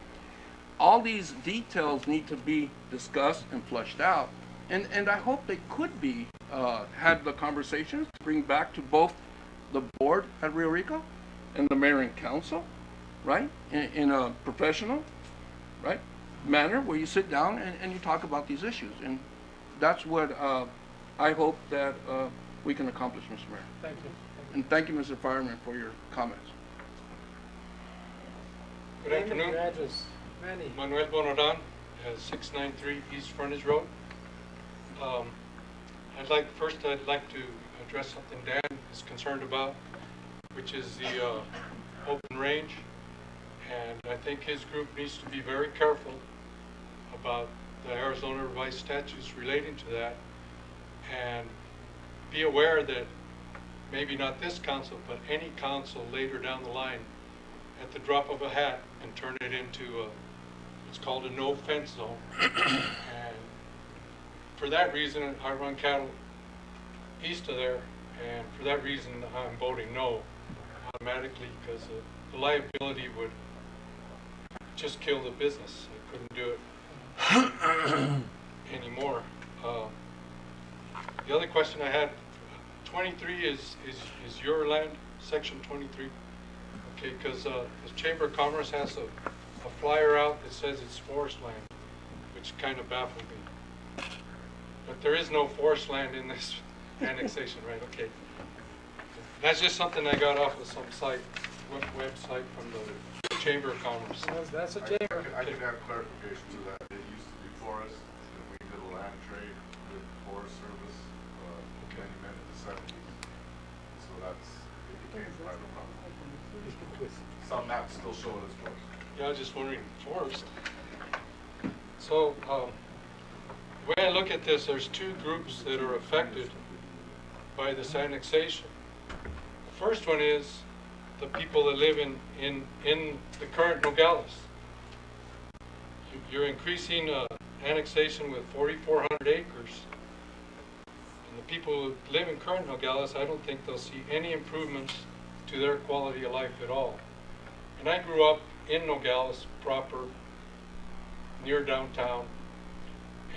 All these details need to be discussed and fleshed out, and I hope they could be had the conversations to bring back to both the board at Rio Rico and the mayor and council, right, in a professional, right, manner where you sit down and you talk about these issues. And that's what I hope that we can accomplish, Mr. Mayor. Thank you. And thank you, Mr. Fireman, for your comments. Good afternoon. Your address. Manny. Manuel Bonodan, 693 East Frontage Road. I'd like to address something Dan is concerned about, which is the open range. And I think his group needs to be very careful about the Arizona revised statutes relating to that, and be aware that maybe not this council, but any council later down the line, at the drop of a hat, can turn it into what's called a no-fence zone. And for that reason, I run cattle east of there, and for that reason, I'm voting no automatically, because the liability would just kill the business. I couldn't do it anymore. The other question I had, 23 is your land, section 23? Okay, because the Chamber of Commerce has a flyer out that says it's forest land, which kind of baffled me. But there is no forest land in this annexation, right? Okay. That's just something I got off of some website from the Chamber of Commerce. That's a chamber. I can add clarification to that. It used to be forest, and we did a land trade with Forest Service many in the 70s. So it became private property. Some maps still show it as forest. Yeah, I was just wondering, forest. So, the way I look at this, there's two groups that are affected by this annexation. The first one is the people that live in the current Nogales. you're increasing annexation with 4,400 acres. And the people who live in current Nogales, I don't think they'll see any improvements to their quality of life at all. And I grew up in Nogales proper, near downtown,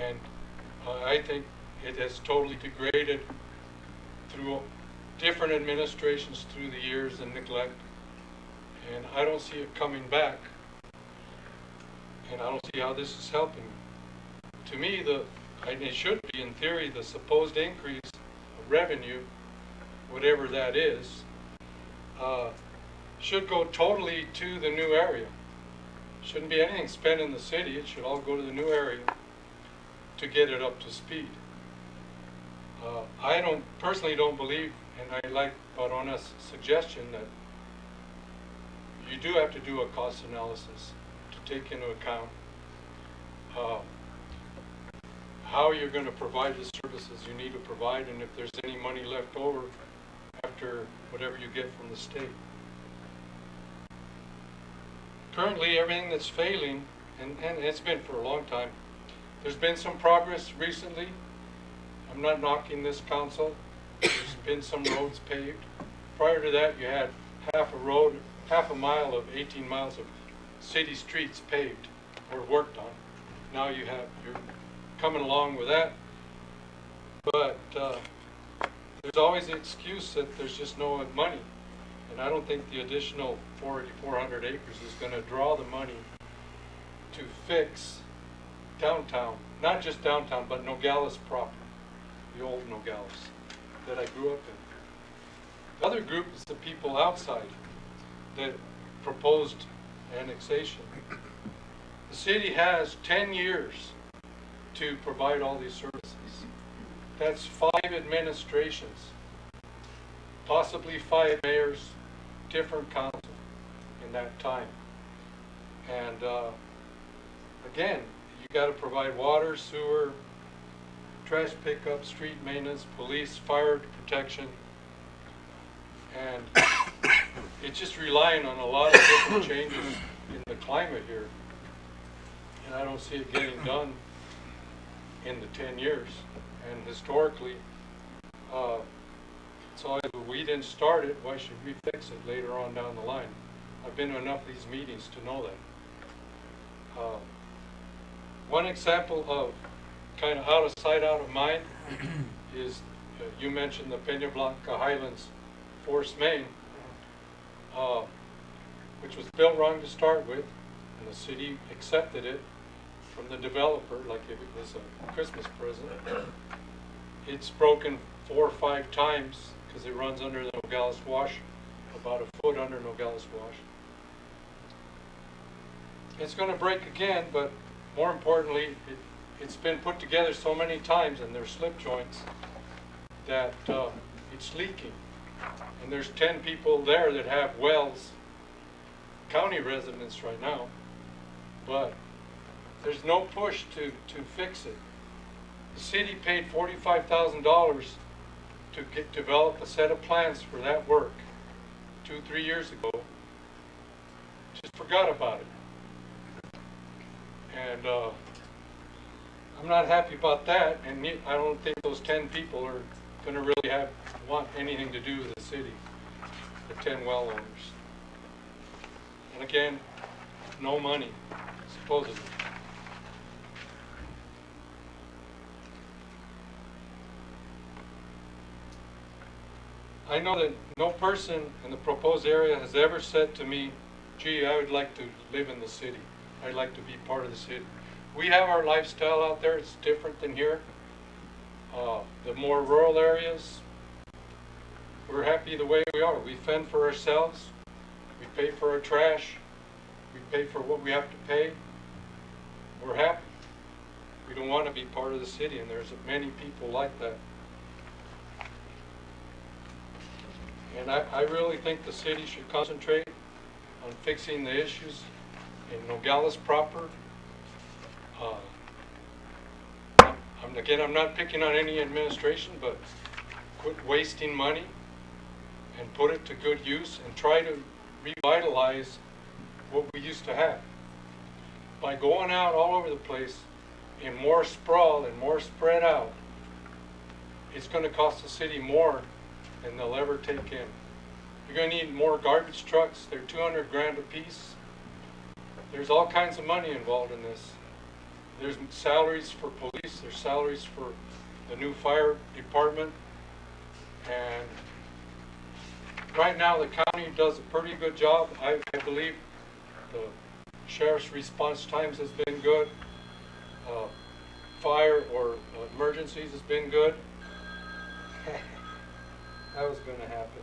and I think it has totally degraded through different administrations through the years and neglect. And I don't see it coming back. And I don't see how this is helping. To me, and it should be in theory, the supposed increase of revenue, whatever that is, should go totally to the new area. Shouldn't be anything spent in the city. It should all go to the new area to get it up to speed. I personally don't believe, and I like Barona's suggestion that you do have to do a cost analysis to take into account how you're going to provide the services you need to provide, and if there's any money left over after whatever you get from the state. Currently, everything that's failing, and it's been for a long time, there's been some progress recently. I'm not knocking this council. There's been some roads paved. Prior to that, you had half a mile of 18 miles of city streets paved or worked on. Now you're coming along with that. But there's always the excuse that there's just no money. And I don't think the additional 4,400 acres is going to draw the money to fix downtown. Not just downtown, but Nogales proper. The old Nogales that I grew up in. The other group is the people outside that proposed annexation. The city has 10 years to provide all these services. That's 5 administrations, possibly 5 mayors, different council in that time. And again, you got to provide water, sewer, trash pickup, street maintenance, police, fire protection, and it's just relying on a lot of different changes in the climate here. And I don't see it getting done in the 10 years. And historically, so if we didn't start it, why should we fix it later on down the line? I've been to enough of these meetings to know that. One example of kind of out of sight, out of mind is you mentioned the Peña Blanca Highlands Force Main, which was built wrong to start with, and the city accepted it from the developer like it was a Christmas present. It's broken 4 or 5 times because it runs under the Nogales Wash, about a foot under Nogales Wash. It's going to break again, but more importantly, it's been put together so many times and there's slip joints that it's leaking. And there's 10 people there that have wells, county residents right now, but there's no push to fix it. The city paid $45,000 to develop a set of plans for that work 2-3 years ago. Just forgot about it. And I'm not happy about that, and I don't think those 10 people are going to really want anything to do with the city, the 10 well owners. And again, no money, supposedly. I know that no person in the proposed area has ever said to me, gee, I would like to live in the city. I'd like to be part of the city. We have our lifestyle out there. It's different than here. The more rural areas, we're happy the way we are. We fend for ourselves. We pay for our trash. We pay for what we have to pay. We're happy. We don't want to be part of the city, and there's many people like that. And I really think the city should concentrate on fixing the issues in Nogales proper. I'm not picking on any administration, but quit wasting money and put it to good use and try to revitalize what we used to have. by going out all over the place in more sprawl and more spread out, it's going to cost the city more than they'll ever take in. You're going to need more garbage trucks. They're 200 grand a piece. There's all kinds of money involved in this. There's salaries for police. There's salaries for the new fire department. And right now the county does a pretty good job. I believe the sheriff's response times has been good. Fire or emergencies has been good. That was going to happen.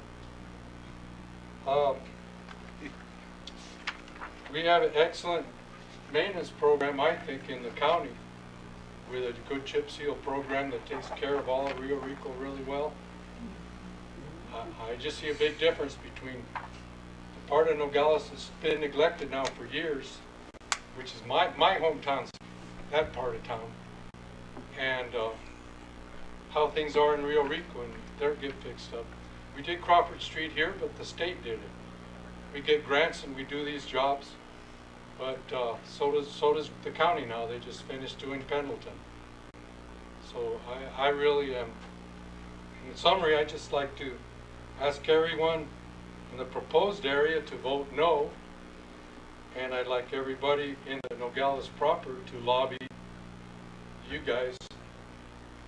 We have an excellent maintenance program, I think, in the county, with a good chip seal program that takes care of all of Rio Rico really well. I just see a big difference between the part of Nogales that's been neglected now for years, which is my hometown, that part of town, and how things are in Rio Rico, and they're get fixed up. We did Crawford Street here, but the state did it. We get grants and we do these jobs, but so does the county now. They just finished doing Pendleton. So I really am. In summary, I'd just like to ask everyone in the proposed area to vote no, and I'd like everybody in the Nogales proper to lobby you guys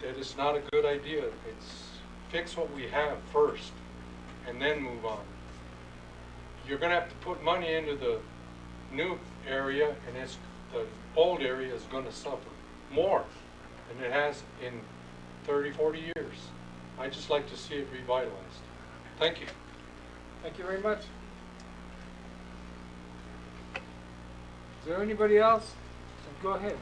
that it's not a good idea. It's fix what we have first and then move on. You're going to have to put money into the new area, and the old area is going to suffer more than it has in 30, 40 years. I'd just like to see it revitalized. Thank you. Thank you very much. Is there anybody else? Go ahead.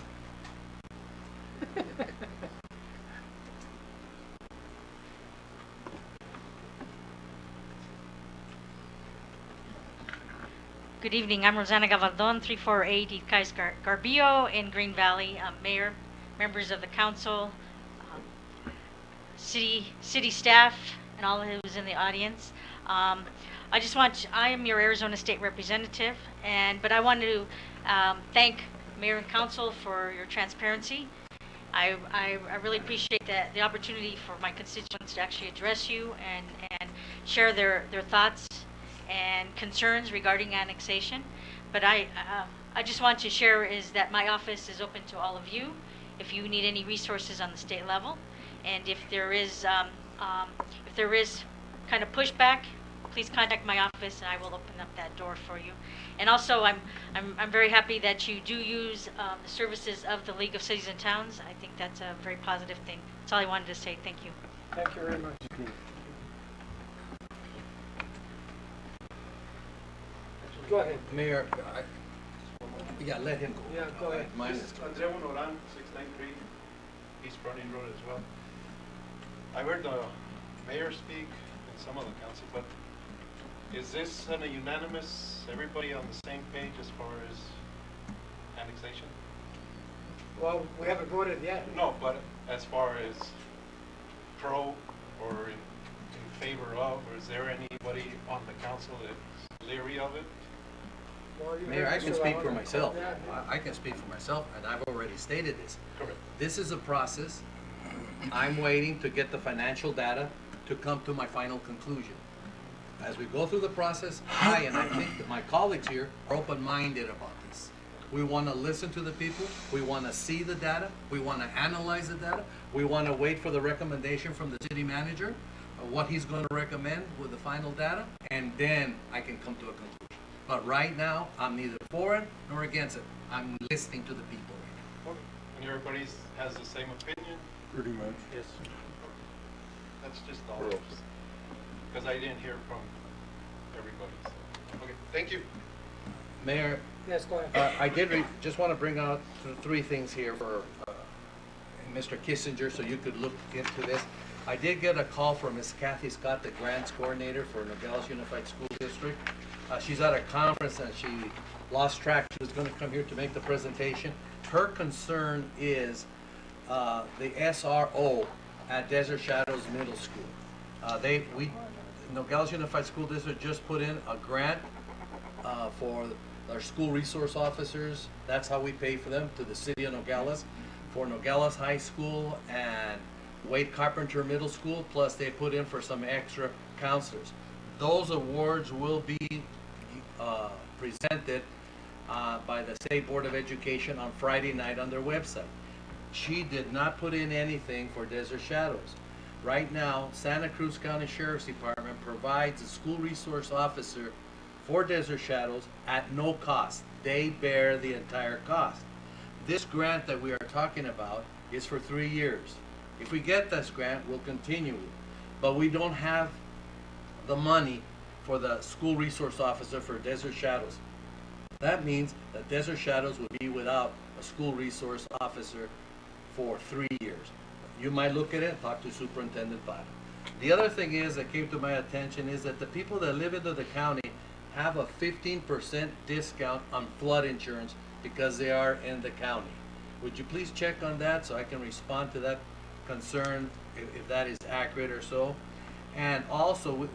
Good evening. I'm Rosanna Gavaldon, 348 Icais Garbillo in Green Valley. Mayor, members of the council, city staff, and all who's in the audience. I am your Arizona State Representative, but I want to thank Mayor and Council for your transparency. I really appreciate the opportunity for my constituents to actually address you and share their thoughts and concerns regarding annexation. But I just want to share is that my office is open to all of you if you need any resources on the state level, and if there is kind of pushback, please contact my office and I will open up that door for you. And also, I'm very happy that you do use the services of the League of Cities and Towns. I think that's a very positive thing. That's all I wanted to say. Thank you. Thank you very much. Go ahead. Mayor, yeah, let him go. Yeah, go ahead. Mine This is is Andrea Monoran, 693 East Running Road as well. I heard the mayor speak and some of the council, but is this a unanimous, everybody on the same page as far as annexation? Well, we haven't voted yet. No, but as far as pro or in favor of, or is there anybody on the council that's leery of it? Well, Mayor, I can speak for myself. Yeah. I can speak for myself, and I've already stated this. Correct. This is a process. I'm waiting to get the financial data to come to my final conclusion. As we go through the process, I think that my colleagues here are open-minded about this. We want to listen to the people. We want to see the data. We want to analyze the data. We want to wait for the recommendation from the city manager, what he's going to recommend with the final data, and then I can come to a conclusion. But right now, I'm neither for it nor against it. I'm listening to the people. And everybody has the same opinion? Pretty much. Yes. That's just all. Because I didn't hear from everybody. So. Okay, thank you. Mayor, yes, go ahead. I did just want to bring out three things here for Mr. Kissinger, so you could look into this. I did get a call from Ms. Kathy Scott, the grants coordinator for Nogales Unified School District. She's at a conference and she lost track. She was going to come here to make the presentation. Her concern is the SRO at Desert Shadows Middle School. Nogales Unified School District just put in a grant for our school resource officers, that's how we pay for them, to the city of Nogales, for Nogales High School and Wade Carpenter Middle School, plus they put in for some extra counselors. Those awards will be presented by the State Board of Education on Friday night on their website. She did not put in anything for Desert Shadows. Right now, Santa Cruz County Sheriff's Department provides a school resource officer for Desert Shadows at no cost. They bear the entire cost. This grant that we are talking about is for 3 years. If we get this grant, we'll continue. But we don't have the money for the school resource officer for Desert Shadows. That means that Desert Shadows would be without a school resource officer for 3 years. You might look at it and talk to Superintendent Vada. The other thing is that came to my attention is that the people that live into the county have a 15% discount on flood insurance because they are in the county. Would you please check on that so I can respond to that concern if that is accurate or so? And also,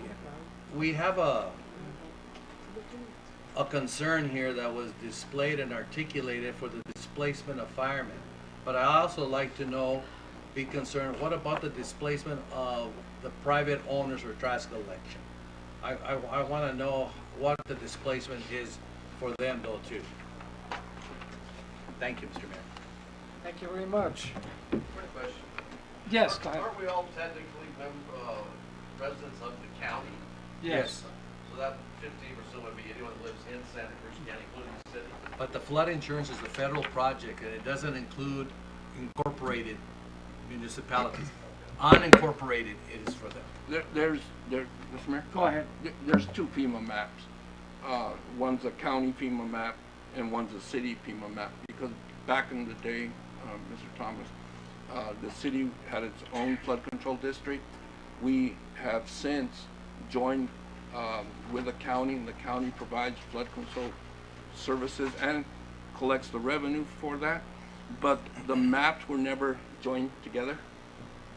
we have a concern here that was displayed and articulated for the displacement of firemen. But I also like to know, be concerned, what about the displacement of the private owners for trash collection? I want to know what the displacement is for them though too. Thank you, Mr. Mayor. Thank you very much. Quick question. Yes, go ahead. Aren't we all technically residents of the county? Yes. So that 15% would be anyone that lives in Santa Cruz County, including the city? But the flood insurance is a federal project and it doesn't include incorporated municipalities. Unincorporated is for them. Mr. Mayor? Go ahead. There's two FEMA maps. One's a county FEMA map and one's a city FEMA map. Because back in the day, Mr. Thomas, the city had its own flood control district. We have since joined with the county, and the county provides flood control services and collects the revenue for that. But the maps were never joined together.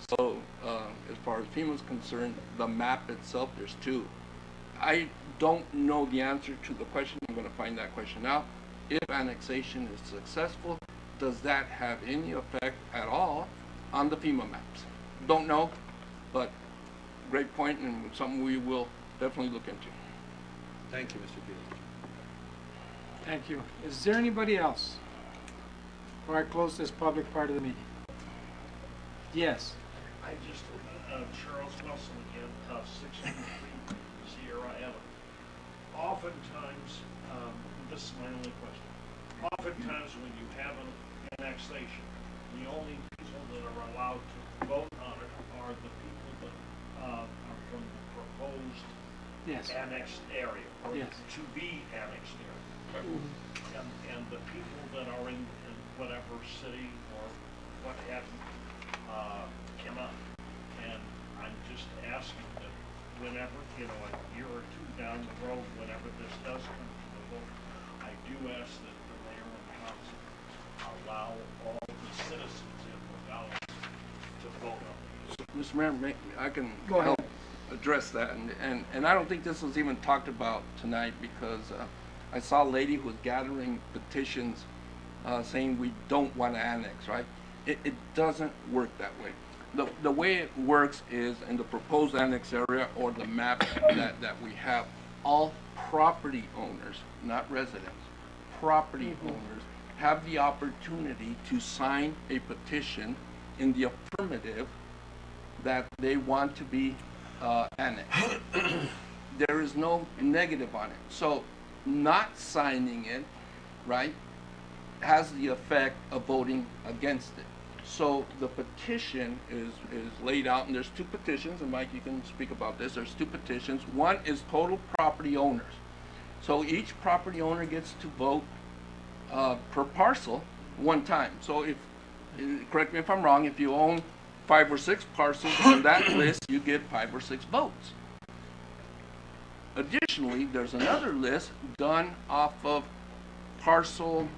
So as far as FEMA is concerned, the map itself, there's two. I don't know the answer to the question. I'm going to find that question out. If annexation is successful, does that have any effect at all on the FEMA maps? Don't know, but great point and something we will definitely look into. Thank you, Mr. Peters. Thank you. Is there anybody else before I close this public part of the meeting? Yes. I just, Charles Wilson again, 603 Sierra Island. Oftentimes, this is my only question. Oftentimes when you have an annexation, the only people that are allowed to vote on it are the people that are from the proposed annexed area, or to be annexed area. And the people that are in whatever city or what have you, cannot. And I'm just asking that whenever, a year or two down the road, whenever this does come to a vote, I do ask that the mayor and council allow all the citizens in Nogales to vote on these. Mr. Mayor, I can Go ahead. help address that. And I don't think this was even talked about tonight because I saw a lady who was gathering petitions saying we don't want to annex, right? It doesn't work that way. The way it works is in the proposed annex area or the map that we have, all property owners, not residents, property owners have the opportunity to sign a petition in the affirmative that they want to be annexed. There is no negative on it. So not signing it, right, has the effect of voting against it. So the petition is laid out, and there's two petitions, and Mike, you can speak about this. There's two petitions. One is total property owners. So each property owner gets to vote per parcel one time. So if, correct me if I'm wrong, if you own 5 or 6 parcels on that list, you get 5 or 6 votes. Additionally, there's another list done off of parcel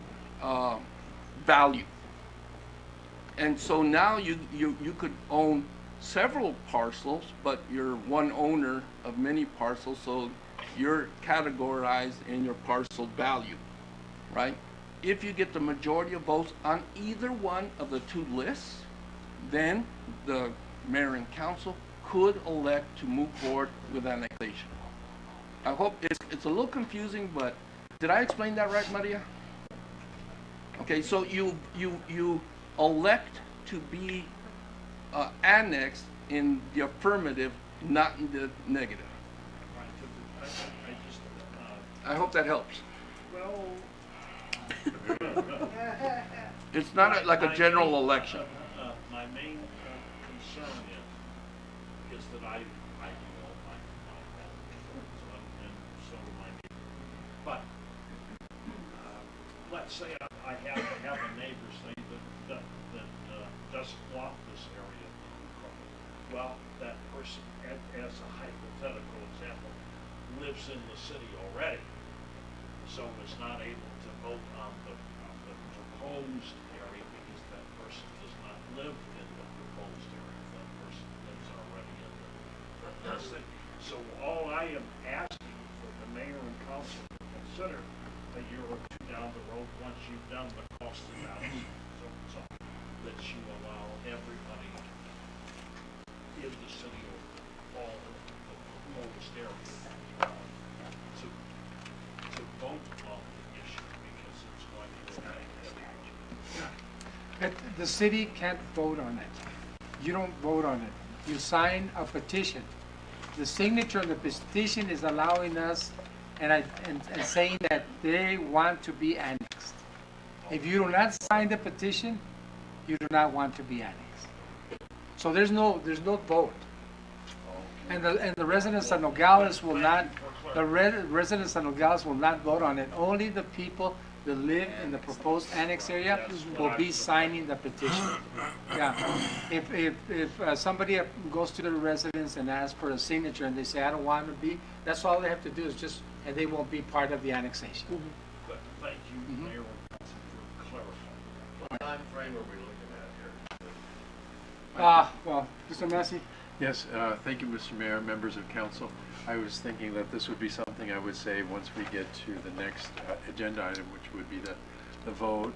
value. And so now you could own several parcels, but you're one owner of many parcels, so you're categorized in your parcel value. right? If you get the majority of votes on either one of the two lists, then the mayor and council could elect to move forward with annexation. I hope it's a little confusing, but did I explain that right, Maria? Okay, so you elect to be annexed in the affirmative, not in the negative. I hope that helps. Well, It's not like a general election. My main concern is that I do own my home, and so do my neighbor. But let's say I have a neighbor, say, that doesn't want this area. Well, that person, as a hypothetical example, lives in the city already, so is not able to vote on the proposed area because that person does not live in the proposed area. That person lives already in the city. So all I am asking for the mayor and council to consider a year or two down the road, once you've done the cost analysis, so that you allow everybody in the city or all of the proposed area to vote on the issue because it's going to affect The city can't vote on it. You don't vote on it. You sign a petition. The signature on the petition is allowing us and saying that they want to be annexed. If you do not sign the petition, you do not want to be annexed. So there's no vote. And the residents of Nogales will not, residents of Nogales will not vote on it. Only the people that live in the proposed annex area will be signing the petition. Yeah. If somebody goes to the residents and asks for a signature and they say, I don't want to be, that's all they have to do is just, and they won't be part of the annexation. But thank you, Mayor and Council, for clarifying. What time frame are we looking at here? Well, Mr. Massey? Yes, thank you, Mr. Mayor, members of council. I was thinking that this would be something I would say once we get to the next agenda item, which would be the vote,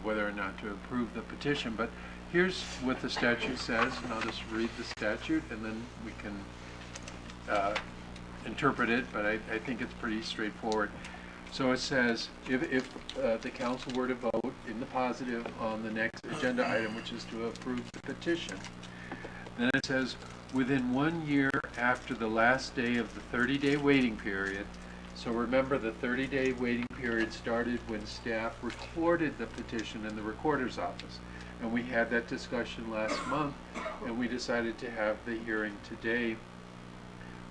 whether or not to approve the petition. But here's what the statute says, and I'll just read the statute, and then we can interpret it, but I think it's pretty straightforward. So it says, if the council were to vote in the positive on the next agenda item, which is to approve the petition, then it says, within 1 year after the last day of the 30-day waiting period. So remember, the 30-day waiting period started when staff recorded the petition in the recorder's office. And we had that discussion last month, and we decided to have the hearing today,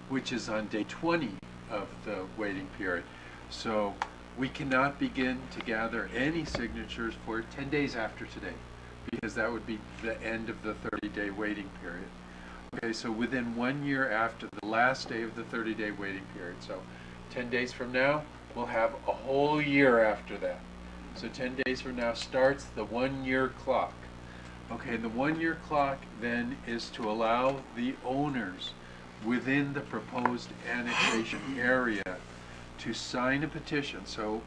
which is on day 20 of the waiting period. So we cannot begin to gather any signatures for 10 days after today, because that would be the end of the 30-day waiting period. Okay, so within 1 year after the last day of the 30-day waiting period. So 10 days from now, we'll have a whole year after that. So 10 days from now starts the 1 year clock. Okay, the 1 year clock then is to allow the owners within the proposed annexation area to sign a petition. So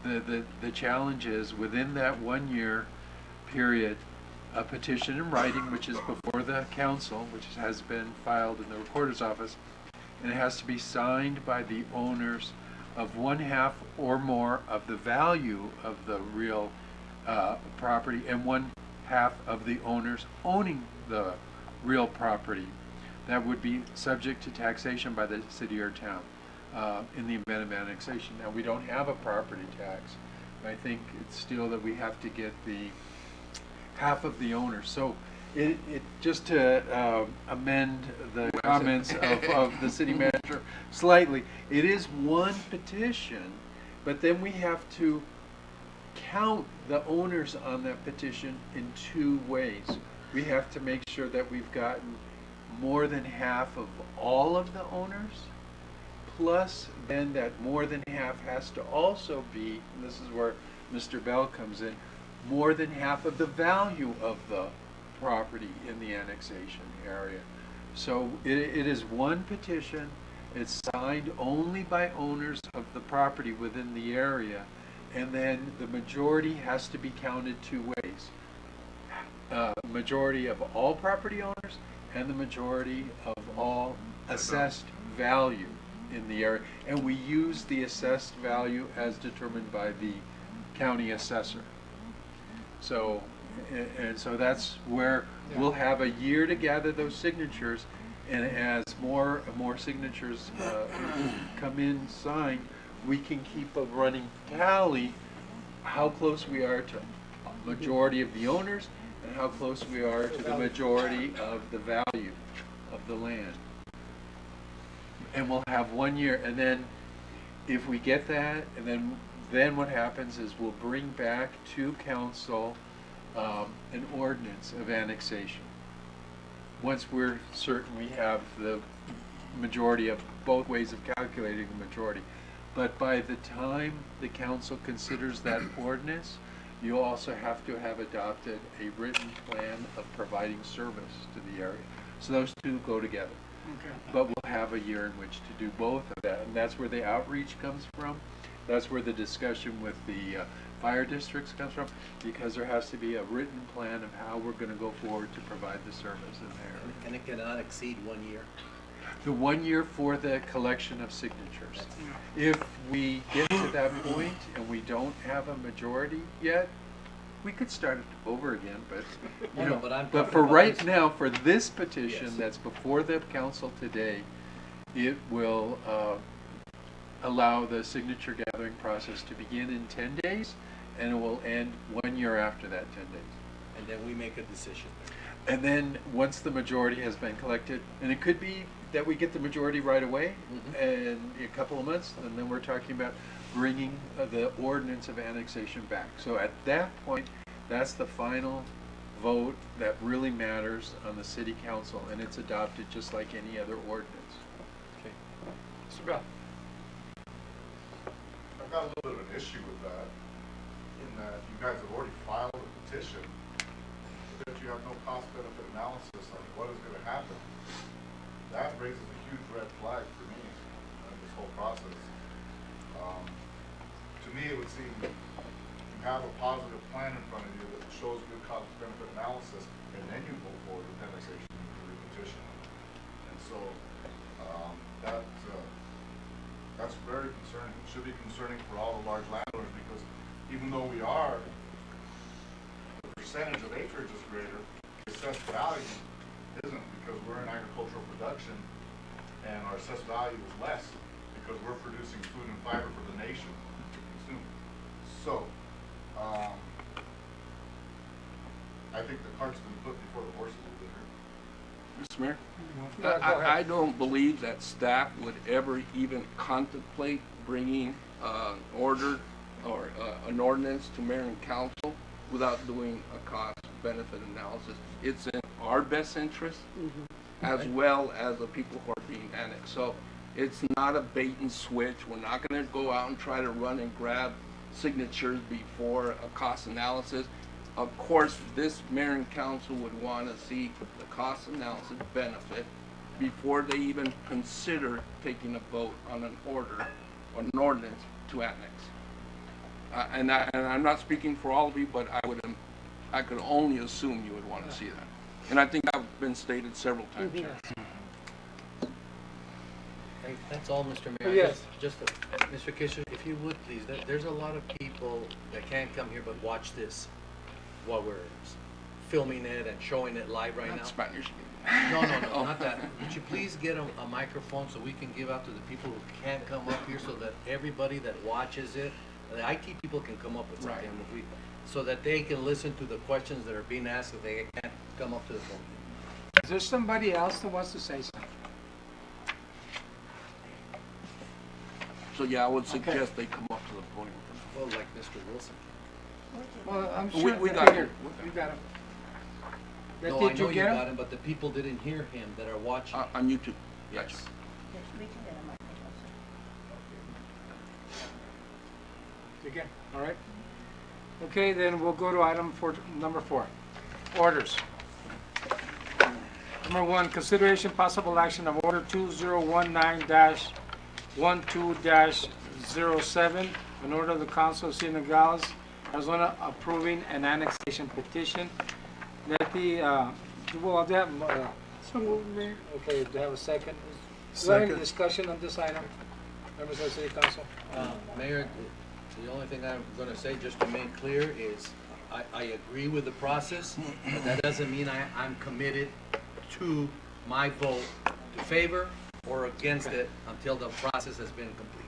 the challenge is within that 1 year period, a petition in writing, which is before the council, which has been filed in the recorder's office, and it has to be signed by the owners of 1/2 or more of the value of the real property and 1/2 of the owners owning the real property. That would be subject to taxation by the city or town in the event of annexation. Now, we don't have a property tax. I think it's still that we have to get the half of the owners. So it just to amend the comments of the city manager slightly, it is one petition, but then we have to count the owners on that petition in 2 ways. We have to make sure that we've gotten more than half of all of the owners, plus then that more than half has to also be, and this is where Mr. Bell comes in, more than half of the value of the property in the annexation area. So it is one petition. It's signed only by owners of the property within the area, And then the majority has to be counted two ways. Majority of all property owners and the majority of all assessed value in the area. And we use the assessed value as determined by the county assessor. So, and so that's where we'll have a year to gather those signatures, and as more signatures come in signed, we can keep a running tally how close we are to majority of the owners and how close we are to the majority of the value of the land. And we'll have 1 year, and then if we get that, and then what happens is we'll bring back to council an ordinance of annexation. Once we're certain we have the majority of both ways of calculating the majority. But by the time the council considers that ordinance, you also have to have adopted a written plan of providing service to the area. So those two go together. Okay. But we'll have a year in which to do both of that, and that's where the outreach comes from. That's where the discussion with the fire districts comes from, because there has to be a written plan of how we're going to go forward to provide the service in there. And it cannot exceed 1 year. The 1 year for the collection of signatures. If we get to that point and we don't have a majority yet, we could start it over again, but you know, but for right now, for this petition that's before the council today, it will allow the signature gathering process to begin in 10 days, and it will end 1 year after that 10 days. And then we make a decision. And then once the majority has been collected, and it could be that we get the majority right away in a couple of months, and then we're talking about bringing the ordinance of annexation back. So at that point, that's the final vote that really matters on the city council, and it's adopted just like any other ordinance. Okay. Mr. Bell. I've got a little bit of an issue with that, in that you guys have already filed a petition, but you have no cost-benefit analysis on what is going to happen. That raises a huge red flag for me in this whole process. To me, it would seem you have a positive plan in front of you that shows good cost-benefit analysis, and then you go forward with annexation through the petition. And so that's very concerning. It should be concerning for all the large landowners, because even though we are, the percentage of acreage is greater, the assessed value isn't, because we're in agricultural production and our assessed value is less because we're producing food and fiber for the nation to consume. So, I think the cart's been put before the horse a little bit here. Mr. Mayor? I don't believe that staff would ever even contemplate bringing an order or an ordinance to mayor and council without doing a cost-benefit analysis. It's in our best interest, as well as the people who are being annexed. So it's not a bait and switch. We're not going to go out and try to run and grab signatures before a cost analysis. Of course, this mayor and council would want to see the cost analysis benefit before they even consider taking a vote on an order or an ordinance to annex. And I'm not speaking for all of you, but I could only assume you would want to see that. And I think that's been stated several times. Hey, that's all, Mr. Mayor. Yes. Mr. Kisser, if you would please, there's a lot of people that can't come here but watch this while we're filming it and showing it live right now. Spanish. No, not that. Would you please get a microphone so we can give out to the people who can't come up here, so that everybody that watches it, the IT people can come up with something, so that they can listen to the questions that are being asked if they can't come up to the phone. Is there somebody else that wants to say something? So yeah, I would suggest they come up to the podium. Well, like Mr. Wilson. Well, I'm sure we got him. You got him. No, I know you got him, but the people didn't hear him that are watching. On YouTube. Yes. Again, all right. Okay, then we'll go to item number 4, orders. Number 1, consideration possible action of order 2019-12-07, An order of the Council of City of Nogales, Arizona approving an annexation petition. Let the, well, they have, So moved, Mayor. okay, do you have a second? Is there any Second. discussion on this item? Members of the City Council? Mayor, the only thing I'm gonna say, just to make clear, is I agree with the process, but that doesn't mean I'm committed to my vote to favor or against it until the process has been complete.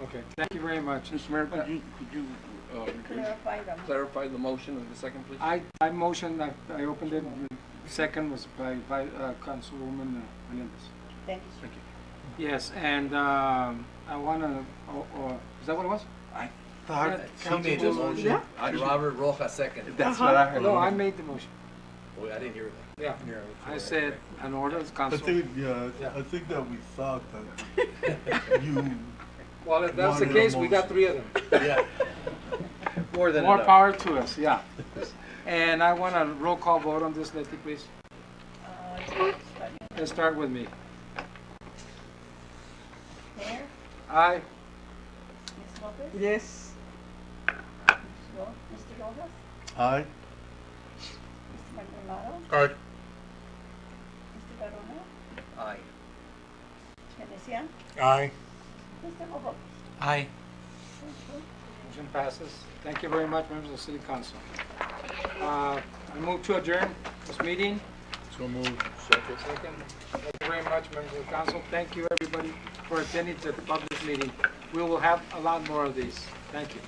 Okay, thank you very much. Mr. Mayor, could you Clarify them. clarify the motion of the second, please? I motioned, I opened it, second was by Councilwoman Melendez. Thank you. Thank you. Yes, and I wanna, is that what it was? She made the motion, Yeah. Robert Rojas seconded. That's what I heard. No, I made the motion. Boy, I didn't hear that. Yeah, I said an order of the council. I think that we thought that you Well, if that's the wanted a case, we got motion. 3 of them. Yeah. More than More enough. power to us, yeah. And I want a roll call vote on this, Letty, please. Let's start with me. Mayor, Aye. Ms. Lopez, Yes. Mr. Rojas, Aye. Mr. Maldonado, Aye. Mr. Barona, Aye. Venecian, Aye. Mr. Mojo. Aye. Motion passes. Thank you very much, members of the City Council. I move to adjourn this meeting. So moved. Second. Thank you very much, members of the council. Thank you, everybody, for attending to the public meeting. We will have a lot more of these. Thank you.